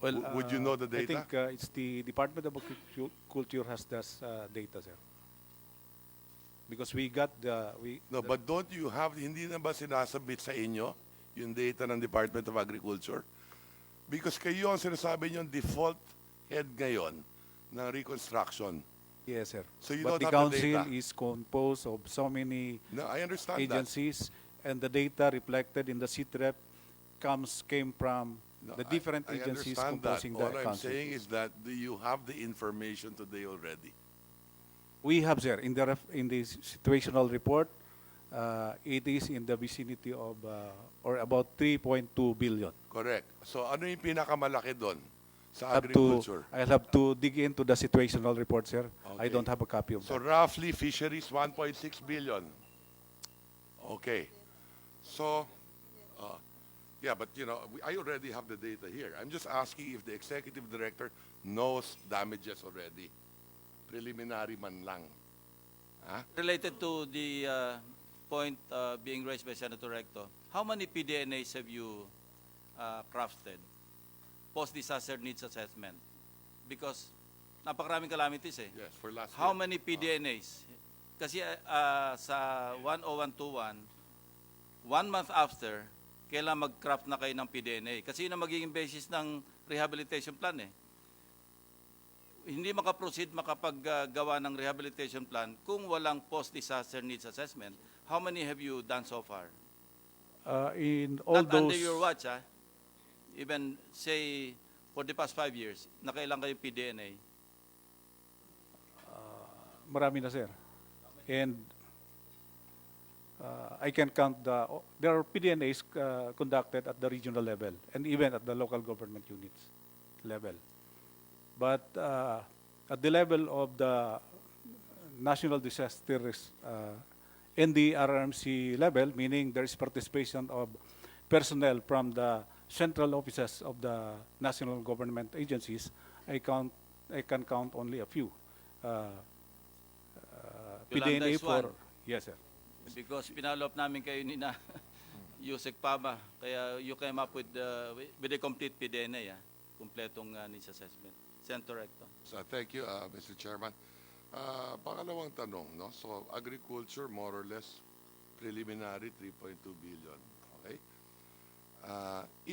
[SPEAKER 2] Well,
[SPEAKER 18] Would you know the
[SPEAKER 2] I
[SPEAKER 18] data?
[SPEAKER 2] think it's the Department of Agriculture has this data, sir. Because we got
[SPEAKER 18] No, but don't you have, hindi na ba sinasabit sa inyo yung data ng Department of Agriculture? Because kayo ang sinasabi nyo default head ngayon ng reconstruction.
[SPEAKER 2] Yes, sir.
[SPEAKER 18] So you
[SPEAKER 2] But
[SPEAKER 18] don't
[SPEAKER 2] the
[SPEAKER 18] have the
[SPEAKER 2] council
[SPEAKER 18] data.
[SPEAKER 2] is composed of so many
[SPEAKER 18] No, I understand
[SPEAKER 2] agencies, and the data reflected in the CITREP came from
[SPEAKER 18] that. No,
[SPEAKER 2] the different
[SPEAKER 18] I
[SPEAKER 2] agencies
[SPEAKER 18] understand that.
[SPEAKER 2] composing
[SPEAKER 18] All
[SPEAKER 2] the
[SPEAKER 18] I'm
[SPEAKER 2] council.
[SPEAKER 18] saying is that do you have the information today already?
[SPEAKER 2] We have, sir, in the situational report, it is in the vicinity of or about 3.2 billion.
[SPEAKER 18] Correct. So ano yung pinakamalaki doon sa
[SPEAKER 2] I'll
[SPEAKER 18] agriculture?
[SPEAKER 2] have to dig into the situational report, sir. I
[SPEAKER 18] Okay.
[SPEAKER 2] don't have a copy of
[SPEAKER 18] So
[SPEAKER 2] that.
[SPEAKER 18] roughly fisheries 1.6 billion. Okay. So, yeah, but you know, I already have the data here. I'm just asking if the executive director knows damages already. Preliminary man lang. Huh?
[SPEAKER 1] Related to the point being raised by Senator Recto, how many PDNAs have you crafted? Post-disaster needs assessment. Because napakaraming calamities eh.
[SPEAKER 18] Yes, for last
[SPEAKER 1] How
[SPEAKER 18] year.
[SPEAKER 1] many PDNAs? Kasi sa 10121, 1 month after, kailan mag-craft na kayo ng PDNA. Kasi yun ang magiging basis ng rehabilitation plan eh. Hindi makaproceed, makapaggawa ng rehabilitation plan kung walang post-disaster needs assessment. How many have you done so far?
[SPEAKER 2] In all
[SPEAKER 1] Not
[SPEAKER 2] those,
[SPEAKER 1] under your watch, even say for the past 5 years, nakailang kayo PDNA?
[SPEAKER 2] marami na, sir. And I can count there are PDNAs conducted at the regional level and even at the local government units level. But at the level of the national disaster in the RRMC level, meaning there is participation of personnel from the central offices of the national government agencies, I can count only a few.
[SPEAKER 1] Yolanda
[SPEAKER 2] PDNA
[SPEAKER 1] is one.
[SPEAKER 2] for, yes, sir.
[SPEAKER 1] Because pinalop namin kayo ni na Usek Pama, kaya you came up with a complete PDNA, kumpletong needs assessment. Senator Recto.
[SPEAKER 18] So thank you, Mr. Chairman. Pangalawang tanong, no? So agriculture, more or less, preliminary, 3.2 billion. Okay?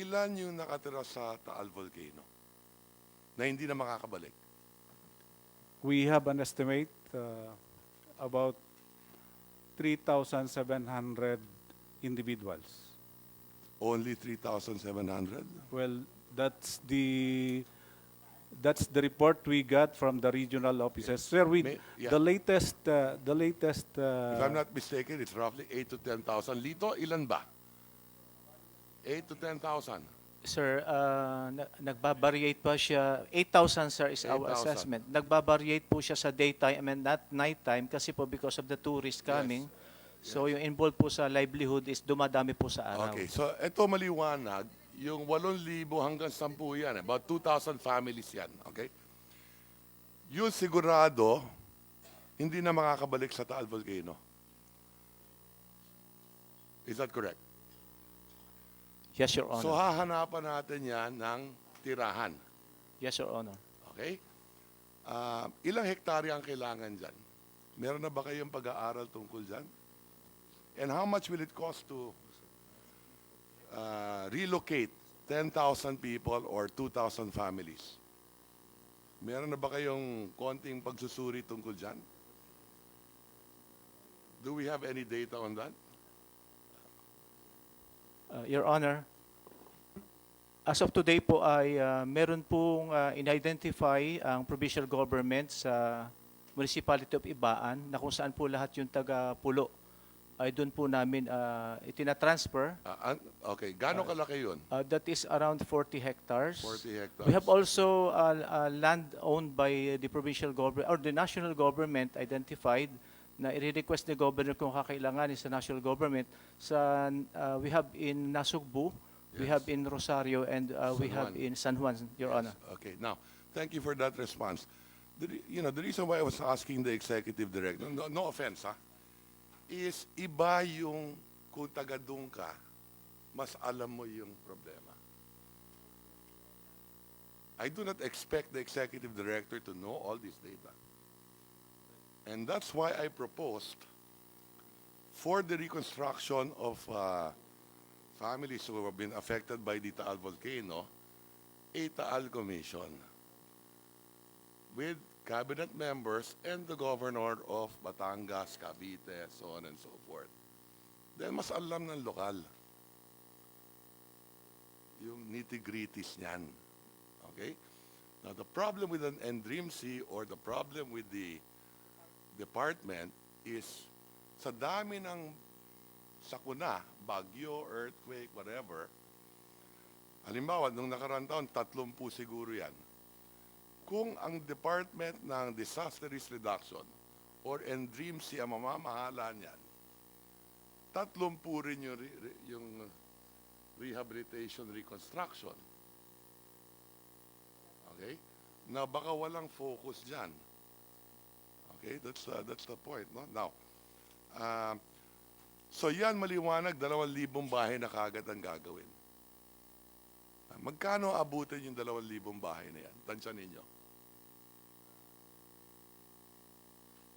[SPEAKER 18] Ilan yung nakatira sa Taal Volcano na hindi na makakabalik?
[SPEAKER 2] We have an estimate about 3,700 individuals.
[SPEAKER 18] Only 3,700?
[SPEAKER 2] Well, that's the report we got from the regional offices. Sir,
[SPEAKER 18] Yeah.
[SPEAKER 2] the latest
[SPEAKER 18] If I'm not mistaken, it's roughly 8 to 10,000. Lito, ilan ba? 8 to 10,000.
[SPEAKER 6] Sir, nagbabariate pa siya. 8,000, sir, is our
[SPEAKER 18] 8,000.
[SPEAKER 6] assessment. Nagbabariate po siya sa daytime and not nighttime kasi po because of the tourists coming. So yung involved po sa livelihood is dumadami po sa araw.
[SPEAKER 18] Okay, so ito maliwanag, yung 8,000 hanggang 10 yan, about 2,000 families yan, okay? Yung sigurado, hindi na makakabalik sa Taal Volcano. Is that correct?
[SPEAKER 6] Yes, Your Honor.
[SPEAKER 18] So hahanapan natin yan ng tirahan,
[SPEAKER 6] Yes, Your Honor.
[SPEAKER 18] okay? Ilang hektarya ang kailangan dyan? Meron na ba kayong pag-aaral tungkol dyan? And how much will it cost to relocate 10,000 people or 2,000 families? Meron na ba kayong konting pagsusuri tungkol dyan? Do we have any data on that?
[SPEAKER 6] Your Honor, as of today po ay meron pong in-identify ang provincial government sa municipality of Ibaan na kung saan po lahat yung taga-pulo ay doon po namin itinatransfer.
[SPEAKER 18] Okay, gaano kalaki yun?
[SPEAKER 6] That is around 40 hectares.
[SPEAKER 18] 40 hectares.
[SPEAKER 6] We have also land owned by the provincial government or the national government identified na i-request ni governor kung kakailanganin sa national government. We have in Nasugbu, we have in Rosario, and we have in San Juan, Your Honor.
[SPEAKER 18] Okay, now, thank you for that response. The reason why I was asking the executive director, no offense, is iba yung kung taga doon ka, mas alam mo yung problema. I do not expect the executive director to know all this data. And that's why I proposed for the reconstruction of families who have been affected by the Taal volcano, a Taal Commission with cabinet members and the governor of Batangas, Cavite, so on and so forth. Then mas alam ng lokal yung nitty-gritties niyan. Okay? Now, the problem with an NDRIMC or the problem with the department is sa dami ng sakuna, bagyo, earthquake, whatever, halimbawa, nung nakaraang taon, 30 siguro yan. Kung ang Department ng Disaster Risk Reduction or NDRIMC ang mamamahala niyan, 30 rin yung rehabilitation, reconstruction. Okay? Na baka walang focus dyan. Okay? That's the point. No? Now, so yan maliwanag, 2,000 bahay na kagad ang gagawin. Magkano abutin yung 2,000 bahay na yan? Tansya ninyo.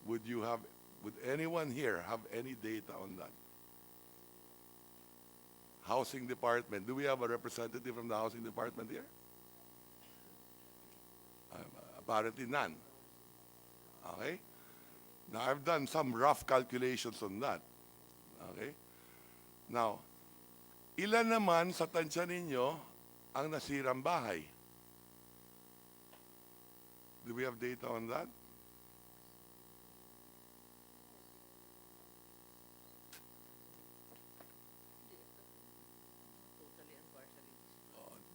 [SPEAKER 18] Would anyone here have any data on that? Housing Department. Do we have a representative from the Housing Department here? Apparently none. Okay? Now, I've done some rough calculations on that. Okay? Now, ilan naman sa tansya ninyo ang nasirang bahay? Do we have data on that?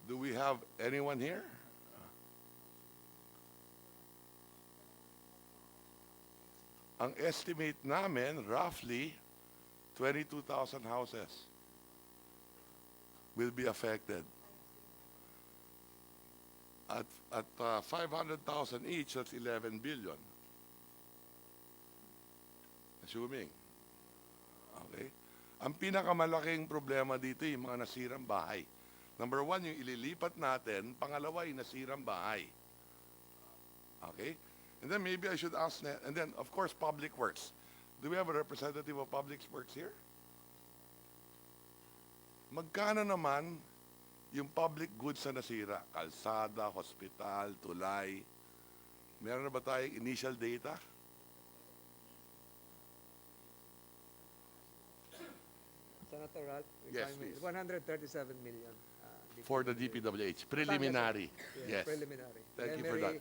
[SPEAKER 18] Do we have anyone here? Ang estimate namin, roughly, 22,000 houses will be affected. At 500,000 each, that's 11 billion. Assuming. Okay? Ang pinakamalaking problema dito yung mga nasirang bahay. Number one, yung ililipat natin. Pangalawa, yung nasirang bahay. Okay? And then maybe I should ask, and then of course, Public Works. Do we have a representative of Public Works here? Magkano naman yung public goods na nasira? Kalsada, hospital, tulay. Meron na ba tayong initial data?
[SPEAKER 5] Senator Ralph,
[SPEAKER 18] Yes, please.
[SPEAKER 5] 137 million.
[SPEAKER 18] For the DPWH. Preliminary. Yes.
[SPEAKER 5] Preliminary.
[SPEAKER 18] Thank you for that.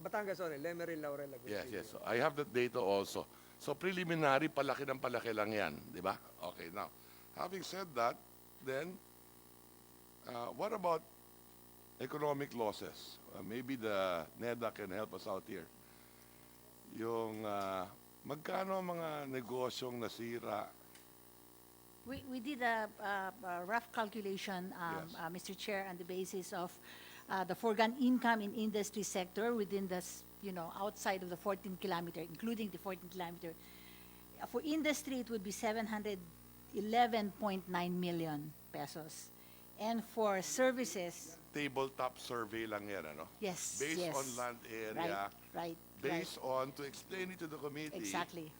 [SPEAKER 5] Batangas, sorry, Lemery, Laurel,
[SPEAKER 18] Yes, yes. So I have that data also. So preliminary, palaki ng palaki lang yan. Di ba? Okay, now, having said that, then, what about economic losses? Maybe the NEDA can help us out here. Yung, magkano ang mga negosyong nasira?
[SPEAKER 19] We did a rough calculation,
[SPEAKER 18] Yes.
[SPEAKER 19] Mr. Chair, on the basis of the foregone income in industry sector within the, outside of the 14 kilometer, including the 14 kilometer. For industry, it would be 711.9 million pesos. And for services,
[SPEAKER 18] Tabletop survey lang yan, ano?
[SPEAKER 19] yes,
[SPEAKER 18] Based
[SPEAKER 19] yes.
[SPEAKER 18] on land area,
[SPEAKER 19] Right,
[SPEAKER 18] based on, to explain it to the committee,
[SPEAKER 19] exactly.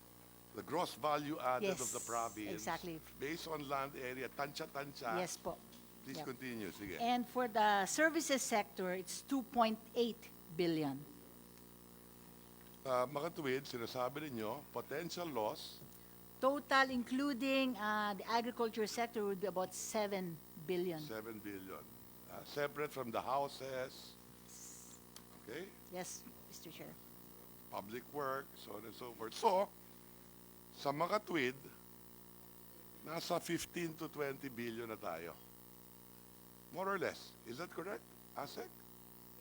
[SPEAKER 18] the gross value added of the
[SPEAKER 19] Yes,
[SPEAKER 18] province,
[SPEAKER 19] exactly.
[SPEAKER 18] based on land area, tansya-tansya.
[SPEAKER 19] Yes po.
[SPEAKER 18] Please
[SPEAKER 19] Yep.
[SPEAKER 18] continue, sige.
[SPEAKER 19] And for the services sector, it's 2.8 billion.
[SPEAKER 18] Makatuwid, sinasabi ninyo, potential loss,
[SPEAKER 19] Total, including the agriculture sector, would be about 7 billion.
[SPEAKER 18] 7 billion. Separate from the houses, okay,
[SPEAKER 19] Yes, Mr. Chair.
[SPEAKER 18] public work, so on and so forth. So, sa makatwid, nasa 15 to 20 billion na tayo. More or less. Is that correct, Usek?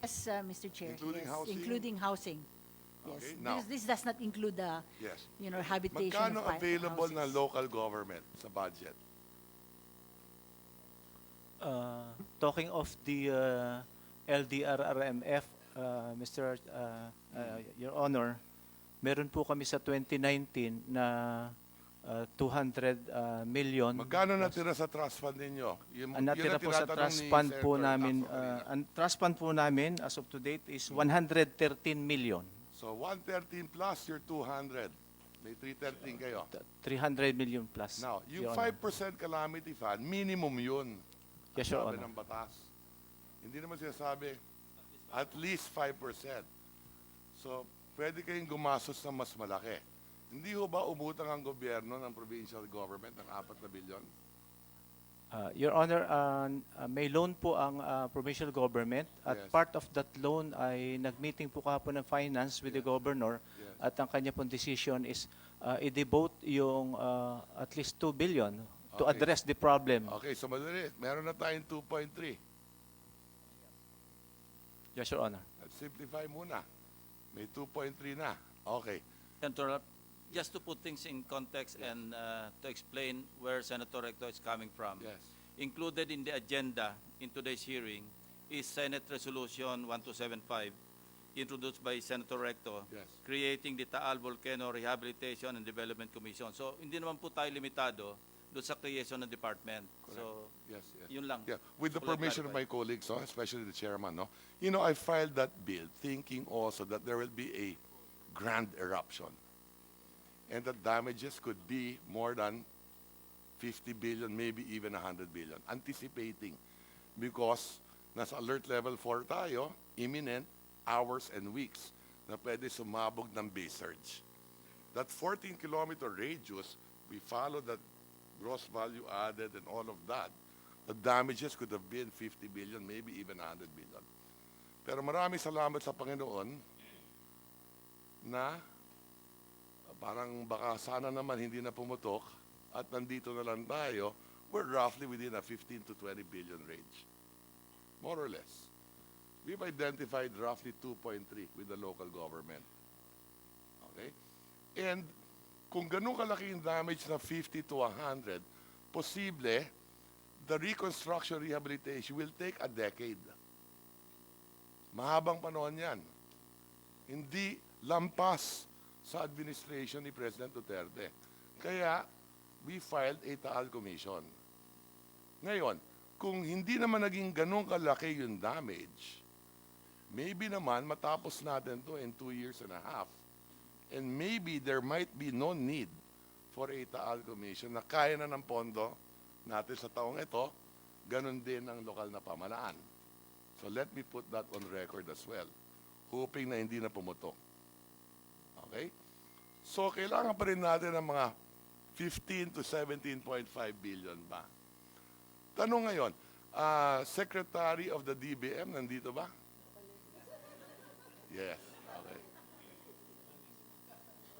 [SPEAKER 19] Yes, Mr. Chair.
[SPEAKER 18] Including
[SPEAKER 19] yes,
[SPEAKER 18] housing?
[SPEAKER 19] Including housing. Yes.
[SPEAKER 18] Okay, now-
[SPEAKER 19] Because this does not include the,
[SPEAKER 18] Yes.
[SPEAKER 19] habitation
[SPEAKER 18] Magkano
[SPEAKER 19] of
[SPEAKER 18] available
[SPEAKER 19] houses.
[SPEAKER 18] ng local government sa budget?
[SPEAKER 6] Talking of the LDRRMF, Your Honor, meron po kami sa 2019 na 200 million.
[SPEAKER 18] Magkano natira sa trust fund ninyo?
[SPEAKER 6] Ang natira po sa trust fund po namin, ang trust fund po namin as of to date is 113 million.
[SPEAKER 18] So 113 plus your 200. May 313 kayo.
[SPEAKER 6] 300 million plus.
[SPEAKER 18] Now, yung
[SPEAKER 6] Your Honor.
[SPEAKER 18] 5% calamity fund, minimum yun.
[SPEAKER 6] Yes, Your
[SPEAKER 18] Sabi
[SPEAKER 6] Honor.
[SPEAKER 18] ng batas. Hindi naman sinasabi, at least 5%. So, pwede kayong gumastos ng mas malaki. Hindi ho ba umutang ang gobyerno ng provincial government ng 4 na bilyon?
[SPEAKER 6] Your Honor, may loan po ang provincial government at
[SPEAKER 18] Yes.
[SPEAKER 6] part of that loan ay nag-meeting po kahapon ng finance with the governor
[SPEAKER 18] Yes.
[SPEAKER 6] at ang kanya pong decision is i-devote yung at least 2 billion to
[SPEAKER 18] Okay.
[SPEAKER 6] address the problem.
[SPEAKER 18] Okay, so madali. Meron na tayong 2.3.
[SPEAKER 6] Yes, Your Honor.
[SPEAKER 18] Let's simplify muna. May 2.3 na. Okay.
[SPEAKER 1] Senator, just to put things in context and to explain where Senator Recto is coming from.
[SPEAKER 18] Yes.
[SPEAKER 1] Included in the agenda in today's hearing is Senate Resolution 1275, introduced by Senator Recto,
[SPEAKER 18] Yes.
[SPEAKER 1] creating the Taal Volcano Rehabilitation and Development Commission. So, hindi naman po tayo limitado doon sa creation ng department. So,
[SPEAKER 18] Yes, yes.
[SPEAKER 1] yun lang.
[SPEAKER 18] Yeah, with the
[SPEAKER 1] Gusto ko lang
[SPEAKER 18] permission of my
[SPEAKER 1] clarify.
[SPEAKER 18] colleagues, no, especially the chairman, no, you know, I filed that bill thinking also that there will be a grand eruption and the damages could be more than 50 billion, maybe even 100 billion, anticipating because nasa alert level 4 tayo, imminent, hours and weeks na pwede sumabog ng base surge. That 14-kilometer radius, we follow that gross value added and all of that, the damages could have been 50 billion, maybe even 100 billion. Pero maraming salamat sa Panginoon na parang baka sana naman hindi na pumutok at nandito na lang tayo, we're roughly within a 15 to 20 billion range. More or less. We've identified roughly 2.3 with the local government. Okay? And kung ganun kalaki yung damage na 50 to 100, posible, the reconstruction rehabilitation will take a decade. Mahabang panahon yan. Hindi lampas sa administration ni President Duterte. Kaya, we filed a Taal Commission. Ngayon, kung hindi naman naging ganun kalaki yung damage, maybe naman matapos natin to in 2 years and a half. And maybe there might be no need for a Taal Commission na kaya na ng pondo natin sa taong ito, ganun din ang lokal na pamalaan. So let me put that on record as well, hoping na hindi na pumutok. Okay? So kailangan pa rin natin ng mga 15 to 17.5 billion ba? Tanong ngayon, Secretary of the DBM, nandito ba? Yes. Okay.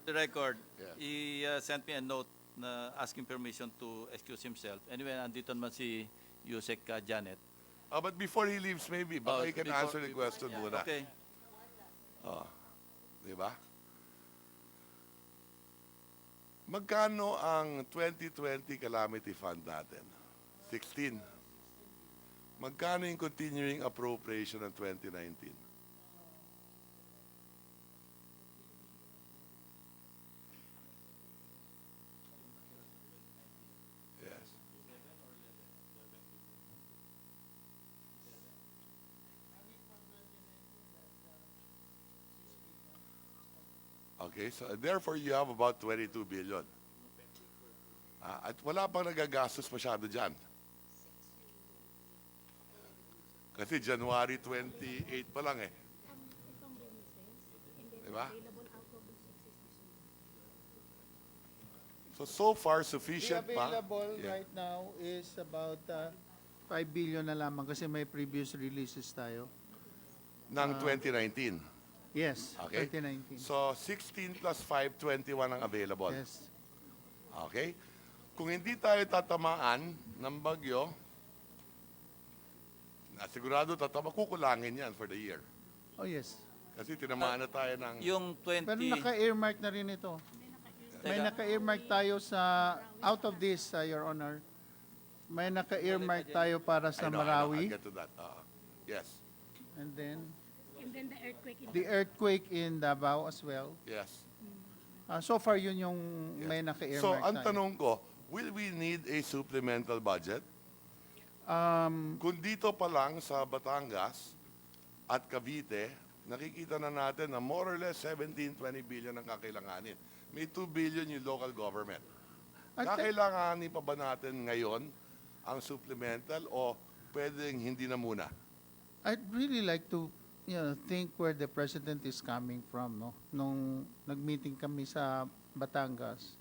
[SPEAKER 1] For the record,
[SPEAKER 18] Yeah.
[SPEAKER 1] he sent me a note na asking permission to excuse himself. Anyway, andito naman si Usek Janet.
[SPEAKER 18] But before he leaves, maybe, baka he can answer the question muna.
[SPEAKER 1] Okay.
[SPEAKER 18] Di ba? Magkano ang 2020 calamity fund natin? 16. Magkano yung continuing appropriation ng 2019? Yes. Okay, so therefore you have about 22 billion. At wala pang nagagastos masyado dyan. Kasi January 28 pa lang eh. Diba? So far,
[SPEAKER 17] The
[SPEAKER 18] sufficient pa.
[SPEAKER 17] available
[SPEAKER 18] Yeah.
[SPEAKER 17] right now is about 5 billion na lamang kasi may previous releases tayo.
[SPEAKER 18] Ng 2019.
[SPEAKER 17] Yes,
[SPEAKER 18] Okay?
[SPEAKER 17] 2019.
[SPEAKER 18] So 16 plus 5, 21 ang available.
[SPEAKER 17] Yes.
[SPEAKER 18] Okay? Kung hindi tayo tatamaan ng bagyo, sigurado kukulangin yan for the year.
[SPEAKER 17] Oh, yes.
[SPEAKER 18] Kasi tinamaan na tayo ng...
[SPEAKER 1] Yung 20...
[SPEAKER 17] Pero naka-earmark na rin ito. May naka-earmark tayo sa, out of this, Your Honor, may naka-earmark tayo para sa
[SPEAKER 18] I know,
[SPEAKER 17] Marawi.
[SPEAKER 18] I'll get to that. Yes.
[SPEAKER 17] And then
[SPEAKER 19] And then the earthquake in
[SPEAKER 17] the earthquake in Davao as well.
[SPEAKER 18] Yes.
[SPEAKER 17] So far, yun yung may
[SPEAKER 18] So,
[SPEAKER 17] naka-earmark
[SPEAKER 18] ang
[SPEAKER 17] tayo.
[SPEAKER 18] tanong ko, will we need a supplemental budget? Kung dito pa lang sa Batangas at Cavite, nakikita na natin na more or less 17-20 billion ang kakailanganin. May 2 billion yung local government. Kakailanganin pa ba natin ngayon ang supplemental o pwedeng hindi na muna?
[SPEAKER 17] I'd really like to think where the president is coming from, no? Nung nag-meeting kami sa Batangas,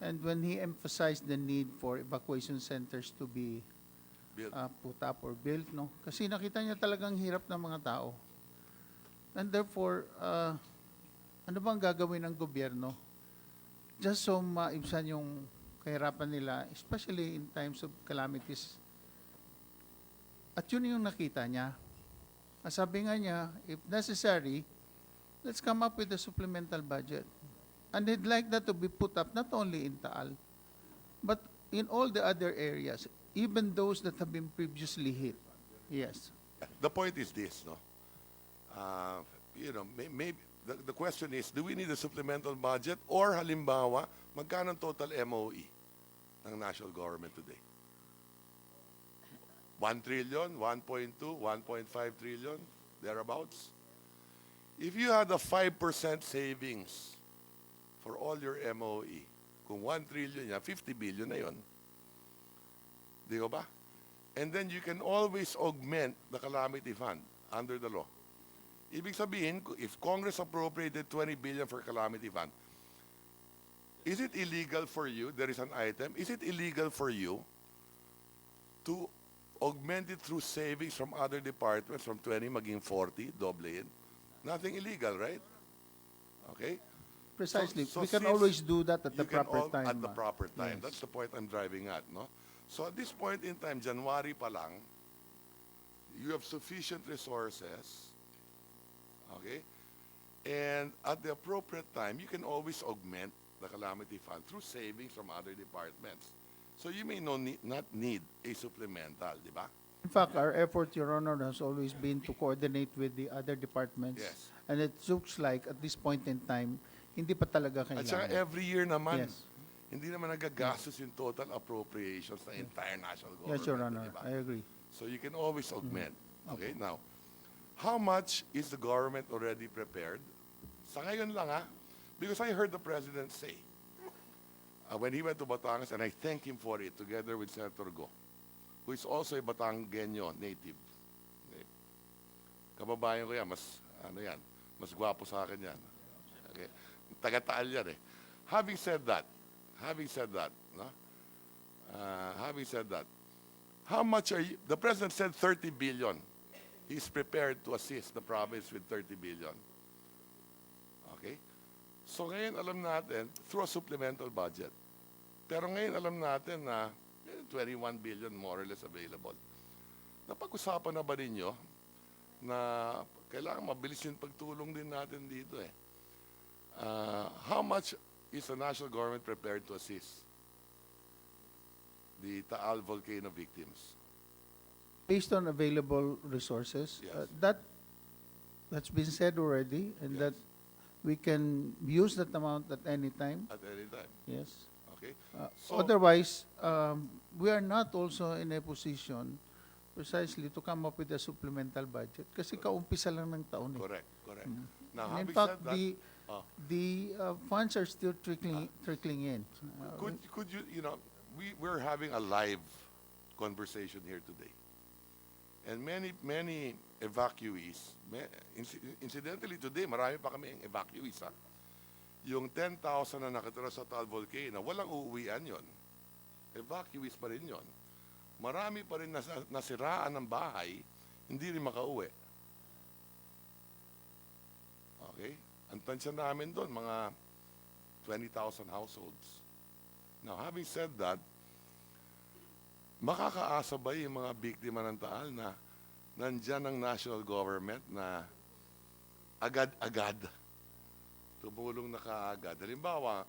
[SPEAKER 17] and when he emphasized the need for evacuation centers to be put up or built, no? Kasi nakita niya talagang hirap ng mga tao. And therefore, ano bang gagawin ng gobyerno just so maibsan yung kahirapan nila, especially in times of calamities. At yun yung nakita niya. Sabi nga niya, if necessary, let's come up with a supplemental budget. And he'd like that to be put up not only in Taal, but in all the other areas, even those that have been previously hit. Yes.
[SPEAKER 18] The point is this, no? Maybe the question is, do we need a supplemental budget or halimbawa, magkano ang total MOE ng national government today? 1 trillion, 1.2, 1.5 trillion, thereabouts. If you had a 5% savings for all your MOE, kung 1 trillion yan, 50 billion na yun. Di ba? And then you can always augment the calamity fund under the law. Ibig sabihin, if Congress appropriated 20 billion for calamity fund, is it illegal for you, there is an item, is it illegal for you to augment it through savings from other departments from 20 maging 40, doblein? Nothing illegal, right? Okay?
[SPEAKER 17] Precisely.
[SPEAKER 18] So
[SPEAKER 17] We can
[SPEAKER 18] since
[SPEAKER 17] always do that at the
[SPEAKER 18] you can
[SPEAKER 17] proper time.
[SPEAKER 18] At the proper time.
[SPEAKER 17] Yes.
[SPEAKER 18] That's the point I'm driving at, no? So at this point in time, January pa lang, you have sufficient resources, okay? And at the appropriate time, you can always augment the calamity fund through savings from other departments. So you may not need a supplemental, di ba?
[SPEAKER 17] In fact, our effort, Your Honor, has always been to coordinate with the other departments.
[SPEAKER 18] Yes.
[SPEAKER 17] And it looks like at this point in time, hindi pa talaga
[SPEAKER 18] At saka
[SPEAKER 17] kailangan.
[SPEAKER 18] every year naman,
[SPEAKER 17] Yes.
[SPEAKER 18] hindi naman nagagastos yung total appropriations ng entire national government.
[SPEAKER 17] Yes, Your Honor,
[SPEAKER 18] di ba?
[SPEAKER 17] I agree.
[SPEAKER 18] So you can always augment. Okay, now, how much is the government already prepared? Sa ngayon lang because I heard the President say, when he went to Batangas, and I thank him for it, together with Senator Go, who is also a Batangueño native. Okay. Kababayan ko yan, mas gwapo sa akin yan. Okay. Taga-Taal yan eh. Having said that, no? Having said that, how much are you, the President said 30 billion. He's prepared to assist the province with 30 billion. Okay? So ngayon alam natin, through a supplemental budget. Pero ngayon alam natin na 21 billion more or less available. Napag-usapan na ba ninyo na kailangan mabilis yung pagtulong din natin dito eh? How much is the national government prepared to assist the Taal volcano victims?
[SPEAKER 17] Based on available resources,
[SPEAKER 18] Yes.
[SPEAKER 17] that's been said already, and that we can use that amount at any time.
[SPEAKER 18] At any time.
[SPEAKER 17] Yes.
[SPEAKER 18] Okay? So-
[SPEAKER 17] Otherwise, we are not also in a position precisely to come up with a supplemental budget kasi kaumpisa lang ng taon.
[SPEAKER 18] Correct. Now,
[SPEAKER 17] And in
[SPEAKER 18] having
[SPEAKER 17] fact,
[SPEAKER 18] said that,
[SPEAKER 17] the funds are still trickling in.
[SPEAKER 18] could you, we're having a live conversation here today. And many evacuees, incidentally today, marami pa kami evacuees, Yung 10,000 na nakatira sa Taal Volcano, walang uuwian yon. Evacuees pa rin yon. Marami pa rin nasiraan ng bahay, hindi rin makauwi. Okay? Ang tansya namin doon, mga 20,000 households. Now, having said that, makakaasa ba yung mga biktima ng Taal na nandyan ang national government na agad-agad tumulong na kaagad? Halimbawa,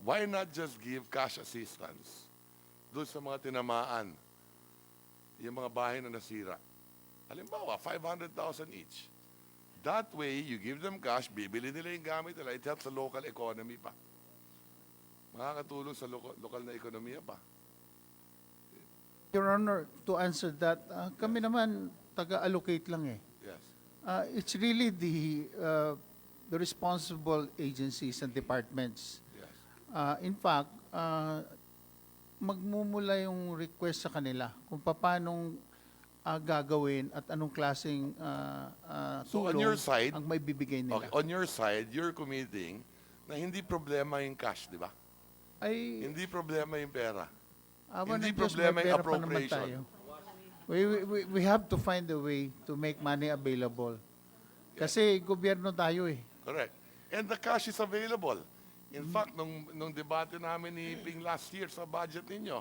[SPEAKER 18] why not just give cash assistance doon sa mga tinamaan, yung mga bahay na nasira? Halimbawa, 500,000 each. That way, you give them cash, bibili nila yung gamit nila, it helps the local economy pa. Makakatulong sa lokal na ekonomiya pa.
[SPEAKER 17] Your Honor, to answer that, kami naman taga-allocate lang eh.
[SPEAKER 18] Yes.
[SPEAKER 17] It's really the responsible agencies and departments.
[SPEAKER 18] Yes.
[SPEAKER 17] In fact, magmumula yung request sa kanila kung paanong gagawin at anong klaseng
[SPEAKER 18] So on
[SPEAKER 17] tulong
[SPEAKER 18] your side,
[SPEAKER 17] ang may bibigay nila.
[SPEAKER 18] okay, on your side, you're committing na hindi problema yung cash, di ba?
[SPEAKER 17] Ay,
[SPEAKER 18] Hindi problema yung pera.
[SPEAKER 17] awan
[SPEAKER 18] Hindi
[SPEAKER 17] ng Diyos,
[SPEAKER 18] problema
[SPEAKER 17] may
[SPEAKER 18] yung
[SPEAKER 17] pera pa naman
[SPEAKER 18] appropriation.
[SPEAKER 17] tayo. We have to find a way to make money available. Kasi gobyerno tayo eh.
[SPEAKER 18] Correct. And the cash is available. In fact, nung debate namin ni Ping last year sa budget ninyo,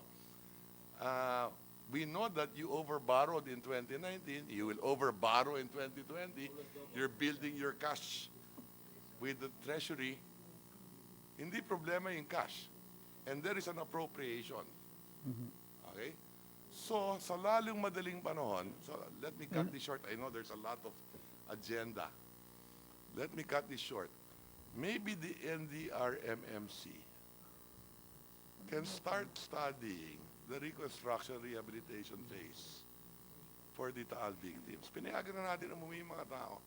[SPEAKER 18] we know that you overborrowed in 2019, you will overborrow in 2020, you're building your cash with the treasury. Hindi problema yung cash. And there is an appropriation. Okay? So, sa lalong madaling panahon, so let me cut this short. I know there's a lot of agenda. Let me cut this short. Maybe the NDRMMC can start studying the reconstruction rehabilitation phase for the Taal victims. Pinayagan na natin umuwi yung mga tao.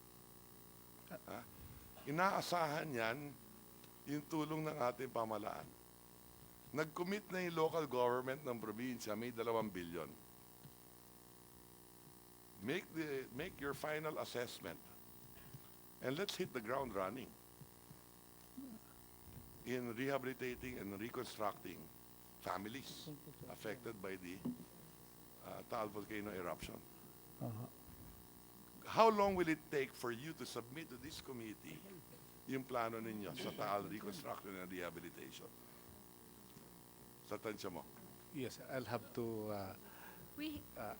[SPEAKER 18] Ha? Inaasahan yan yung tulong ng ating pamalaan. Nag-commit na yung local government ng probinsya, may 2 billion. Make your final assessment and let's hit the ground running in rehabilitating and reconstructing families affected by the Taal volcano eruption. How long will it take for you to submit to this committee yung plano ninyo sa Taal reconstruction and rehabilitation? Sa tansya mo.
[SPEAKER 2] Yes, I'll have to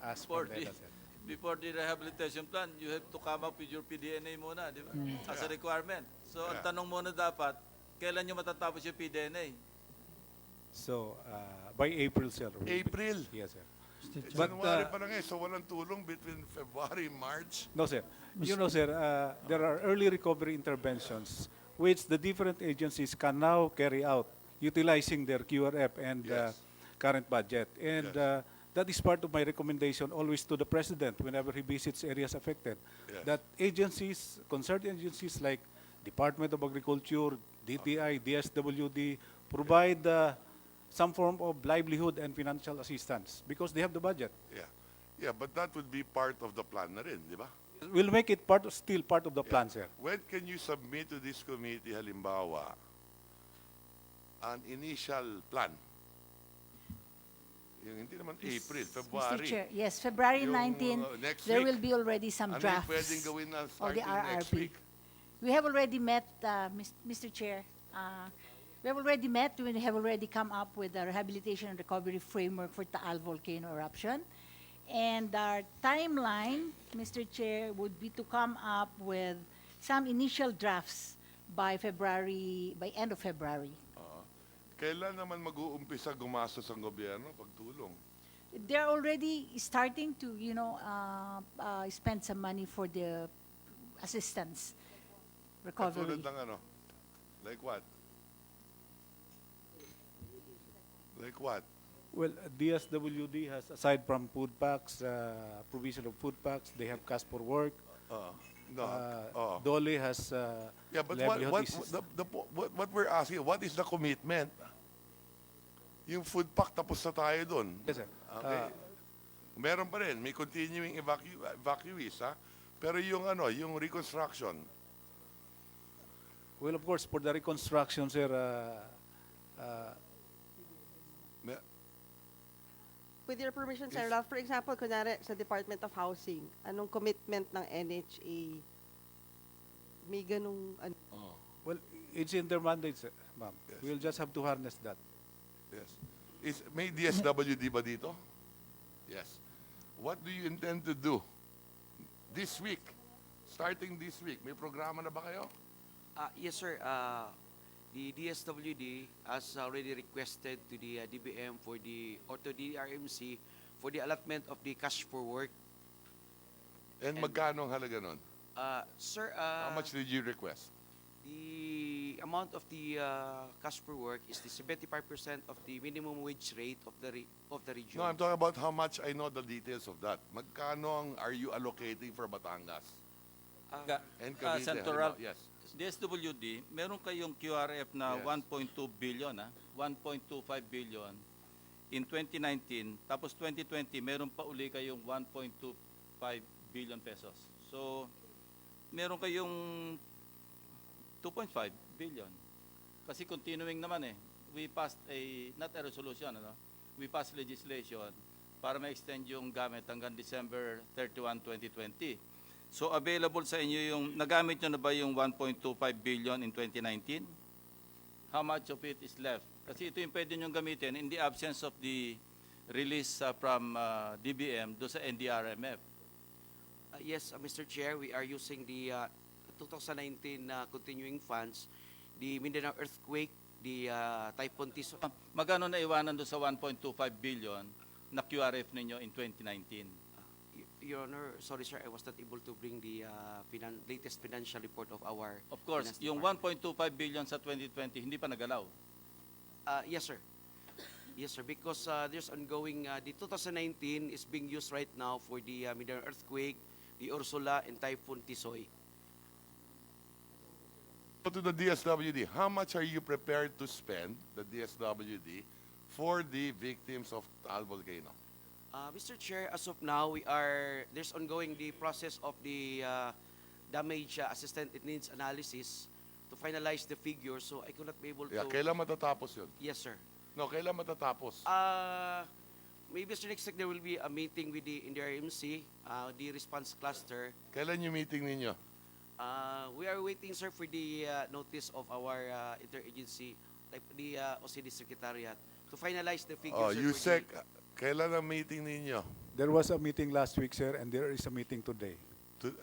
[SPEAKER 2] ask for that.
[SPEAKER 1] Before the rehabilitation plan, you have to come up with your PDNA muna, di ba? As a requirement. So, ang tanong muna dapat, kailan nyo matatapos yung PDNA?
[SPEAKER 2] So, by April, sir.
[SPEAKER 18] April?
[SPEAKER 2] Yes, sir.
[SPEAKER 18] January pa lang eh, so walang tulong between February, March?
[SPEAKER 2] No, sir. You know, sir, there are early recovery interventions which the different agencies can now carry out utilizing their QRF and current budget. And that is part of my recommendation always to the President whenever he visits areas affected. That agencies, concerned agencies like Department of Agriculture, DTI, DSWD, provide some form of livelihood and financial assistance because they have the budget.
[SPEAKER 18] Yeah, but that would be part of the plan na rin, di ba?
[SPEAKER 2] We'll make it still part of the plan, sir.
[SPEAKER 18] When can you submit to this committee, halimbawa, an initial plan? Yung hindi naman April, February.
[SPEAKER 19] Mr. Chair, yes, February
[SPEAKER 18] Yung,
[SPEAKER 19] 19,
[SPEAKER 18] next
[SPEAKER 19] there
[SPEAKER 18] week.
[SPEAKER 19] will be already some
[SPEAKER 18] Ano yung
[SPEAKER 19] drafts
[SPEAKER 18] pwedeng gawin na
[SPEAKER 19] of the
[SPEAKER 18] starting next
[SPEAKER 19] RRP.
[SPEAKER 18] week?
[SPEAKER 19] We have already met, Mr. Chair, we have already met, we have already come up with a rehabilitation and recovery framework for Taal volcano eruption. And our timeline, Mr. Chair, would be to come up with some initial drafts by end of February.
[SPEAKER 18] Kailan naman mag-uumpisa gumastos ang gobyerno pagtulong?
[SPEAKER 19] They're already starting to, spend some money for the assistance recovery.
[SPEAKER 18] Katulad ng ano? Like what? Like what?
[SPEAKER 2] Well, DSWD has, aside from food packs, provision of food packs, they have cash for work. Dole has
[SPEAKER 18] Yeah, but
[SPEAKER 2] livelihood
[SPEAKER 18] what we're asking, what is the commitment? Yung food pack, tapos na tayo doon.
[SPEAKER 2] Yes, sir.
[SPEAKER 18] Okay. Meron pa rin, may continuing evacuees, ha? Pero yung yung reconstruction.
[SPEAKER 2] Well, of course, for the reconstruction, sir,
[SPEAKER 9] With your permission, Sir Ralph, for example, kunwari sa Department of Housing, anong commitment ng NHA? May ganung
[SPEAKER 2] well, it's in their mandate, sir, ma'am. We'll just have to harness that.
[SPEAKER 18] Yes. May DSWD ba dito? Yes. What do you intend to do this week? Starting this week, may programa na ba kayo?
[SPEAKER 20] Yes, sir. The DSWD has already requested to the DBM or to the RMC for the allotment of the cash for work.
[SPEAKER 18] And magkano ang halaga nun?
[SPEAKER 20] Sir,
[SPEAKER 18] How much did you request?
[SPEAKER 20] the amount of the cash per work is the 75% of the minimum wage rate of the region.
[SPEAKER 18] No, I'm talking about how much. I know the details of that. Magkano are you allocating for Batangas? And Cavite,
[SPEAKER 1] Senator
[SPEAKER 18] halimbawa,
[SPEAKER 1] Ralph,
[SPEAKER 18] yes.
[SPEAKER 1] DSWD, meron kayong QRF na
[SPEAKER 18] Yes.
[SPEAKER 1] 1.2 billion, 1.25 billion in 2019, tapos 2020, meron pa uli kayong 1.25 billion pesos. So, meron kayong 2.5 billion. Kasi continuing naman eh. We passed not a resolution, we passed legislation para ma-extend yung gamit hanggang December 31, 2020. So available sa inyo yung, nagamit nyo na ba yung 1.25 billion in 2019? How much of it is left? Kasi ito yung pwede nyo gamitin in the absence of the release from DBM do sa NDRMF.
[SPEAKER 20] Yes, Mr. Chair, we are using the 2019 continuing funds, the Mindanao earthquake, the Typhoon Tiso.
[SPEAKER 1] Magkano na iwanan do sa 1.25 billion na QRF ninyo in 2019?
[SPEAKER 20] Your Honor, sorry sir, I was not able to bring the latest financial report of our.
[SPEAKER 1] Of course,
[SPEAKER 20] finance
[SPEAKER 1] yung
[SPEAKER 20] department.
[SPEAKER 1] 1.25 billion sa 2020 hindi pa nagalaw.
[SPEAKER 20] Yes, sir. Yes, sir. Because there's ongoing. The 2019 is being used right now for the Mindanao earthquake, the Ursula, and Typhoon Tisoy.
[SPEAKER 18] Go to the DSWD. How much are you prepared to spend, the DSWD, for the victims of Taal Volcano?
[SPEAKER 20] Mr. Chair, as of now, there's ongoing the process of the damage assessment it needs analysis to finalize the figures. So I could not be able
[SPEAKER 18] Yeah,
[SPEAKER 20] to.
[SPEAKER 18] kailan matatapos yun?
[SPEAKER 20] Yes, sir.
[SPEAKER 18] No, kailan matatapos?
[SPEAKER 20] Maybe Mr. Next week there will be a meeting with the RMC, the response cluster.
[SPEAKER 18] Kailan yung meeting ninyo?
[SPEAKER 20] We are waiting, sir, for the notice of our interagency, like the OCD Secretariat, to finalize the figures.
[SPEAKER 18] Oh,
[SPEAKER 20] sir, for
[SPEAKER 18] Usek, kailan ang meeting ninyo?
[SPEAKER 2] There was a meeting last week, sir, and there is a meeting today.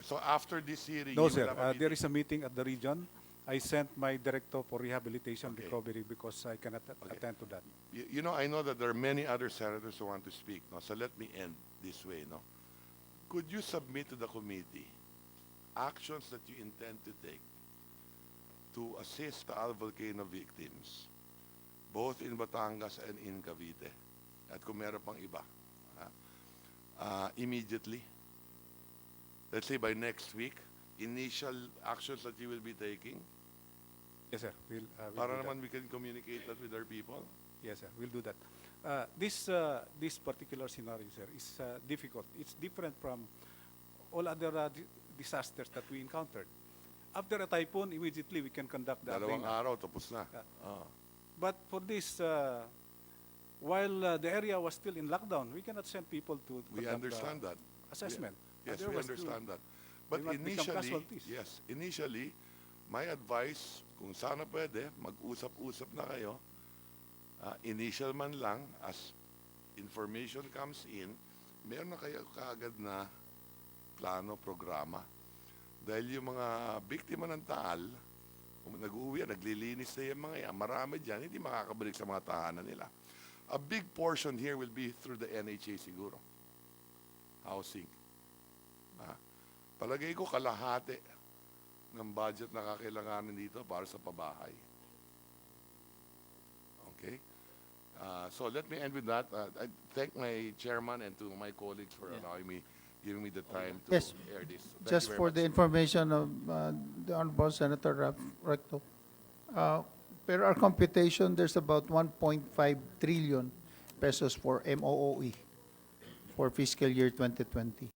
[SPEAKER 18] So after this hearing,
[SPEAKER 2] No,
[SPEAKER 18] you
[SPEAKER 2] sir.
[SPEAKER 18] will have a
[SPEAKER 2] There
[SPEAKER 18] meeting?
[SPEAKER 2] is a meeting at the region. I sent my director for rehabilitation recovery because I cannot attend to that.
[SPEAKER 18] You know, I know that there are many other senators who want to speak. No? So let me end this way. No? Could you submit to the committee actions that you intend to take to assist the Taal Volcano victims, both in Batangas and in Cavite, at kung meron pang iba, immediately? Let's say by next week, initial actions that you will be taking?
[SPEAKER 2] Yes, sir. We'll
[SPEAKER 18] Para
[SPEAKER 2] do that.
[SPEAKER 18] naman we can communicate that with our people?
[SPEAKER 2] Yes, sir. We'll do that. This particular scenario, sir, is difficult. It's different from all other disasters that we encountered. After a typhoon, immediately we can conduct the
[SPEAKER 18] Dalawang
[SPEAKER 2] attainment.
[SPEAKER 18] araw, tapos na. Oh.
[SPEAKER 2] But for this, while the area was still in lockdown, we cannot send people to
[SPEAKER 18] We
[SPEAKER 2] conduct
[SPEAKER 18] understand that.
[SPEAKER 2] assessment.
[SPEAKER 18] Yes,
[SPEAKER 2] There
[SPEAKER 18] we
[SPEAKER 2] was
[SPEAKER 18] understand
[SPEAKER 2] still-
[SPEAKER 18] that. But
[SPEAKER 2] they might become
[SPEAKER 18] initially,
[SPEAKER 2] casualties.
[SPEAKER 18] yes, initially, my advice, kung sana pwede, mag-usap-usap na kayo, initial man lang, as information comes in, meron na kayo kaagad na plano, programa. Dahil yung mga biktima ng Taal, kung nag-uwi, naglilinis na yung mga yan, marami dyan, hindi makakabalik sa mga tahanan nila. A big portion here will be through the NHA siguro. Housing. Palagay ko kalahati ng budget na kakailanganin dito para sa pabahay. Okay? So let me end with that. I thank my chairman and to my colleagues for allowing me, giving me the time to
[SPEAKER 17] Yes.
[SPEAKER 18] air this. Thank
[SPEAKER 17] Just
[SPEAKER 18] you very
[SPEAKER 17] for
[SPEAKER 18] much.
[SPEAKER 17] the information of the Honorable Senator Recto, per our computation, there's about 1.5 trillion pesos for MOOE for fiscal year 2020.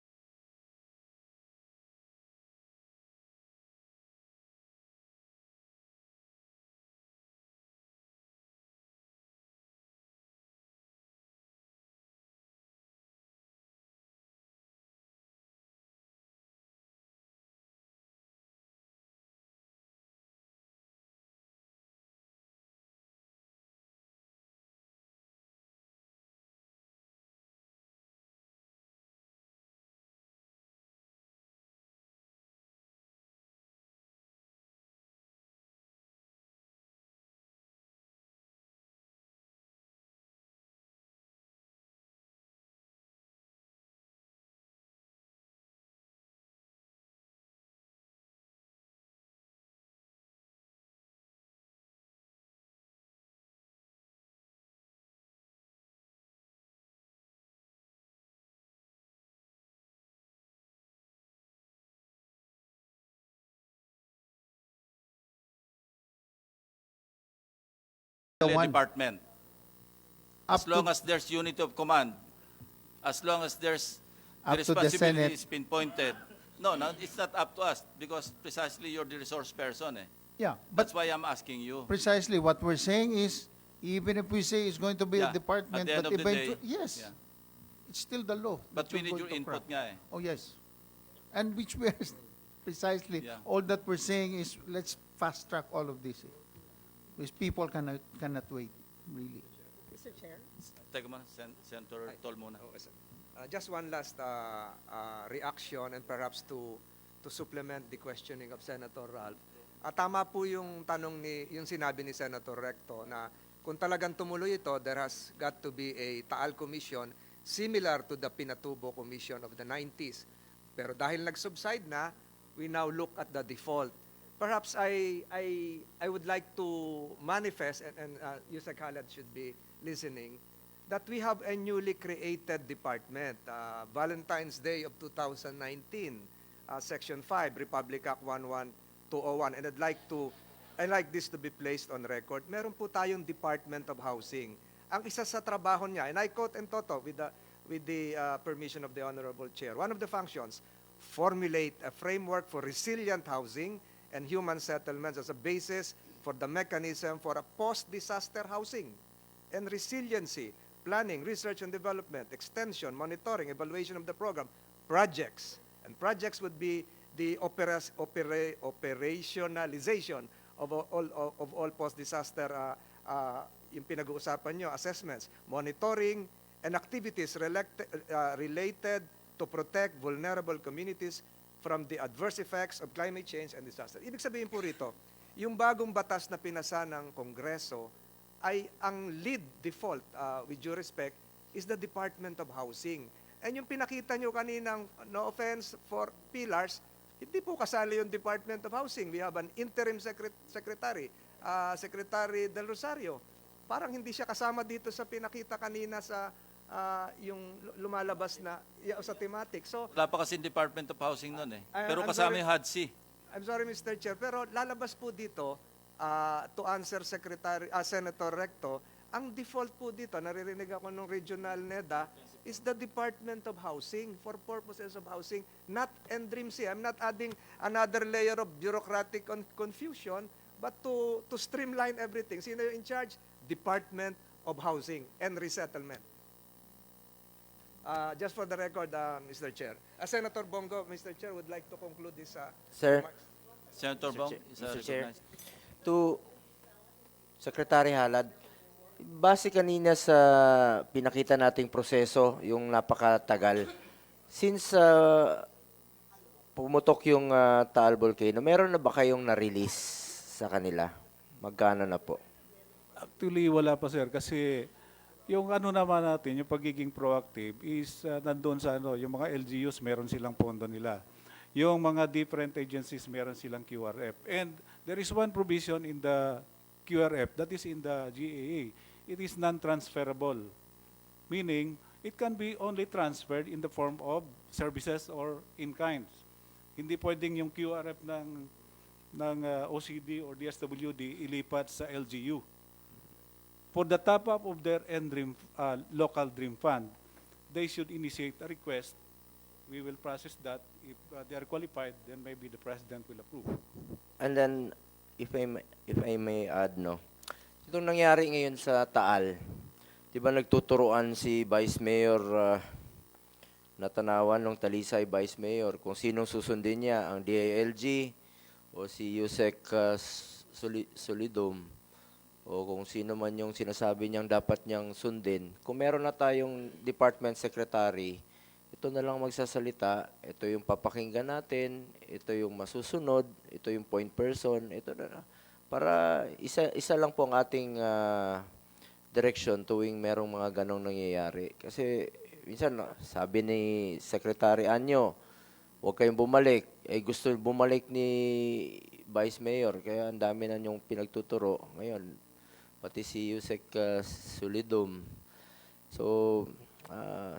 [SPEAKER 17] one.
[SPEAKER 1] department. As
[SPEAKER 17] Up
[SPEAKER 1] long
[SPEAKER 17] to-
[SPEAKER 1] as there's unity of command, as long as there's the
[SPEAKER 17] Up to the
[SPEAKER 1] responsibility
[SPEAKER 17] Senate.
[SPEAKER 1] is pinpointed. No, it's not up to us because precisely you're the resource person.
[SPEAKER 17] Yeah,
[SPEAKER 1] That's
[SPEAKER 17] but
[SPEAKER 1] why I'm asking you.
[SPEAKER 17] precisely what we're saying is, even if we say it's going to be
[SPEAKER 1] Yeah,
[SPEAKER 17] a department,
[SPEAKER 1] at the end
[SPEAKER 17] but
[SPEAKER 1] of the day,
[SPEAKER 17] eventually, yes,
[SPEAKER 1] yeah.
[SPEAKER 17] it's still the law.
[SPEAKER 1] But
[SPEAKER 17] that
[SPEAKER 1] we
[SPEAKER 17] you're
[SPEAKER 1] need
[SPEAKER 17] going
[SPEAKER 1] your
[SPEAKER 17] to
[SPEAKER 1] input
[SPEAKER 17] craft.
[SPEAKER 1] nga
[SPEAKER 17] Oh, yes. And which we are precisely,
[SPEAKER 1] Yeah.
[SPEAKER 17] all that we're saying is, let's fast track all of this. Because people cannot wait, really.
[SPEAKER 9] Mr. Chair?
[SPEAKER 1] Teka muna, Senator Tol muna.
[SPEAKER 5] Just one last reaction and perhaps to supplement the questioning of Senator Ralph. Tama po yung yung sinabi ni Senator Recto na kung talagang tumuloy ito, there has got to be a Taal Commission similar to the Pinatubo Commission of the 90s. Pero dahil nag-subside na, we now look at the default. Perhaps I would like to manifest, and Usek Khalid should be listening, that we have a newly created department, Valentine's Day of 2019, Section 5, Republic Act 11201, and I'd like this to be placed on record. Meron po tayong Department of Housing. Ang isa sa trabaho niya, and I quote and toto with the permission of the Honorable Chair, one of the functions, formulate a framework for resilient housing and human settlements as a basis for the mechanism for a post-disaster housing and resiliency, planning, research and development, extension, monitoring, evaluation of the program, projects. And projects would be the operationalization of all post-disaster, yung pinag-uusapan nyo, assessments, monitoring, and activities related to protect vulnerable communities from the adverse effects of climate change and disaster. Ibig sabihin po rito, yung bagong batas na pinasa ng Kongreso ay ang lead default, with due respect, is the Department of Housing. And yung pinakita nyo kaninang, no offense for pillars, hindi po kasali yung Department of Housing. We have an interim secretary, Secretary Del Rosario. Parang hindi siya kasama dito sa pinakita kanina sa yung lumalabas na sa thematic. So,
[SPEAKER 1] Wala pa kasi Department of Housing nun Pero
[SPEAKER 5] I'm
[SPEAKER 1] kasama
[SPEAKER 5] sorry.
[SPEAKER 1] yung HUD-C.
[SPEAKER 5] I'm sorry, Mr. Chair, pero lalabas po dito, to answer Senator Recto, ang default po dito, naririnig ako ng Regional NEDA, is the Department of Housing for purposes of housing, not NDRIMC. I'm not adding another layer of bureaucratic confusion, but to streamline everything. Sino yung in charge? Department of Housing and Resettlement. Just for the record, Mr. Chair. Senator Bongo, Mr. Chair, would like to conclude this.
[SPEAKER 16] Sir,
[SPEAKER 1] Senator Bong, is
[SPEAKER 16] Mr. Chair,
[SPEAKER 1] recognized.
[SPEAKER 16] to Secretary Halad, base kanina sa pinakita nating proseso, yung napakatagal, since pumutok yung Taal Volcano, meron na ba kayong na-release sa kanila? Magkano na po?
[SPEAKER 2] Actually, wala pa sir kasi yung ano naman natin, yung pagiging proactive is nandun sa yung mga LGUs meron silang pondo nila. Yung mga different agencies meron silang QRF. And there is one provision in the QRF that is in the GAA. It is non-transferable, meaning it can be only transferred in the form of services or in kinds. Hindi pwedeng yung QRF ng OCD or DSWD ilipat sa LGU. For the top-up of their local dream fund, they should initiate a request. We will process that. If they are qualified, then maybe the President will approve.
[SPEAKER 16] And then, if I may add, no, itong nangyari ngayon sa Taal, di ba nagtuturoan si Vice Mayor Natanawan ng Talisay Vice Mayor kung sinong susundin niya, ang DILG o si Usek Solidum o kung sino man yung sinasabi niyang dapat niyang sundin. Kung meron na tayong department secretary, ito na lang magsasalita, ito yung papakinggan natin, ito yung masusunod, ito yung point person, ito na. Para isa lang po ang ating direction tuwing merong mga ganong nangyayari. Kasi minsan, sabi ni Secretary Anyo, huwag kayong bumalik. Gusto bumalik ni Vice Mayor, kaya ang dami na niyong pinagtuturo. Ngayon, pati si Usek Solidum. So,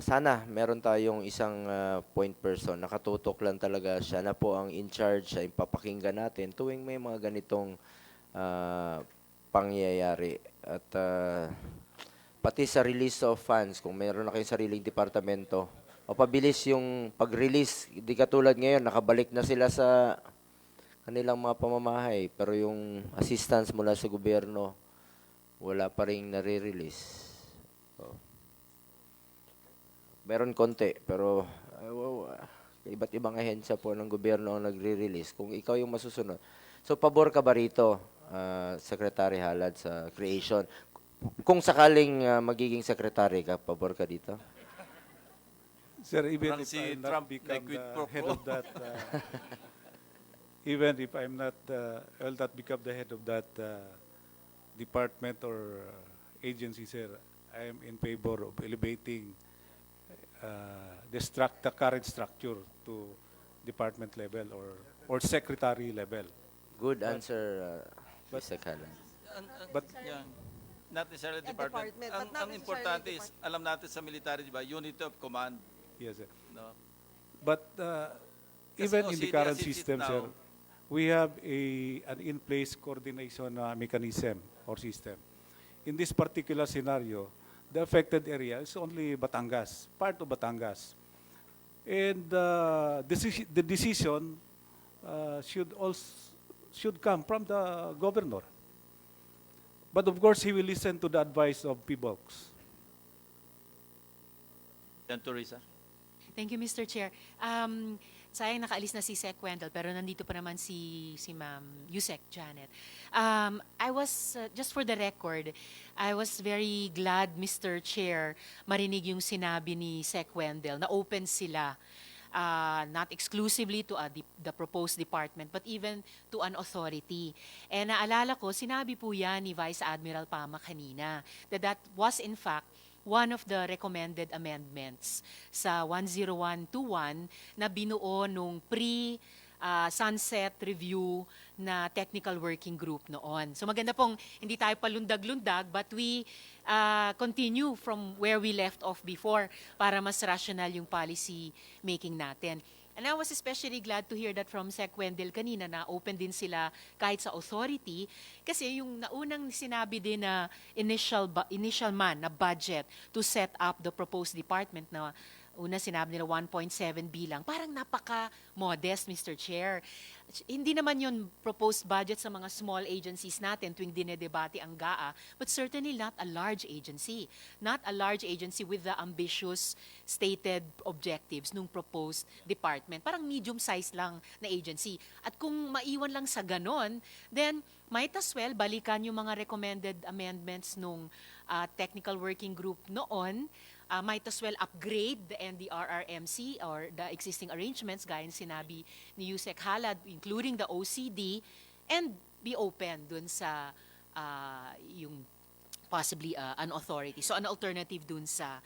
[SPEAKER 16] sana meron tayong isang point person. Nakatutok lang talaga siya na po ang in charge, siya yung papakinggan natin tuwing may mga ganitong pangyayari. At pati sa release of funds, kung mayroon na kayong sariling departamento, mapabilis yung pag-release. Hindi katulad ngayon, nakabalik na sila sa kanilang mga pamamahay. Pero yung assistance mula sa gobyerno, wala pa rin nare-release. So, meron konti, pero iba't ibang ahensya po ng gobyerno ang nagre-release. Kung ikaw yung masusunod. So, pabor ka ba rito, Secretary Halad, sa creation? Kung sakaling magiging secretary ka, pabor ka dito?
[SPEAKER 2] Sir, even
[SPEAKER 1] Parang
[SPEAKER 2] if
[SPEAKER 1] si
[SPEAKER 2] I'm not
[SPEAKER 1] Trump,
[SPEAKER 2] become
[SPEAKER 1] may quid
[SPEAKER 2] the
[SPEAKER 1] pro
[SPEAKER 2] head
[SPEAKER 1] quo.
[SPEAKER 2] of that, even if I'm not, will not become the head of that department or agency, sir, I am in favor of elevating the current structure to department level or secretary level.
[SPEAKER 16] Good answer, Mr. Khalid.
[SPEAKER 2] But
[SPEAKER 1] Yeah. Not necessarily
[SPEAKER 9] A
[SPEAKER 1] department.
[SPEAKER 9] department,
[SPEAKER 1] Ang,
[SPEAKER 9] but not
[SPEAKER 1] ang
[SPEAKER 9] necessarily
[SPEAKER 1] importante is,
[SPEAKER 9] department.
[SPEAKER 1] alam natin sa military, di ba, unity of command.
[SPEAKER 2] yes, sir.
[SPEAKER 1] No?
[SPEAKER 2] But
[SPEAKER 1] Kasi
[SPEAKER 2] even in the
[SPEAKER 1] OCD
[SPEAKER 2] current
[SPEAKER 1] as it is
[SPEAKER 2] system,
[SPEAKER 1] now,
[SPEAKER 2] sir, we have an in-place coordination mechanism or system. In this particular scenario, the affected area is only Batangas, part of Batangas. And the decision should come from the governor. But of course, he will listen to the advice of PBOX.
[SPEAKER 1] Yan, Teresa.
[SPEAKER 7] Thank you, Mr. Chair. Sayang nakaalis na si Sec Wendell, pero nandito pa naman si Ma'am Usek Janet. I was, just for the record, I was very glad, Mr. Chair, marinig yung sinabi ni Sec Wendell na open sila, not exclusively to the proposed department, but even to an authority. And naalala ko, sinabi po yan ni Vice Admiral Pama kanina, that was in fact one of the recommended amendments sa 10121 na binuo nung sunset review na technical working group noon. So maganda pong hindi tayo palundag-lundag, but we continue from where we left off before para mas rational yung policy making natin. And I was especially glad to hear that from Sec Wendell kanina na open din sila kahit sa authority kasi yung naunang sinabi din na initial man na budget to set up the proposed department na una sinabi nila 1.7 bilang, parang napaka-modest, Mr. Chair. Hindi naman yun proposed budget sa mga small agencies natin tuwing dinedebate ang GAA, but certainly not a large agency. Not a large agency with the ambitious stated objectives nung proposed department. Parang medium size lang na agency. At kung maiwan lang sa ganon, then might as well balikan yung mga recommended amendments nung technical working group noon. Might as well upgrade the NDRRMC or the existing arrangements, gaya ng sinabi ni Usek Halad, including the OCD, and be open dun sa yung possibly an authority. So an alternative dun sa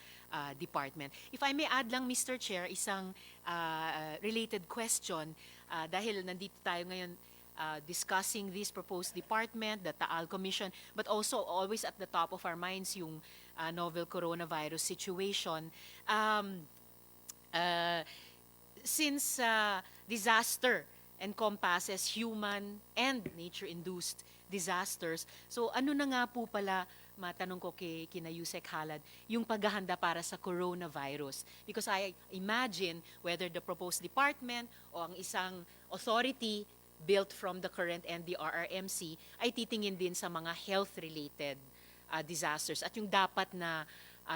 [SPEAKER 7] department. If I may add lang, Mr. Chair, isang related question, dahil nandito tayo ngayon discussing this proposed department, the Taal Commission, but also always at the top of our minds yung novel coronavirus situation. Since disaster encompasses human and nature-induced disasters, so ano na nga po pala, matanong ko kina Usek Halad, yung paghahanda para sa coronavirus? Because I imagine whether the proposed department o ang isang authority built from the current NDRRMC ay titingin din sa mga health-related disasters at yung dapat na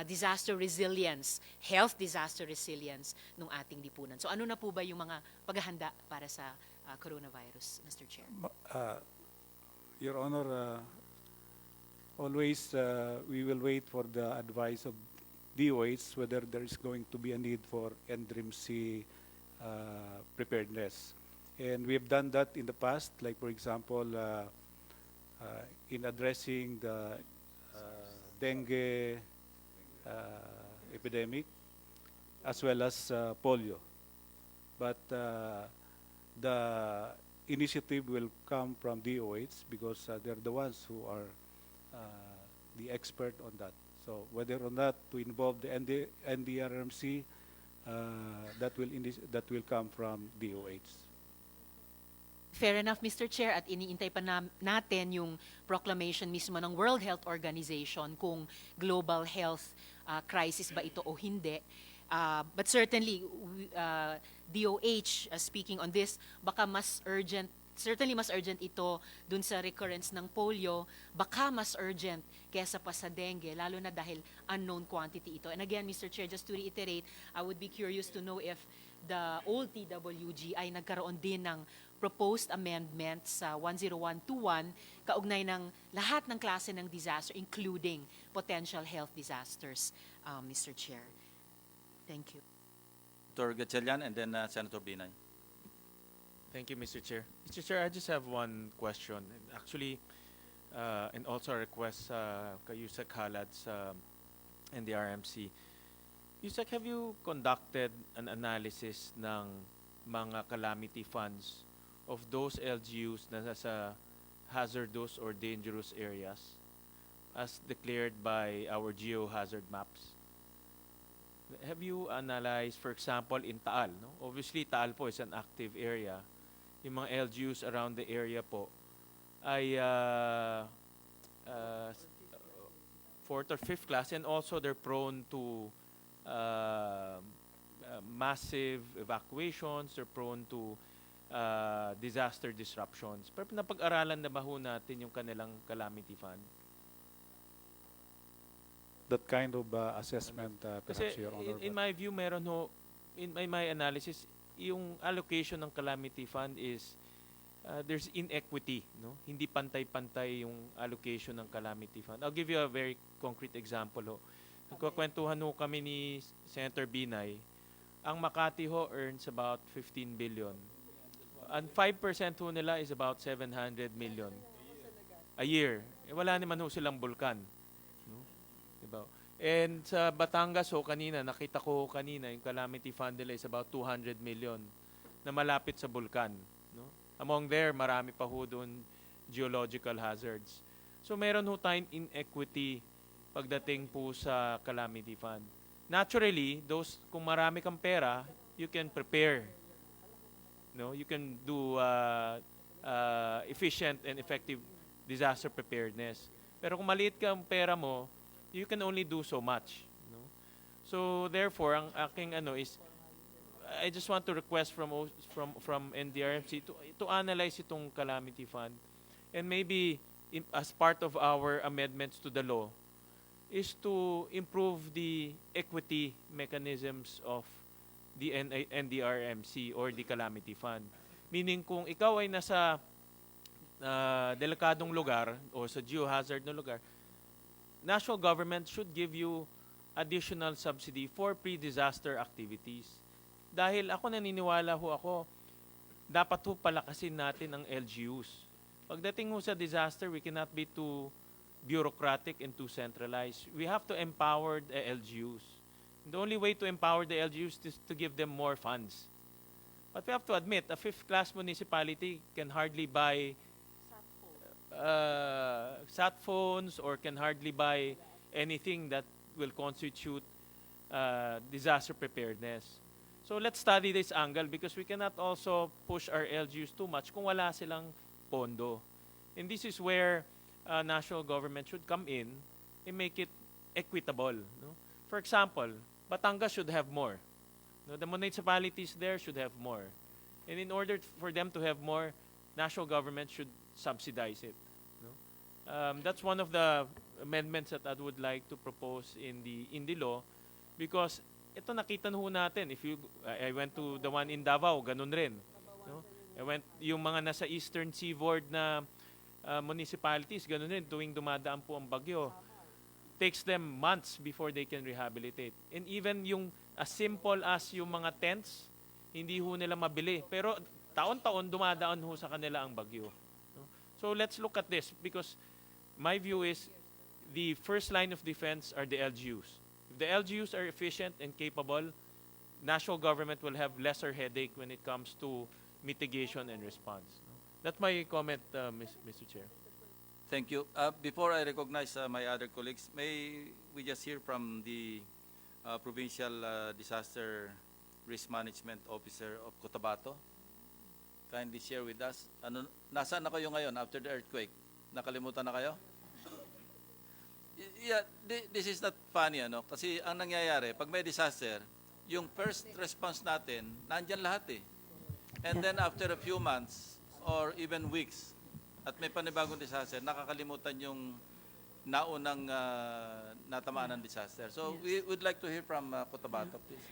[SPEAKER 7] disaster resilience, health disaster resilience ng ating lipunan. So ano na po ba yung mga paghahanda para sa coronavirus, Mr. Chair?
[SPEAKER 2] Your Honor, always we will wait for the advice of DOH whether there is going to be a need for NDRMC preparedness. And we have done that in the past, like for example, in addressing the dengue epidemic, as well as polio. But the initiative will come from DOH because they're the ones who are the expert on that. So whether or not to involve the NDRMC, that will come from DOH.
[SPEAKER 7] Fair enough, Mr. Chair, at iniintay pa natin yung proclamation mismo ng World Health Organization kung global health crisis ba ito o hindi. But certainly, DOH, speaking on this, baka mas urgent, certainly mas urgent ito dun sa recurrence ng polio, baka mas urgent kesa pa sa dengue, lalo na dahil unknown quantity ito. And again, Mr. Chair, just to reiterate, I would be curious to know if the old TWG ay nagkaroon din ng proposed amendment sa 10121 kaugnay ng lahat ng klase ng disaster, including potential health disasters, Mr. Chair. Thank you.
[SPEAKER 1] Senator Gatchalian and then Senator Binay.
[SPEAKER 21] Thank you, Mr. Chair. Mr. Chair, I just have one question. Actually, and also a request kay Usek Khalid and the RMC. Usek, have you conducted an analysis ng mga calamity funds of those LGUs na nasa hazardous or dangerous areas as declared by our geohazard maps? Have you analyzed, for example, in Taal? No? Obviously, Taal po is an active area. Yung mga LGUs around the area po ay fourth or fifth class, and also they're prone to massive evacuations, they're prone to disaster disruptions. Pero napag-aralan na ba ho natin yung kanilang calamity fund?
[SPEAKER 2] That kind of assessment, perhaps,
[SPEAKER 21] Kasi
[SPEAKER 2] Your Honor.
[SPEAKER 21] in my view, meron ho, in my analysis, yung allocation ng calamity fund is there's inequity, no? Hindi pantay-pantay yung allocation ng calamity fund. I'll give you a very concrete example ho. Nagkukwentuhan ho kami ni Senator Binay. Ang Makati ho earns about 15 billion. And 5% ho nila is about 700 million a year. Eh, wala naman ho silang bulkan. No? Diba? And sa Batangas ho kanina, nakita ko ho kanina, yung calamity fund nila is about 200 million na malapit sa bulkan. No? Among there, marami pa ho doon geological hazards. So meron ho tayong inequity pagdating po sa calamity fund. Naturally, kung marami kang pera, you can prepare. No, you can do efficient and effective disaster preparedness. Pero kung maliit ka ang pera mo, you can only do so much. No? So therefore, ang aking is, I just want to request from NDRMC to analyze itong calamity fund, and maybe as part of our amendments to the law, is to improve the equity mechanisms of the NDRMC or the calamity fund. Meaning kung ikaw ay nasa delikadong lugar o sa geohazard na lugar, national government should give you additional subsidy for pre-disaster activities. Dahil naniniwala ako, dapat ho palakasin natin ang LGUs. Pagdating ho sa disaster, we cannot be too bureaucratic and too centralized. We have to empower the LGUs. The only way to empower the LGUs is to give them more funds. But we have to admit, a fifth-class municipality can hardly buy sat phones or can hardly buy anything that will constitute disaster preparedness. So let's study this angle, because we cannot also push our LGUs too much kung wala silang pondo. And this is where national government should come in and make it equitable. No? For example, Batangas should have more. No, the municipalities there should have more. And in order for them to have more, national government should subsidize it. No? That's one of the amendments that I would like to propose in the law, because ito nakita ho natin. I went to the one in Davao, ganun rin. No? Yung mga nasa eastern seaboard na municipalities, ganun rin, tuwing dumadaan po ang bagyo. Takes them months before they can rehabilitate. And even yung as simple as yung mga tents, hindi ho nila mabili. Pero taon-taon dumadaan ho sa kanila ang bagyo. No? So let's look at this, because my view is the first line of defense are the LGUs. If the LGUs are efficient and capable, national government will have lesser headache when it comes to mitigation and response. That's my comment, Mr. Chair.
[SPEAKER 1] Thank you. Before I recognize my other colleagues, may we just hear from the Provincial Disaster Risk Management Officer of Cotabato? kindly share with us? Nasaan na kayo ngayon after the earthquake? Nakalimutan na kayo? Yeah, this is not funny, ano? Kasi ang nangyayari, pag may disaster, yung first response natin, nandyan lahat eh. And then after a few months or even weeks, at may panibagong disaster, nakakalimutan yung naunang natamaan ng disaster. So we would like to hear from Cotabato, please.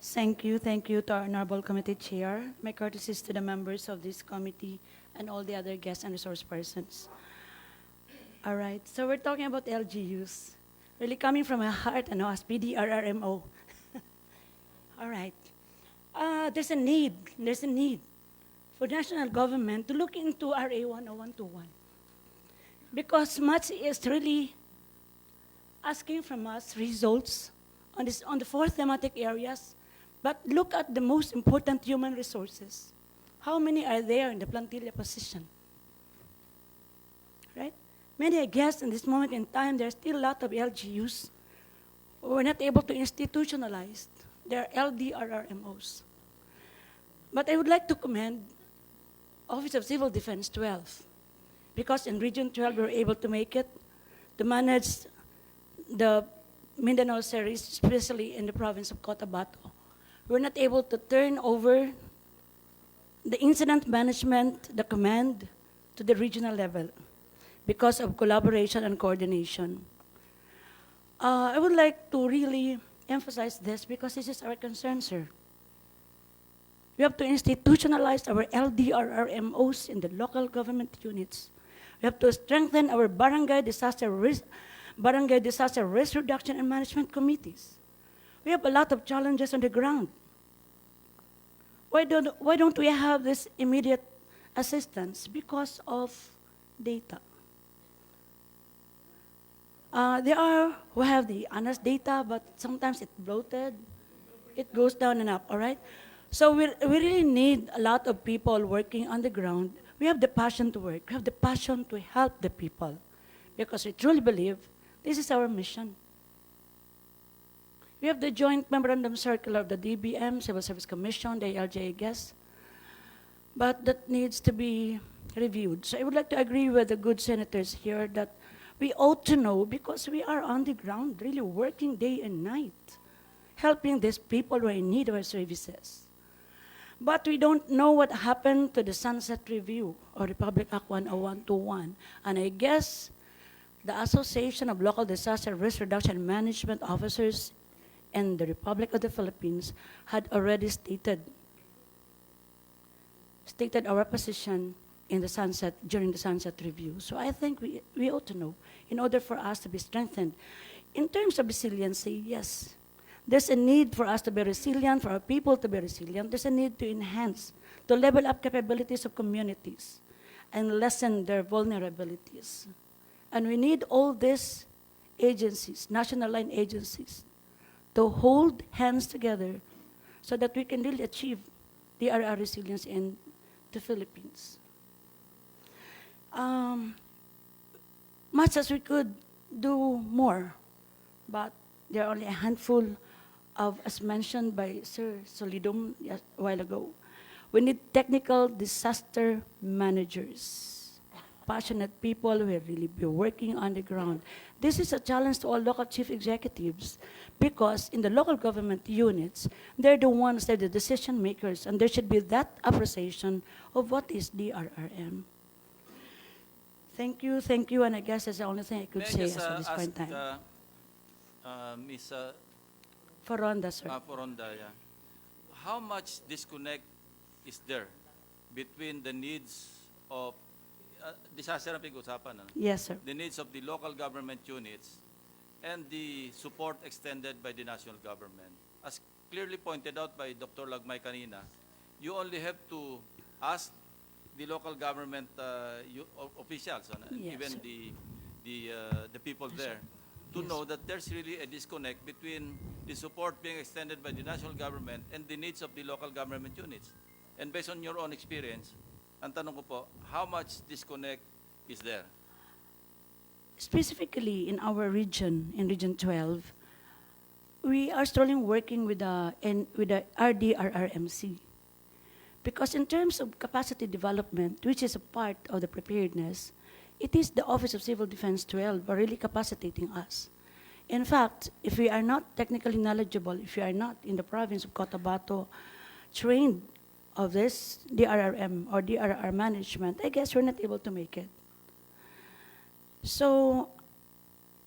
[SPEAKER 3] Thank you to our Honorable Committee Chair. My courtesies to the members of this committee and all the other guests and resource persons. All right, so we're talking about LGUs. Really coming from my heart, as PDRRMO. All right. There's a need for national government to look into RA 10121. Because much is really asking from us results on the four thematic areas, but look at the most important human resources. How many are there in the plantilla position? Right? Many, I guess, in this moment in time, there's still a lot of LGUs who were not able to institutionalize their LDRRMOs. But I would like to commend Office of Civil Defense 12, because in Region 12 we were able to make it, to manage the Mindanao series, especially in the province of Cotabato. We were not able to turn over the incident management, the command, to the regional level because of collaboration and coordination. I would like to really emphasize this because this is our concern, sir. We have to institutionalize our LDRRMOs in the local government units. We have to strengthen our barangay disaster risk reduction and management committees. We have a lot of challenges on the ground. Why don't we have this immediate assistance? Because of data. There are who have the honest data, but sometimes it's bloated. It goes down and up, all right? So we really need a lot of people working on the ground. We have the passion to work. We have the passion to help the people because we truly believe this is our mission. We have the joint memorandum circular of the DBM, Civil Service Commission, the LJA guests, but that needs to be reviewed. So I would like to agree with the good senators here that we ought to know because we are on the ground, really working day and night, helping these people who are in need of our services. But we don't know what happened to the Sunset Review or Republic Act 10121. And I guess the Association of Local Disaster Risk Reduction and Management Officers in the Republic of the Philippines had already stated our position in the Sunset, during the Sunset Review. So I think we ought to know in order for us to be strengthened. In terms of resiliency, yes, there's a need for us to be resilient, for our people to be resilient. There's a need to enhance, to level up capabilities of communities and lessen their vulnerabilities. And we need all these agencies, national line agencies, to hold hands together so that we can really achieve DRR resilience in the Philippines. Much as we could do more, but there are only a handful of, as mentioned by Sir Solidum a while ago, we need technical disaster managers, passionate people who will really be working on the ground. This is a challenge to all local chief executives because in the local government units, they're the ones, they're the decision makers, and there should be that appreciation of what is DRRM. Thank you, and I guess that's the only thing I could say as of this point in time.
[SPEAKER 1] Ms.
[SPEAKER 3] Foronda, sir.
[SPEAKER 1] Foronda, yeah. How much disconnect is there between the needs of disaster ang pag-usapan, ano?
[SPEAKER 3] Yes, sir.
[SPEAKER 1] The needs of the local government units and the support extended by the national government? As clearly pointed out by Dr. Lagmay kanina, you only have to ask the local government officials,
[SPEAKER 3] Yes,
[SPEAKER 1] even
[SPEAKER 3] sir.
[SPEAKER 1] the people there, to know that there's really a disconnect between the support being extended by the national government and the needs of the local government units. And based on your own experience, ang tanong ko po, how much disconnect is there?
[SPEAKER 3] Specifically in our region, in Region 12, we are strongly working with the RDRRMC Because in terms of capacity development, which is a part of the preparedness, it is the Office of Civil Defense 12 are really capacitating us. In fact, if we are not technically knowledgeable, if we are not in the province of Cotabato trained of this DRRM or DRR management, I guess we're not able to make it. So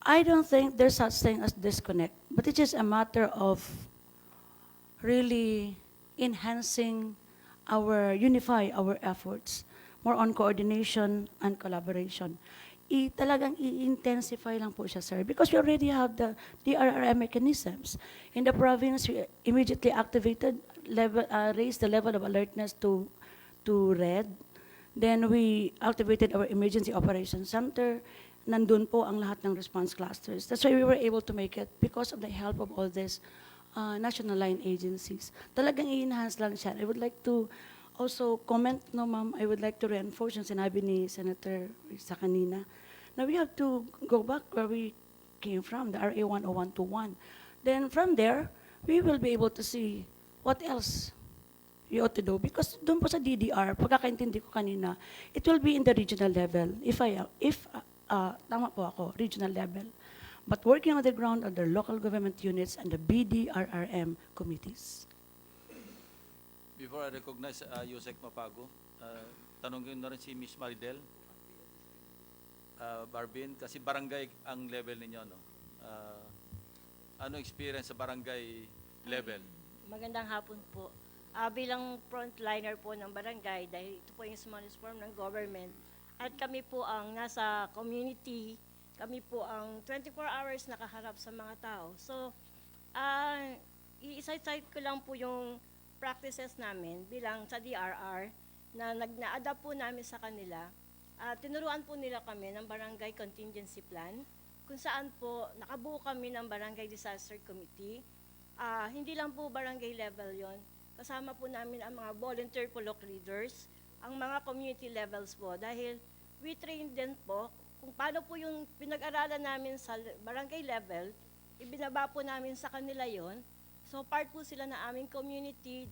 [SPEAKER 3] I don't think there's such thing as disconnect, but it's just a matter of really enhancing unify our efforts, more on coordination and collaboration. Talagang i-intensify lang po siya, sir, because we already have the DRRM mechanisms. In the province, we immediately activated, raised the level of alertness to red. Then we activated our emergency operations center. Nandun po ang lahat ng response clusters. That's why we were able to make it because of the help of all these national line agencies. Talagang i-enhance lang siya. I would like to also comment, no ma'am, I would like to reinforce yung sinabi ni Senator sa kanina. Now we have to go back where we came from, the RA 10121. Then from there, we will be able to see what else we ought to do. Because doon po sa DDR, pagkakaintindi ko kanina, it will be in the regional level. Tama po ako, regional level. But working on the ground are the local government units and the BDRRM committees.
[SPEAKER 1] Before I recognize Usek Mapago, tanongin na rin si Ms. Maridel. Barbin, kasi barangay ang level ninyo, no? Ano experience sa barangay level?
[SPEAKER 4] Magandang hapon po. Bilang frontliner po ng barangay, dahil ito po yung smallest form ng government, at kami po ang nasa community, kami po ang 24 hours nakaharap sa mga tao. So, i-cite ko lang po yung practices namin bilang sa DRR na na-adapt po namin sa kanila. Tinuruan po nila kami ng Barangay Contingency Plan kung saan po nakabuo kami ng Barangay Disaster Committee. Hindi lang po barangay level yon. Kasama po namin ang mga volunteer pulok leaders, ang mga community levels po dahil we train din po kung paano po yung pinag-aralan namin sa barangay level, ibinaba po namin sa kanila yon. So part po sila na aming community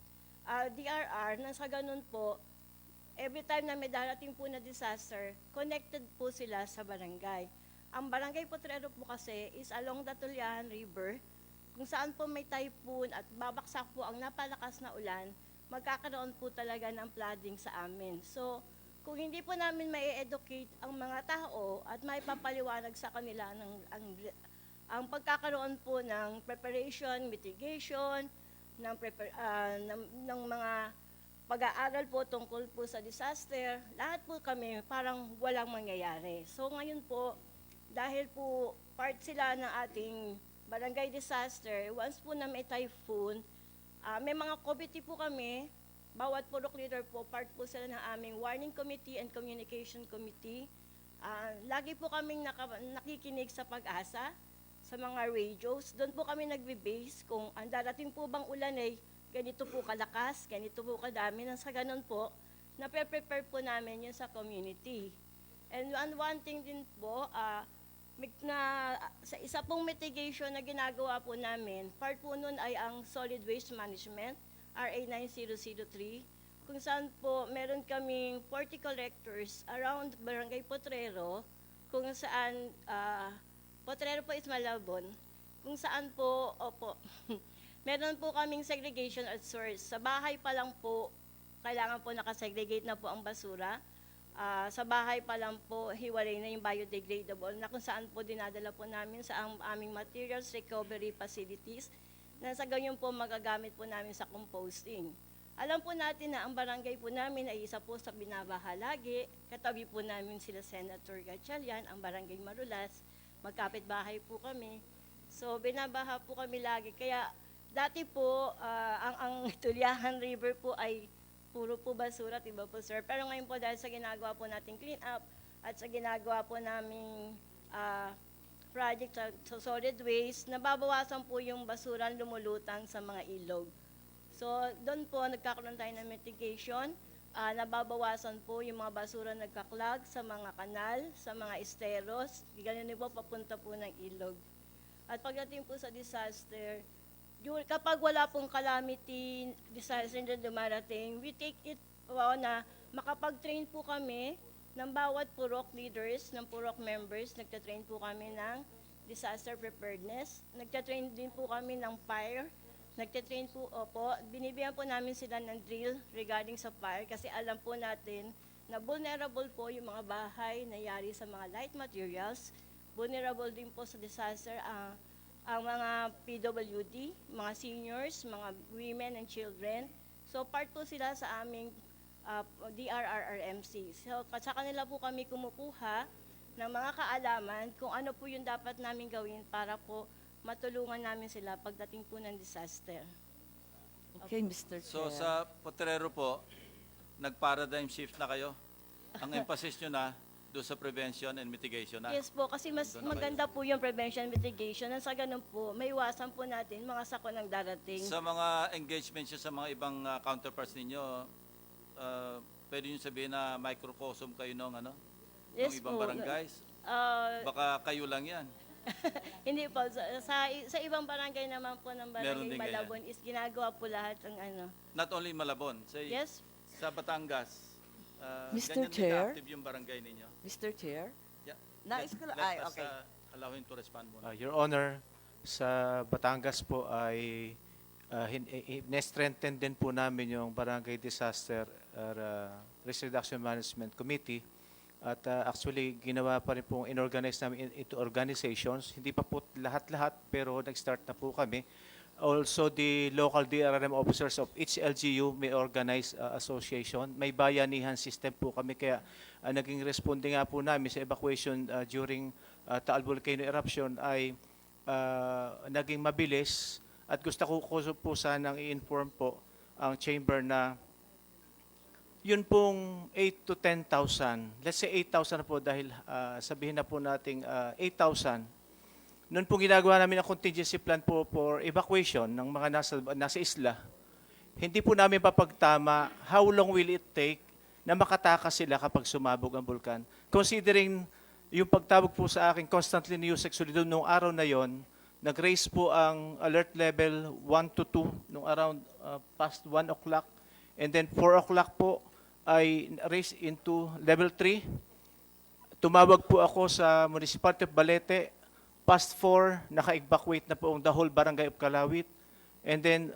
[SPEAKER 4] DRR na sa ganun po, every time na may darating po na disaster, connected po sila sa barangay. Ang barangay Potrero po kasi is along the Tulyahan River, kung saan po may typhoon at babaksak po ang napalakas na ulan, magkakaroon po talaga ng flooding sa amin. So, kung hindi po namin ma-educate ang mga tao at may papaliwanag sa kanila ang pagkakaroon po ng preparation, mitigation, ng mga pag-aaral po tungkol po sa disaster, lahat po kami parang walang mangyayari. So ngayon po, dahil po part sila ng ating barangay disaster, once po na may typhoon, may mga committee po kami, bawat purok leader po, part po sila ng aming warning committee and communication committee. Lagi po kaming nakikinig sa Pag-asa, sa mga radios. Doon po kami nagbe-base kung ang darating po bang ulan ay ganito po kalakas, ganito po kadami, nang sa ganun po, na-prepare po namin yun sa community. And one thing din po, sa isa pong mitigation na ginagawa po namin, part po nun ay ang solid waste management, RA 9003, kung saan po meron kaming 40 collectors around Barangay Potrero, kung saan Potrero po is Malabon, kung saan po, meron po kaming segregation at source. Sa bahay pa lang po, kailangan po nakasegregate na po ang basura. Sa bahay pa lang po, hiwalay na yung biodegradable na kung saan po dinadala po namin sa aming materials recovery facilities na sa ganyan po magagamit po namin sa composting. Alam po natin na ang barangay po namin ay isa po sa binabaha lagi. Katabi po namin sila Senator Gatchalian, ang barangay Marulas. Magkapit bahay po kami. So, binabaha po kami lagi. Kaya, dati po, ang Tulyahan River po ay puro po basura, diba po, sir? Pero ngayon po, dahil sa ginagawa po nating clean up at sa ginagawa po naming project sa solid waste, nababawasan po yung basura lumulutang sa mga ilog. So, doon po, nagkakaroon tayo ng mitigation. Nababawasan po yung mga basura nagkaklag sa mga kanal, sa mga esteros, ganyan po papunta po ng ilog. At pagdating po sa disaster, kapag wala pong calamity, disaster na dumarating, we take it na makapag-train po kami ng bawat purok leaders, ng purok members, nagtatrain po kami ng disaster preparedness, nagtatrain din po kami ng fire, nagtatrain po, binibigyan po namin sila ng drill regarding sa fire kasi alam po natin na vulnerable po yung mga bahay na yari sa mga light materials, vulnerable din po sa disaster ang mga PWD, mga seniors, mga women and children. So part po sila sa aming DRRRMC. So sa kanila po kami kumukuha ng mga kaalaman kung ano po yung dapat namin gawin para po matulungan namin sila pagdating po ng disaster.
[SPEAKER 11] Okay, Mr. Chair.
[SPEAKER 1] So sa Potrero po, nag-paradigm shift na kayo? Ang emphasis nyo na doon sa prevention and mitigation na?
[SPEAKER 4] Yes po, kasi mas
[SPEAKER 1] Doon na
[SPEAKER 4] maganda po yung prevention and mitigation. At sa ganun po, may iwasan po natin mga sakon ng darating.
[SPEAKER 1] Sa mga engagements nyo sa mga ibang counterparts ninyo, pwede nyo sabihin na microcosm kayo ng
[SPEAKER 4] Yes
[SPEAKER 1] ibang
[SPEAKER 4] po.
[SPEAKER 1] barangays? Baka kayo lang yan.
[SPEAKER 4] Hindi po. Sa ibang barangay naman po ng
[SPEAKER 1] Meron
[SPEAKER 4] barangay
[SPEAKER 1] din
[SPEAKER 4] Malabon is ginagawa po lahat ng
[SPEAKER 1] Not only Malabon.
[SPEAKER 4] Yes.
[SPEAKER 1] Sa Batangas,
[SPEAKER 11] Mr.
[SPEAKER 1] ganyan din
[SPEAKER 11] Chair?
[SPEAKER 1] active yung barangay ninyo.
[SPEAKER 11] Mr. Chair?
[SPEAKER 1] Yeah.
[SPEAKER 11] Nais ko lang,
[SPEAKER 1] Let us,
[SPEAKER 11] okay.
[SPEAKER 1] allow him to respond muna.
[SPEAKER 6] Your Honor, sa Batangas po ay na-strengthen din po namin yung Barangay Disaster Risk Reduction Management Committee. At actually, ginawa pa rin pong inorganize namin into organizations. Hindi pa po lahat-lahat, pero nag-start na po kami. Also, the local DRRM officers of each LGU may organize association. May bayanihan system po kami, kaya naging responde nga po namin sa evacuation during Taal Volcano eruption ay naging mabilis. At gusto ko po sanang i-inform po ang chamber na yun pong 8 to 10,000, let's say 8,000 na po dahil sabihin na po nating 8,000. Noon pong ginagawa namin ang contingency plan po for evacuation ng mga nasa isla, hindi po namin papagtama how long will it take na makatakas sila kapag sumabog ang bulkan. Considering yung pagtabog po sa akin constantly ni Usek Solidum noong araw na yon, nag-raise po ang alert level 1 to 2 nung around past 1 o'clock. And then 4 o'clock po ay raise into level 3. Tumawag po ako sa Municipality of Balete. Past 4, naka-evacuate na po ang the whole barangay of Kalawit. And then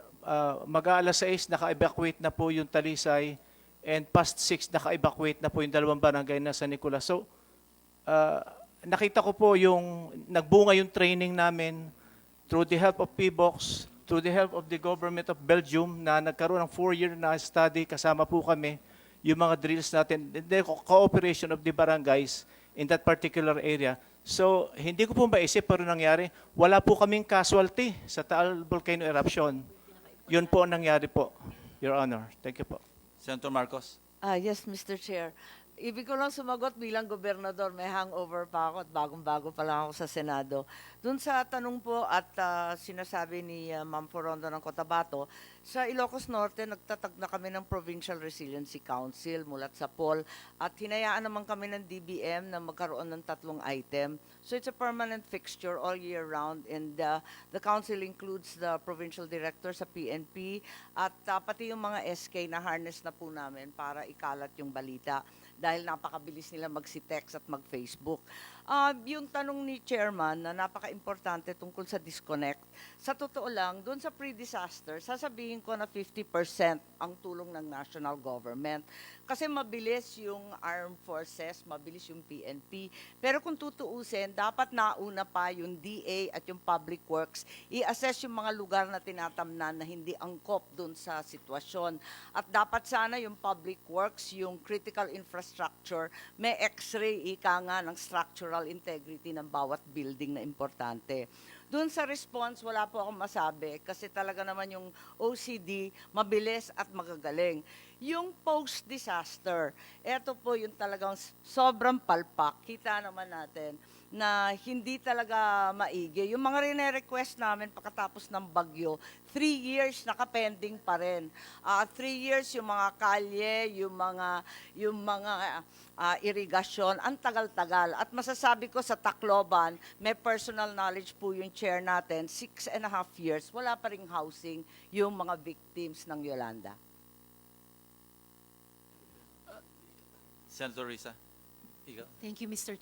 [SPEAKER 6] mag-aalas 6, naka-evacuate na po yung Talisay. And past 6, naka-evacuate na po yung dalawang barangay na San Nicolas. So nakita ko po yung nagbunga yung training namin through the help of PBOX, through the help of the government of Belgium na nagkaroon ng 4-year na study, kasama po kami, yung mga drills natin, the cooperation of the barangays in that particular area. So, hindi ko po maisip pero nangyari, wala po kaming casualty sa Taal Volcano eruption. Yun po ang nangyari po, Your Honor. Thank you po.
[SPEAKER 1] Senator Marcos.
[SPEAKER 11] Yes, Mr. Chair. Ibig ko lang sumagot bilang gobernador, may hangover pa ako at bagong-bago pa lang ako sa Senado. Doon sa tanong po at sinasabi ni Ma'am Forondo ng Cotabato, sa Ilocos Norte, nagtatag na kami ng Provincial Resiliency Council mula sa POL at hinayaan naman kami ng DBM na magkaroon ng 3 item. So it's a permanent fixture all year round and the council includes the provincial director sa PNP at pati yung mga SK na harness na po namin para ikalat yung balita dahil napakabilis nila mag-text at mag-Facebook. Yung tanong ni Chairman na napaka-importante tungkol sa disconnect, sa totoo lang, doon sa pre-disaster, sasabihin ko na 50% ang tulong ng national government. Kasi mabilis yung armed forces, mabilis yung PNP. Pero kung tutuusin, dapat nauna pa yung DA at yung public works, i-assess yung mga lugar na tinatamnan na hindi angkop doon sa sitwasyon. At dapat sana yung public works, yung critical infrastructure, may x-ray ika nga ng structural integrity ng bawat building na importante. Doon sa response, wala po akong masabi kasi talaga naman yung OCD, mabilis at magagaling. Yung post-disaster, ito po yung talagang sobrang palpak. Kita naman natin na hindi talaga maigi. Yung mga rene-request namin pagkatapos ng bagyo, 3 years nakapending pa rin. 3 years yung mga kalye, yung mga irigasyon, ang tagal-tagal. At masasabi ko sa Tacloban, may personal knowledge po yung chair natin, 6.5 years, wala pa ring housing yung mga victims ng Yolanda.
[SPEAKER 1] Senator Risa, ikaw.
[SPEAKER 7] Thank you, Mr.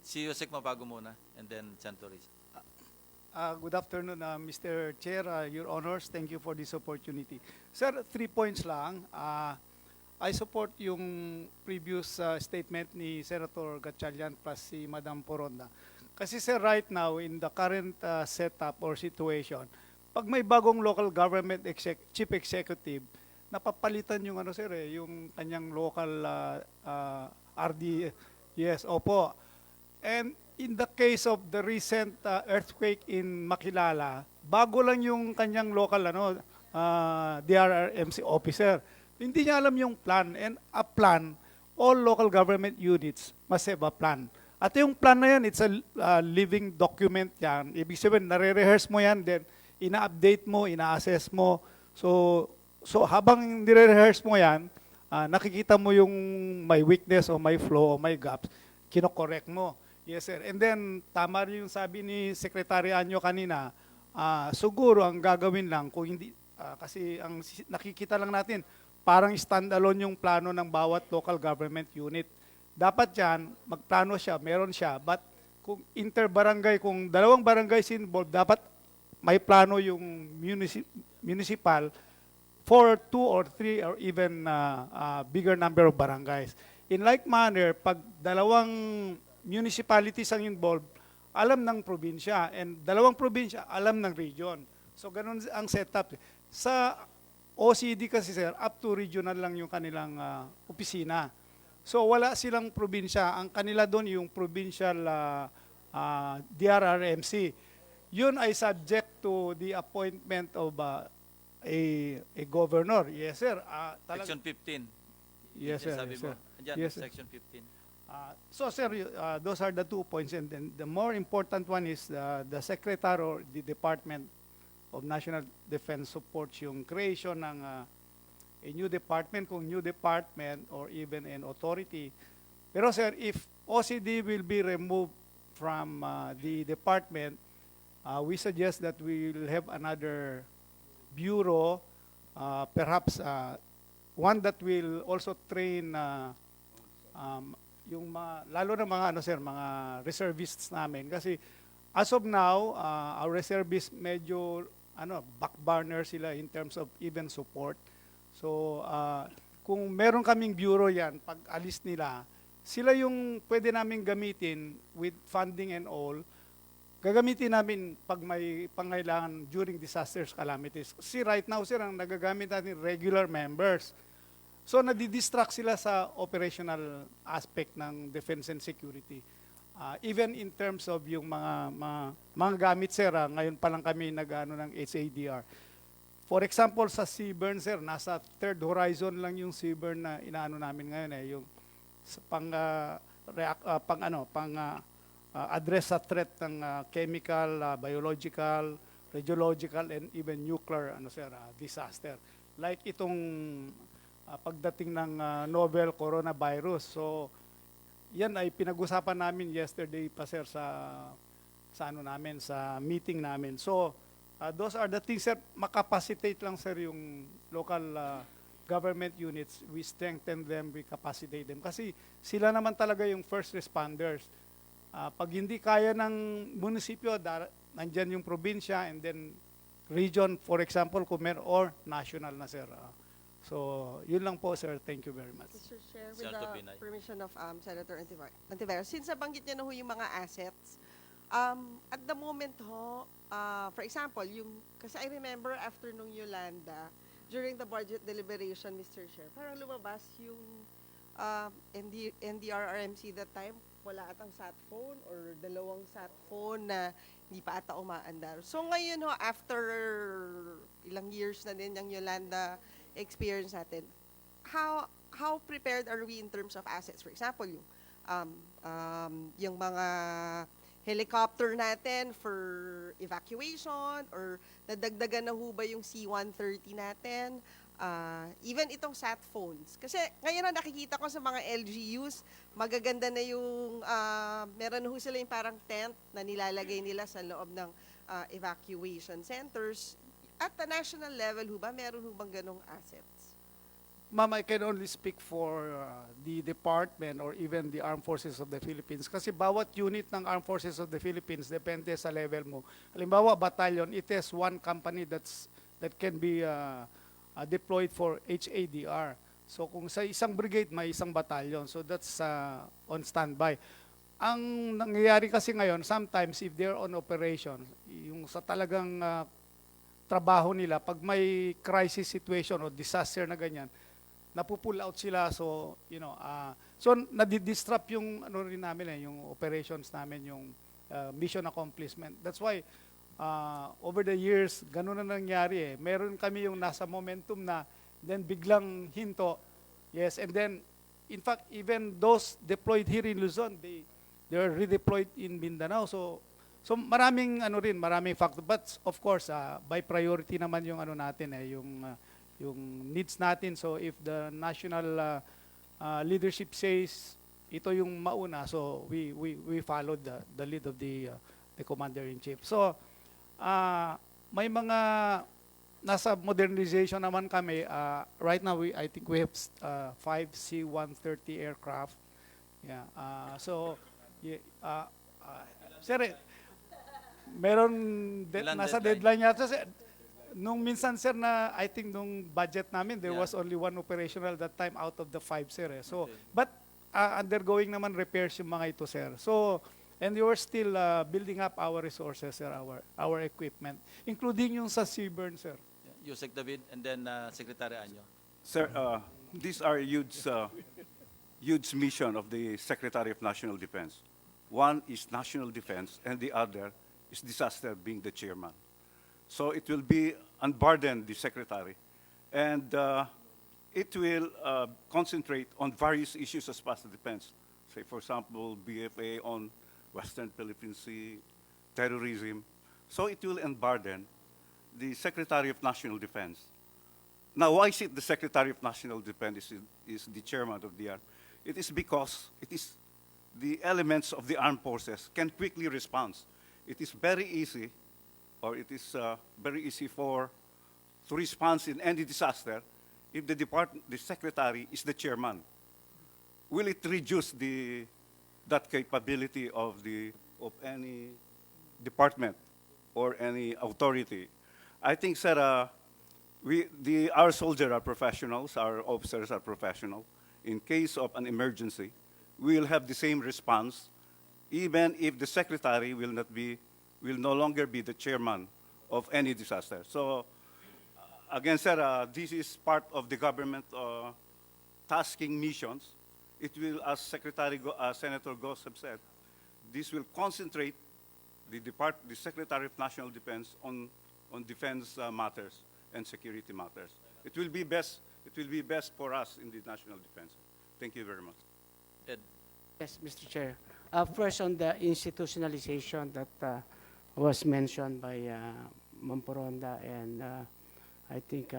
[SPEAKER 1] Si Usek mabago muna, and then Senator Risa.
[SPEAKER 8] Good afternoon, Mr. Chair, Your Honors. Thank you for this opportunity. Sir, 3 points lang. I support yung previous statement ni Senator Gatchalian plus si Madam Poronda. Kasi sir, right now, in the current setup or situation, pag may bagong local government chief executive, napapalitan yung ano sir yung kanyang local RD. Yes, opo. And in the case of the recent earthquake in Makilala, bago lang yung kanyang local DRRMC officer. Hindi niya alam yung plan, and a plan, all local government units must have a plan. At yung plan na yan, it's a living document yan. Ibig sabihin, nare-rehearse mo yan, then ina-update mo, ina-assess mo. So habang nire-rehearse mo yan, nakikita mo yung may weakness o may flaw o may gaps, kinokorek mo. Yes, sir. And then, tama rin yung sabi ni Secretary Anyo kanina, siguro ang gagawin lang, kung hindi, kasi ang nakikita lang natin, parang stand-alone yung plano ng bawat local government unit. Dapat yan, magplano siya, meron siya, but kung inter-barangay, kung dalawang barangays involved, dapat may plano yung municipal for 2 or 3 or even bigger number of barangays. In like manner, pag dalawang municipalities ang involved, alam ng probinsya, and dalawang probinsya, alam ng region. So ganun ang setup. Sa OCD kasi sir, up to regional lang yung kanilang opisina. So wala silang probinsya. Ang kanila doon yung provincial DRRMC. Yun ay subject to the appointment of a governor. Yes, sir.
[SPEAKER 1] Section 15.
[SPEAKER 8] Yes, sir.
[SPEAKER 1] Sabi
[SPEAKER 8] Yes,
[SPEAKER 1] mo.
[SPEAKER 8] sir.
[SPEAKER 1] Andyan,
[SPEAKER 8] Yes, sir.
[SPEAKER 1] Section 15.
[SPEAKER 8] So, sir, those are the 2 points. And then the more important one is the Secretary or the Department of National Defense supports yung creation ng a new department, kung new department or even an authority. Pero, sir, if OCD will be removed from the department, we suggest that we will have another bureau, perhaps one that will also train yung lalo na mga mga reservists namin, kasi as of now our reservists medyo back burner sila in terms of even support. So kung meron kaming bureau yan, pag alis nila, sila yung pwede namin gamitin with funding and all. Gagamitin namin pag may pangailangan during disasters, calamities. Kasi right now, sir, ang nagagamit natin regular members. So, nadidistract sila sa operational aspect ng defense and security. Even in terms of yung mga gamit, sir, ngayon pa lang kami nag-ano ng HADR. For example, sa Seaburn, sir, nasa third horizon lang yung Seaburn na inaano namin ngayon, yung address sa threat ng chemical, biological, radiological, and even nuclear disaster. Like itong pagdating ng novel coronavirus. So, yan ay pinag-usapan namin yesterday pa sir sa meeting namin. So, those are the things sir, makapacitate lang sir yung local government units. We strengthen them, we capacitate them. Kasi sila naman talaga yung first responders. Pag hindi kaya ng munisipyo, nandyan yung probinsya and then region, for example, or national na sir. So, yun lang po, sir. Thank you very much.
[SPEAKER 9] Mr. Chair, with the permission of Senator Antiveros, since nabanggit niya na ho yung mga assets, at the moment ho, for example, kasi I remember after nung Yolanda, during the budget deliberation, Mr. Chair, parang lumabas yung NDRRMC that time, wala atang sat phone or dalawang sat phone na hindi pa ata umaandar. So ngayon ho, after ilang years na din yung Yolanda experience natin, how prepared are we in terms of assets? For example, yung mga helicopter natin for evacuation, or nadagdagan na ho ba yung C-130 natin? Even itong sat phones. Kasi ngayon na nakikita ko sa mga LGUs, magaganda na yung, meron ho sila yung parang tent na nilalagay nila sa loob ng evacuation centers. At the national level ho ba, meron ho bang ganong assets?
[SPEAKER 8] Ma'am, I can only speak for the department or even the Armed Forces of the Philippines. Kasi bawat unit ng Armed Forces of the Philippines, depende sa level mo. Halimbawa, battalion, it is one company that can be deployed for HADR. So kung sa isang brigade, may isang battalion. So that's on standby. Ang nangyayari kasi ngayon, sometimes if they're on operation, yung sa talagang trabaho nila, pag may crisis situation o disaster na ganyan, napupull out sila, so so nadi-disrupt yung ano rin namin yung operations namin, yung mission accomplishment. That's why over the years ganun na nangyari Meron kami yung nasa momentum na then biglang hinto. Yes, and then in fact even those deployed here in Luzon, they are redeployed in Mindanao. So maraming maraming factor, but of course by priority naman yung ano natin yung needs natin. So if the national leadership says ito yung mauna, so we followed the lead of the commander-in-chief. So may mga nasa modernization naman kami. Right now I think we have 5 C-130 aircraft. Yeah. Sir, meron nasa deadline yata. Nung minsan, sir, na I think nung budget namin, there was only one operational that time out of the 5, sir. So, but undergoing naman repairs yung mga ito, sir. So, and we were still building up our resources, sir, our equipment, including yung sa Seaburn, sir.
[SPEAKER 1] Usek David, and then Secretary Anyo.
[SPEAKER 2] Sir, these are huge mission of the Secretary of National Defense. One is national defense, and the other is disaster, being the chairman. So it will be unburden the secretary, and it will concentrate on various issues as far as defense. Say, for example, BFA on Western Philippine Sea, terrorism. So it will unburden the Secretary of National Defense. Now, why is it the Secretary of National Defense is the chairman of the army? It is because it is the elements of the armed forces can quickly respond. It is very easy, or it is very easy to respond in any disaster if the secretary is the chairman. Will it reduce that capability of any department or any authority? I think, sir, our soldiers are professionals, our officers are professional. In case of an emergency, we will have the same response, even if the secretary will no longer be the chairman of any disaster. So, again, sir, this is part of the government tasking missions. It will, as Senator Gossip said, this will concentrate the Secretary of National Defense on defense matters and security matters. It will be best for us in the national defense. Thank you very much.
[SPEAKER 1] Ed.
[SPEAKER 12] Yes, Mr. Chair. First, on the institutionalization that was mentioned by Mamporonda and I think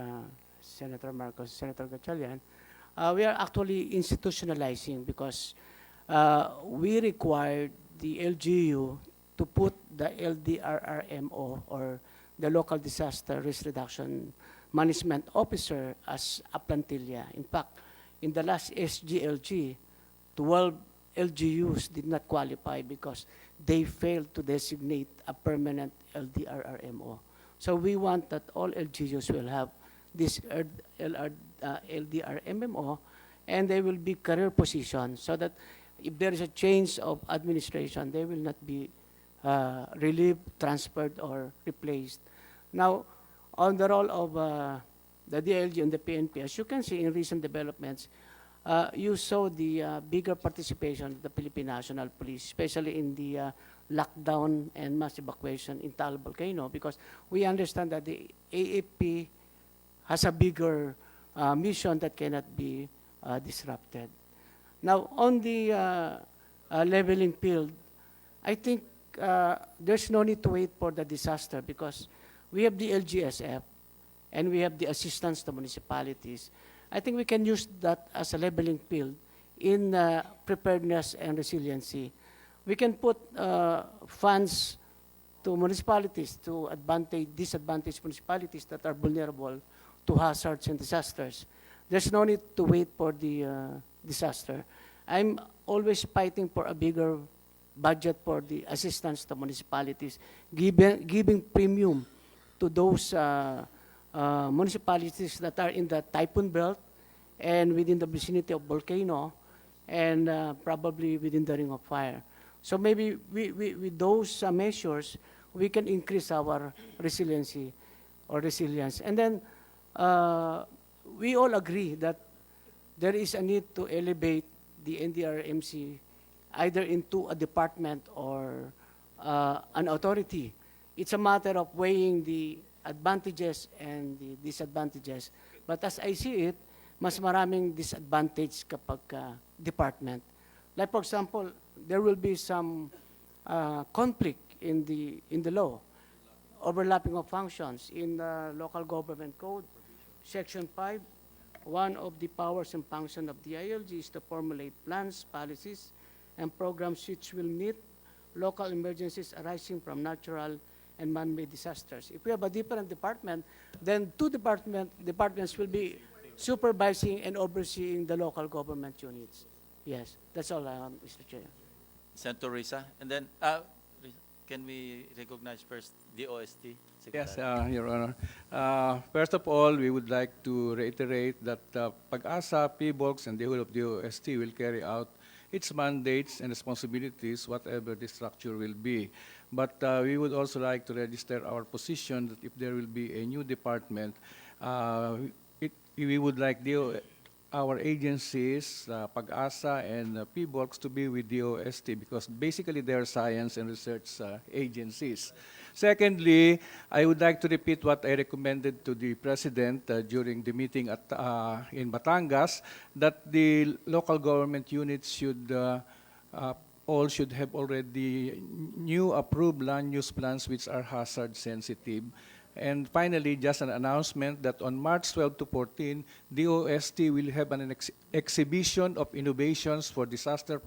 [SPEAKER 12] Senator Marcos, Senator Gatchalian, we are actually institutionalizing because we required the LGU to put the LDRRMO, or the Local Disaster Risk Reduction Management Officer, as a plantilla. In fact, in the last SGLG, 12 LGUs did not qualify because they failed to designate a permanent LDRRMO. So we want that all LGUs will have this LDRMMO, and they will be career positions so that if there is a change of administration, they will not be relieved, transferred, or replaced. Now, on the role of the DLG and the PNP, as you can see in recent developments, you saw the bigger participation of the Philippine National Police, especially in the lockdown and mass evacuation in Taal Volcano, because we understand that the AFP has a bigger mission that cannot be disrupted. Now, on the leveling field, I think there's no need to wait for the disaster because we have the LGSF and we have the assistance to municipalities. I think we can use that as a leveling field in preparedness and resiliency. We can put funds to municipalities, to disadvantaged municipalities that are vulnerable to hazards and disasters. There's no need to wait for the disaster. I'm always fighting for a bigger budget for the assistance to municipalities, giving premium to those municipalities that are in the typhoon belt and within the vicinity of volcano and probably within the ring of fire. So maybe with those measures, we can increase our resiliency or resilience. And then we all agree that there is a need to elevate the NDRMC either into a department or an authority. It's a matter of weighing the advantages and the disadvantages. But as I see it, mas maraming disadvantage kapag department. Like for example, there will be some conflict in the law, overlapping of functions in the local government code, section 5. One of the powers and functions of the ILG is to formulate plans, policies, and programs which will meet local emergencies arising from natural and man-made disasters. If we have a different department, then two departments will be supervising and overseeing the local government units. Yes, that's all, Mr. Chair.
[SPEAKER 1] Senator Risa, and then can we recognize first the OST?
[SPEAKER 10] Yes, Your Honor. First of all, we would like to reiterate that Pag-asa, PBOX, and the whole of the OST will carry out its mandates and responsibilities, whatever the structure will be. But we would also like to register our position that if there will be a new department, we would like our agencies, Pag-asa and PBOX, to be with the OST because basically they are science and research agencies. Secondly, I would like to repeat what I recommended to the President during the meeting in Batangas, that the local government units should all should have already new approved land use plans which are hazard sensitive. And finally, just an announcement that on March 12 to 14, the OST will have an exhibition of innovations for disaster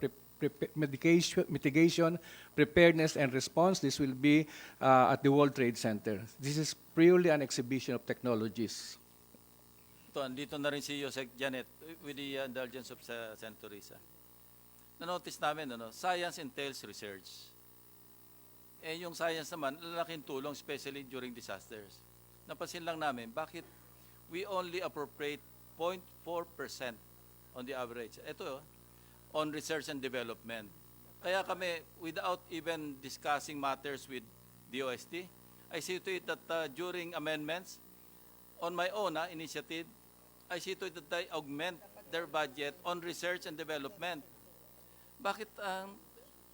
[SPEAKER 10] mitigation, preparedness, and response. This will be at the World Trade Center. This is purely an exhibition of technologies.
[SPEAKER 1] Andito na rin si Usek Janet with the indulgence of Senator Risa. Na-notice namin, science entails research. Eh, yung science naman, lalaking tulong, especially during disasters. Napansin lang namin, bakit we only appropriate 0.4% on the average. Ito, on research and development. Kaya kami, without even discussing matters with the OST, I see to it that during amendments, on my own initiative, I see to it that they augment their budget on research and development. Bakit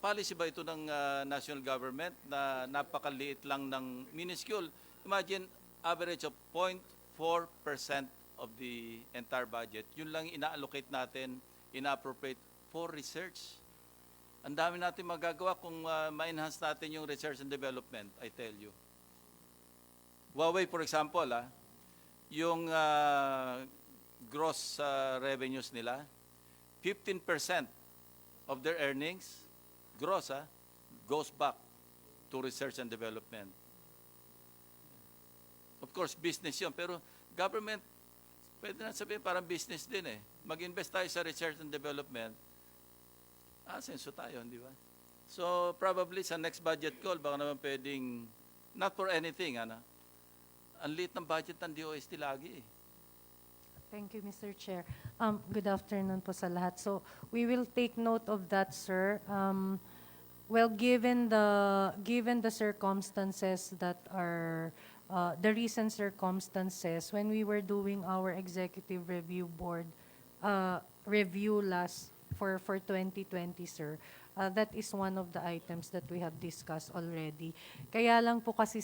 [SPEAKER 1] policy ba ito ng national government na napakaliit lang ng minuscule? Imagine, average of 0.4% of the entire budget. Yun lang ina-allocate natin, ina-appropriate for research. Ang dami natin magagawa kung ma-enhance natin yung research and development, I tell you. Huawei, for example, yung gross revenues nila, 15% of their earnings, gross, goes back to research and development. Of course, business yun, pero government, pwede na sabihin parang business din eh. Mag-invest tayo sa research and development, senso tayo, di ba? So, probably sa next budget call, baka naman pwedeng, not for anything, ang liit ng budget ng DOST lagi eh.
[SPEAKER 22] Thank you, Mr. Chair. Good afternoon po sa lahat. So, we will take note of that, sir. Well, given the circumstances that are, the recent circumstances, when we were doing our executive review board review last for 2020, sir, that is one of the items that we have discussed already. Kaya lang po kasi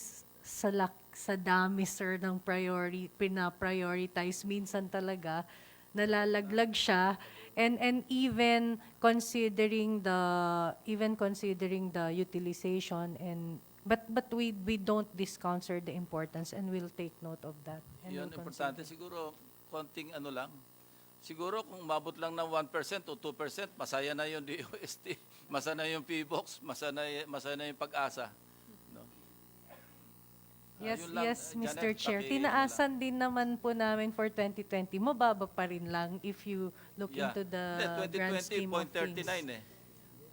[SPEAKER 22] sa dami, sir, ng pina-prioritize, minsan talaga nalalaglag siya, and even considering the utilization, but we don't discount, sir, the importance, and we'll take note of that. And
[SPEAKER 1] Yun,
[SPEAKER 22] we'll
[SPEAKER 1] importante.
[SPEAKER 22] consider.
[SPEAKER 1] Siguro, konting ano lang. Siguro kung umabot lang ng 1% o 2%, masaya na yung DOST, masaya na yung PBOX, masaya na yung pag-asa. No?
[SPEAKER 22] Yes,
[SPEAKER 1] Yun lang,
[SPEAKER 22] yes,
[SPEAKER 1] Janet,
[SPEAKER 22] Mr. Chair.
[SPEAKER 1] ano lang.
[SPEAKER 22] Tinaasan din naman po namin for 2020. Mababa pa rin lang if you look
[SPEAKER 1] Yeah.
[SPEAKER 22] into the
[SPEAKER 1] Hindi,
[SPEAKER 22] grand
[SPEAKER 1] 2020,
[SPEAKER 22] scheme of things.
[SPEAKER 1] 0.39 eh.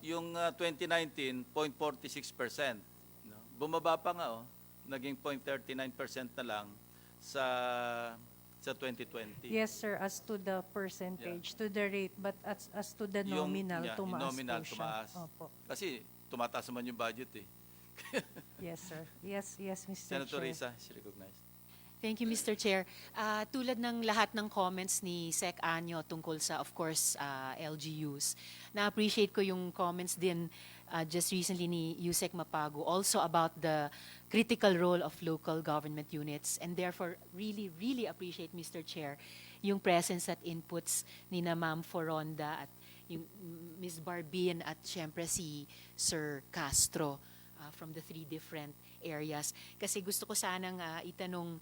[SPEAKER 1] Yung 2019, 0.46%. No? Bumaba pa nga, naging 0.39% na lang sa 2020.
[SPEAKER 22] Yes, sir, as to the percentage, to the rate, but as to the nominal,
[SPEAKER 1] yung
[SPEAKER 22] tumaas
[SPEAKER 1] nominal,
[SPEAKER 22] po siya.
[SPEAKER 1] tumaas.
[SPEAKER 22] Opo.
[SPEAKER 1] Kasi tumataas naman yung budget eh.
[SPEAKER 22] Yes, sir. Yes, Mr.
[SPEAKER 1] Senator
[SPEAKER 22] Chair.
[SPEAKER 1] Risa, is recognized.
[SPEAKER 7] Thank you, Mr. Chair. Tulad ng lahat ng comments ni Sec Anyo tungkol sa, of course, LGUs, na-appreciate ko yung comments din just recently ni Usek Mapago also about the critical role of local government units, and therefore really, really appreciate, Mr. Chair, yung presence at inputs ni na Ma'am Foronda at yung Ms. Barbin at syempre si Sir Castro from the three different areas. Kasi gusto ko sanang itanong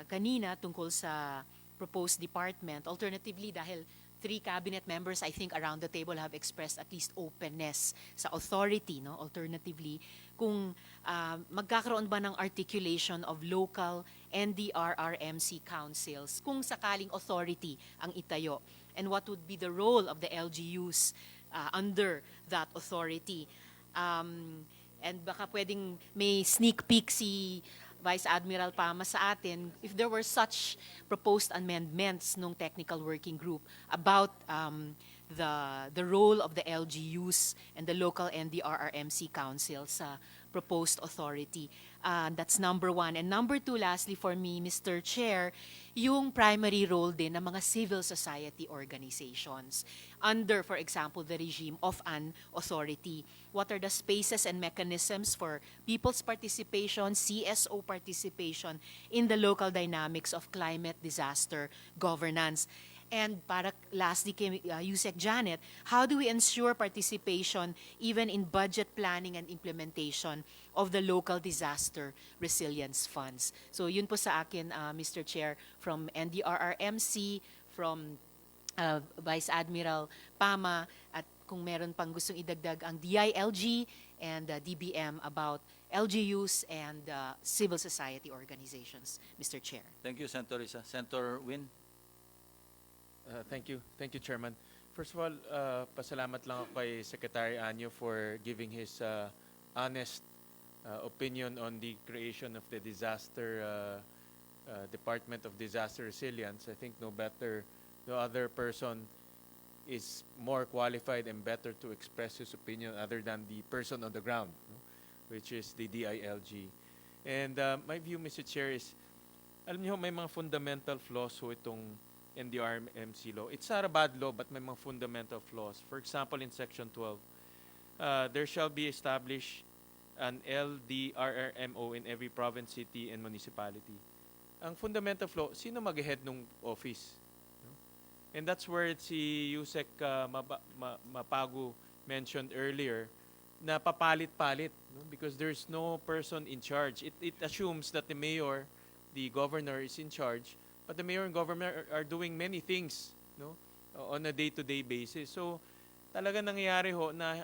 [SPEAKER 7] kanina tungkol sa proposed department. Alternatively, dahil 3 cabinet members, I think, around the table have expressed at least openness sa authority, no? Alternatively, kung magkakaroon ba ng articulation of local NDRRMC councils, kung sakaling authority ang itayo, and what would be the role of the LGUs under that authority. And baka pwedeng may sneak peek si Vice Admiral Pama sa atin if there were such proposed amendments nung technical working group about the role of the LGUs and the local NDRRMC council sa proposed authority. That's number 1. And number 2, lastly for me, Mr. Chair, yung primary role din ng mga civil society organizations under, for example, the regime of an authority. What are the spaces and mechanisms for people's participation, CSO participation in the local dynamics of climate disaster governance? And para lastly kay Usek Janet, how do we ensure participation even in budget planning and implementation of the local disaster resilience funds? So yun po sa akin, Mr. Chair, from NDRRMC, from Vice Admiral Pama, at kung meron pang gustong idagdag ang DILG and DBM about LGUs and civil society organizations, Mr. Chair.
[SPEAKER 1] Thank you, Senator Risa. Senator Win.
[SPEAKER 21] Thank you, Chairman. First of all, pasalamat lang ako kay Secretary Anyo for giving his honest opinion on the creation of the Department of Disaster Resilience. I think no other person is more qualified and better to express his opinion other than the person on the ground, which is the DILG. And my view, Mr. Chair, is, alam niyo, may mga fundamental flaws ho itong NDRRMC law. It's not a bad law, but may mga fundamental flaws. For example, in Section 12, there shall be established an LDRRMO in every province, city, and municipality. Ang fundamental flaw, sino mag-head ng office? No? And that's where si Usek Mapago mentioned earlier, na papalit-palit, no? Because there's no person in charge. It assumes that the mayor, the governor is in charge, but the mayor and governor are doing many things, no, on a day-to-day basis. So, talaga nangyayari ho na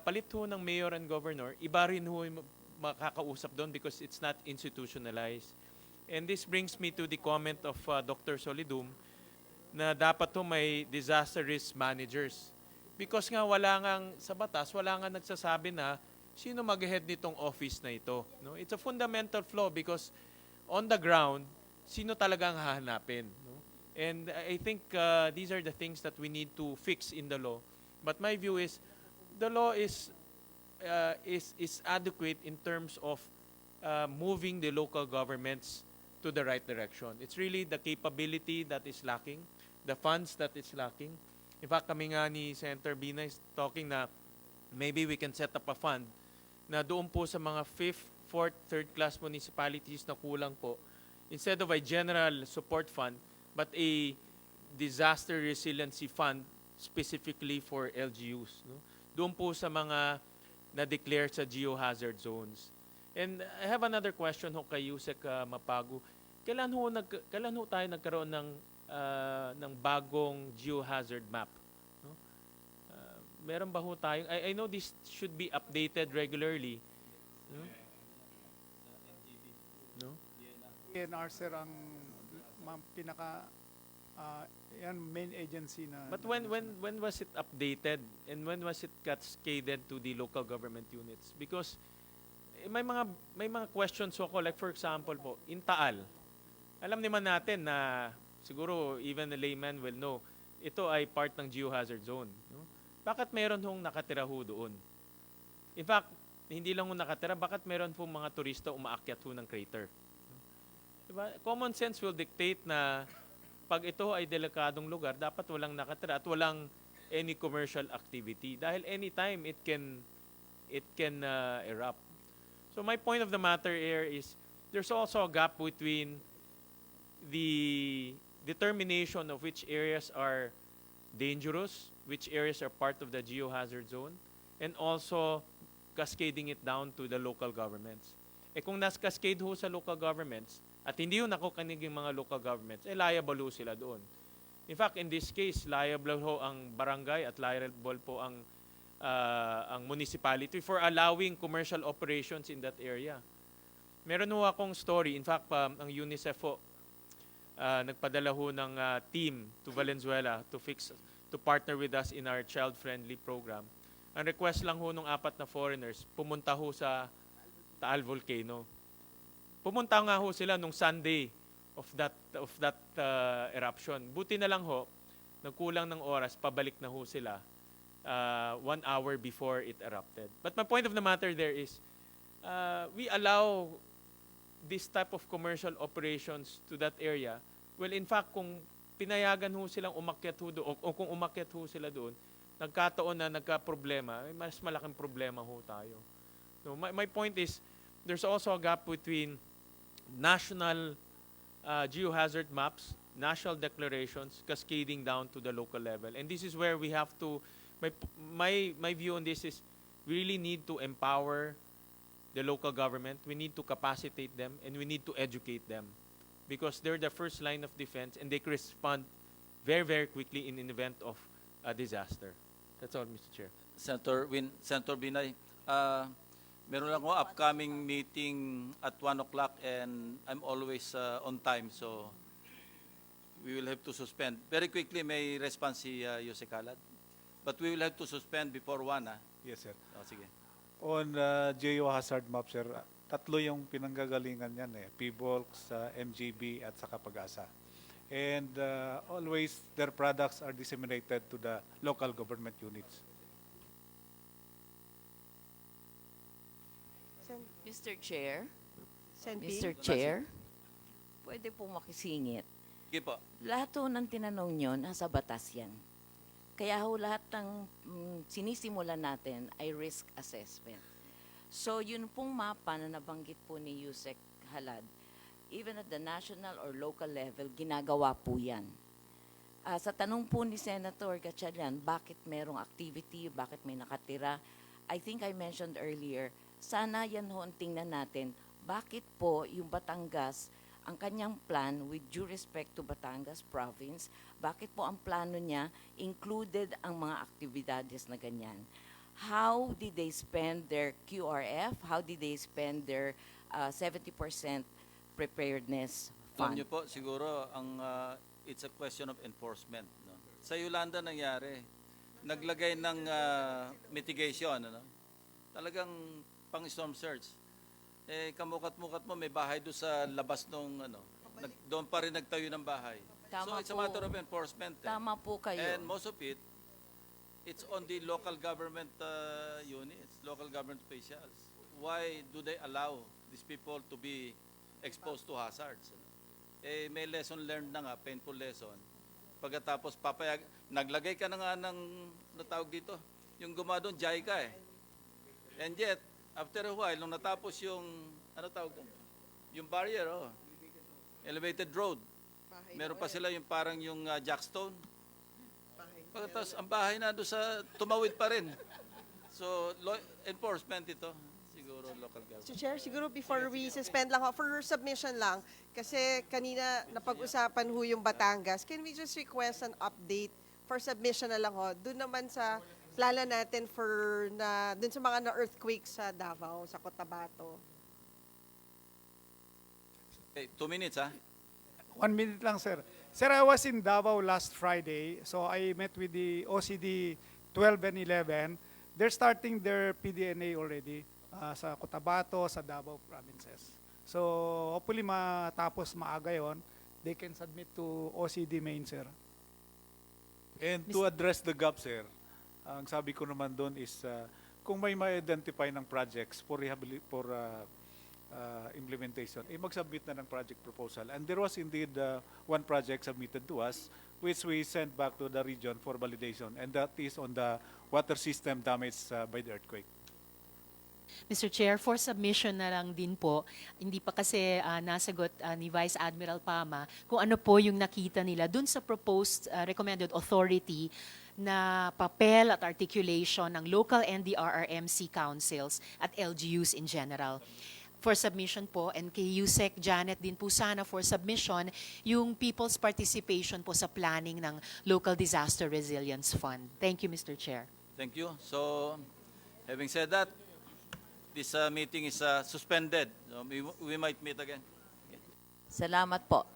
[SPEAKER 21] palit ho ng mayor and governor, iba rin ho yung makakausap doon because it's not institutionalized. And this brings me to the comment of Dr. Solidum na dapat ho may disaster risk managers. Because nga sa batas, wala nga nagsasabi na sino mag-head nitong office na ito. No? It's a fundamental flaw because on the ground, sino talagang hahanapin. No? And I think these are the things that we need to fix in the law. But my view is, the law is adequate in terms of moving the local governments to the right direction. It's really the capability that is lacking, the funds that is lacking. In fact, kami nga ni Senator Bina is talking na maybe we can set up a fund na doon po sa mga fourth, third-class municipalities na kulang po, instead of a general support fund, but a disaster resiliency fund specifically for LGUs. No? Doon po sa mga na-declare sa geohazard zones. And I have another question ho kay Usek Mapago. Kailan ho tayo nagkaroon ng bagong geohazard map? No? Meron ba ho tayo? I know this should be updated regularly. No? No?
[SPEAKER 8] PNR, sir, ang pinaka yan main agency na.
[SPEAKER 21] But when was it updated and when was it cascaded to the local government units? Because may mga questions ako, like for example po, in Taal, alam naman natin na siguro even a layman will know, ito ay part ng geohazard zone. No? Bakit meron hong nakatira ho doon? In fact, hindi lang ho nakatira, bakit meron pong mga turista umaakyat ho ng crater? Diba? Common sense will dictate na pag ito ay delikadong lugar, dapat walang nakatira at walang any commercial activity dahil anytime it can erupt. So my point of the matter here is there's also a gap between the determination of which areas are dangerous, which areas are part of the geohazard zone, and also cascading it down to the local governments. Eh kung nas-cascade ho sa local governments, at hindi yun nakukanig yung mga local governments, eh liable ho sila doon. In fact, in this case, liable ho ang barangay at liable po ang municipality for allowing commercial operations in that area. Meron ho akong story. In fact, ang UNICEF ho, nagpadala ho ng team to Valenzuela to partner with us in our child-friendly program. Ang request lang ho ng 4 na foreigners, pumunta ho sa Taal Volcano. Pumunta nga ho sila nung Sunday of that eruption. Buti na lang ho, nagkulang ng oras, pabalik na ho sila 1 hour before it erupted. But my point of the matter there is, we allow this type of commercial operations to that area. Well, in fact, kung pinayagan ho silang umakyat ho doon, o kung umakyat ho sila doon, nagkataon na nagka-problema, mas malaking problema ho tayo. So my point is, there's also a gap between national geohazard maps, national declarations, cascading down to the local level. And this is where we have to, my view on this is, we really need to empower the local government, we need to capacitate them, and we need to educate them. Because they're the first line of defense and they can respond very, very quickly in an event of a disaster. That's all, Mr. Chair.
[SPEAKER 1] Senator Binay, meron lang ako upcoming meeting at 1 o'clock and I'm always on time, so we will have to suspend. Very quickly, may response si Usek Khalid. But we will have to suspend before 1, ah.
[SPEAKER 2] Yes, sir.
[SPEAKER 1] Oh, sige.
[SPEAKER 2] On geohazard map, sir, 3 yung pinanggagalingan yan eh. PBOLX, MGB, at saka Pag-asa. And always their products are disseminated to the local government units.
[SPEAKER 11] Mr. Chair,
[SPEAKER 9] Sen.P.
[SPEAKER 11] Mr. Chair, pwede po makisingit.
[SPEAKER 1] Sige po.
[SPEAKER 11] Lahat ho ng tinanong nyo, nasa batas yan. Kaya ho lahat ng sinisimulan natin ay risk assessment. So yun pong mapa na nabanggit po ni Usek Khalid, even at the national or local level, ginagawa po yan. Sa tanong po ni Senator Gatchalian, bakit merong activity, bakit may nakatira, I think I mentioned earlier, sana yan ho ang tingnan natin, bakit po yung Batangas, ang kanyang plan with due respect to Batangas Province, bakit po ang plano niya included ang mga aktibidades na ganyan? How did they spend their QRF? How did they spend their 70% preparedness
[SPEAKER 1] Alam
[SPEAKER 11] fund?
[SPEAKER 1] niyo po, siguro, it's a question of enforcement. No? Sa Yolanda nangyari, naglagay ng mitigation, ano? Talagang pang-storm surge. Eh, kamukat-mukat mo, may bahay doon sa labas nung, doon pa rin nagtayo ng bahay.
[SPEAKER 11] Tama
[SPEAKER 1] so it's a
[SPEAKER 11] po.
[SPEAKER 1] matter of enforcement.
[SPEAKER 11] Tama po kayo.
[SPEAKER 1] And most of it, it's on the local government units, local government officials. Why do they allow these people to be exposed to hazards? Eh, may lesson learned na nga, painful lesson. Pagkatapos, naglagay ka na nga ng, natawag dito, yung gumawa doon, JICA eh. And yet, after a while, nung natapos yung ano tawag doon? Yung barrier, oh. Elevated road. Meron pa sila yung parang yung jackstone. Pagkatapos, ang bahay na doon sa tumawid pa rin. So, law enforcement ito. Siguro local government.
[SPEAKER 9] Mr. Chair, siguro before we suspend lang, for submission lang, kasi kanina napag-usapan ho yung Batangas, can we just request an update for submission na lang ho? Doon naman sa plala natin for dun sa mga na-earthquake sa Davao, sa Cotabato.
[SPEAKER 1] Okay, 2 minutes, ha?
[SPEAKER 8] 1 minute lang, sir. Sir, I was in Davao last Friday, so I met with the OCD 12 and 11. They're starting their PDNA already sa Cotabato, sa Davao provinces. So, hopefully matapos maaga yon, they can submit to OCD main, sir.
[SPEAKER 2] And to address the gap, sir, ang sabi ko naman doon is kung may ma-identify ng projects for implementation, mag-submit na ng project proposal. And there was indeed one project submitted to us which we sent back to the region for validation, and that is on the water system damaged by the earthquake.
[SPEAKER 7] Mr. Chair, for submission na lang din po, hindi pa kasi nasagot ni Vice Admiral Pama kung ano po yung nakita nila dun sa proposed recommended authority na papel at articulation ng local NDRRMC councils at LGUs in general. For submission po, and kay Usek, Janet din po sana for submission, yung people's participation po sa planning ng Local Disaster Resilience Fund. Thank you, Mr. Chair.
[SPEAKER 1] Thank you. So, having said that, this meeting is suspended. So we might meet again.
[SPEAKER 13] Salamat po.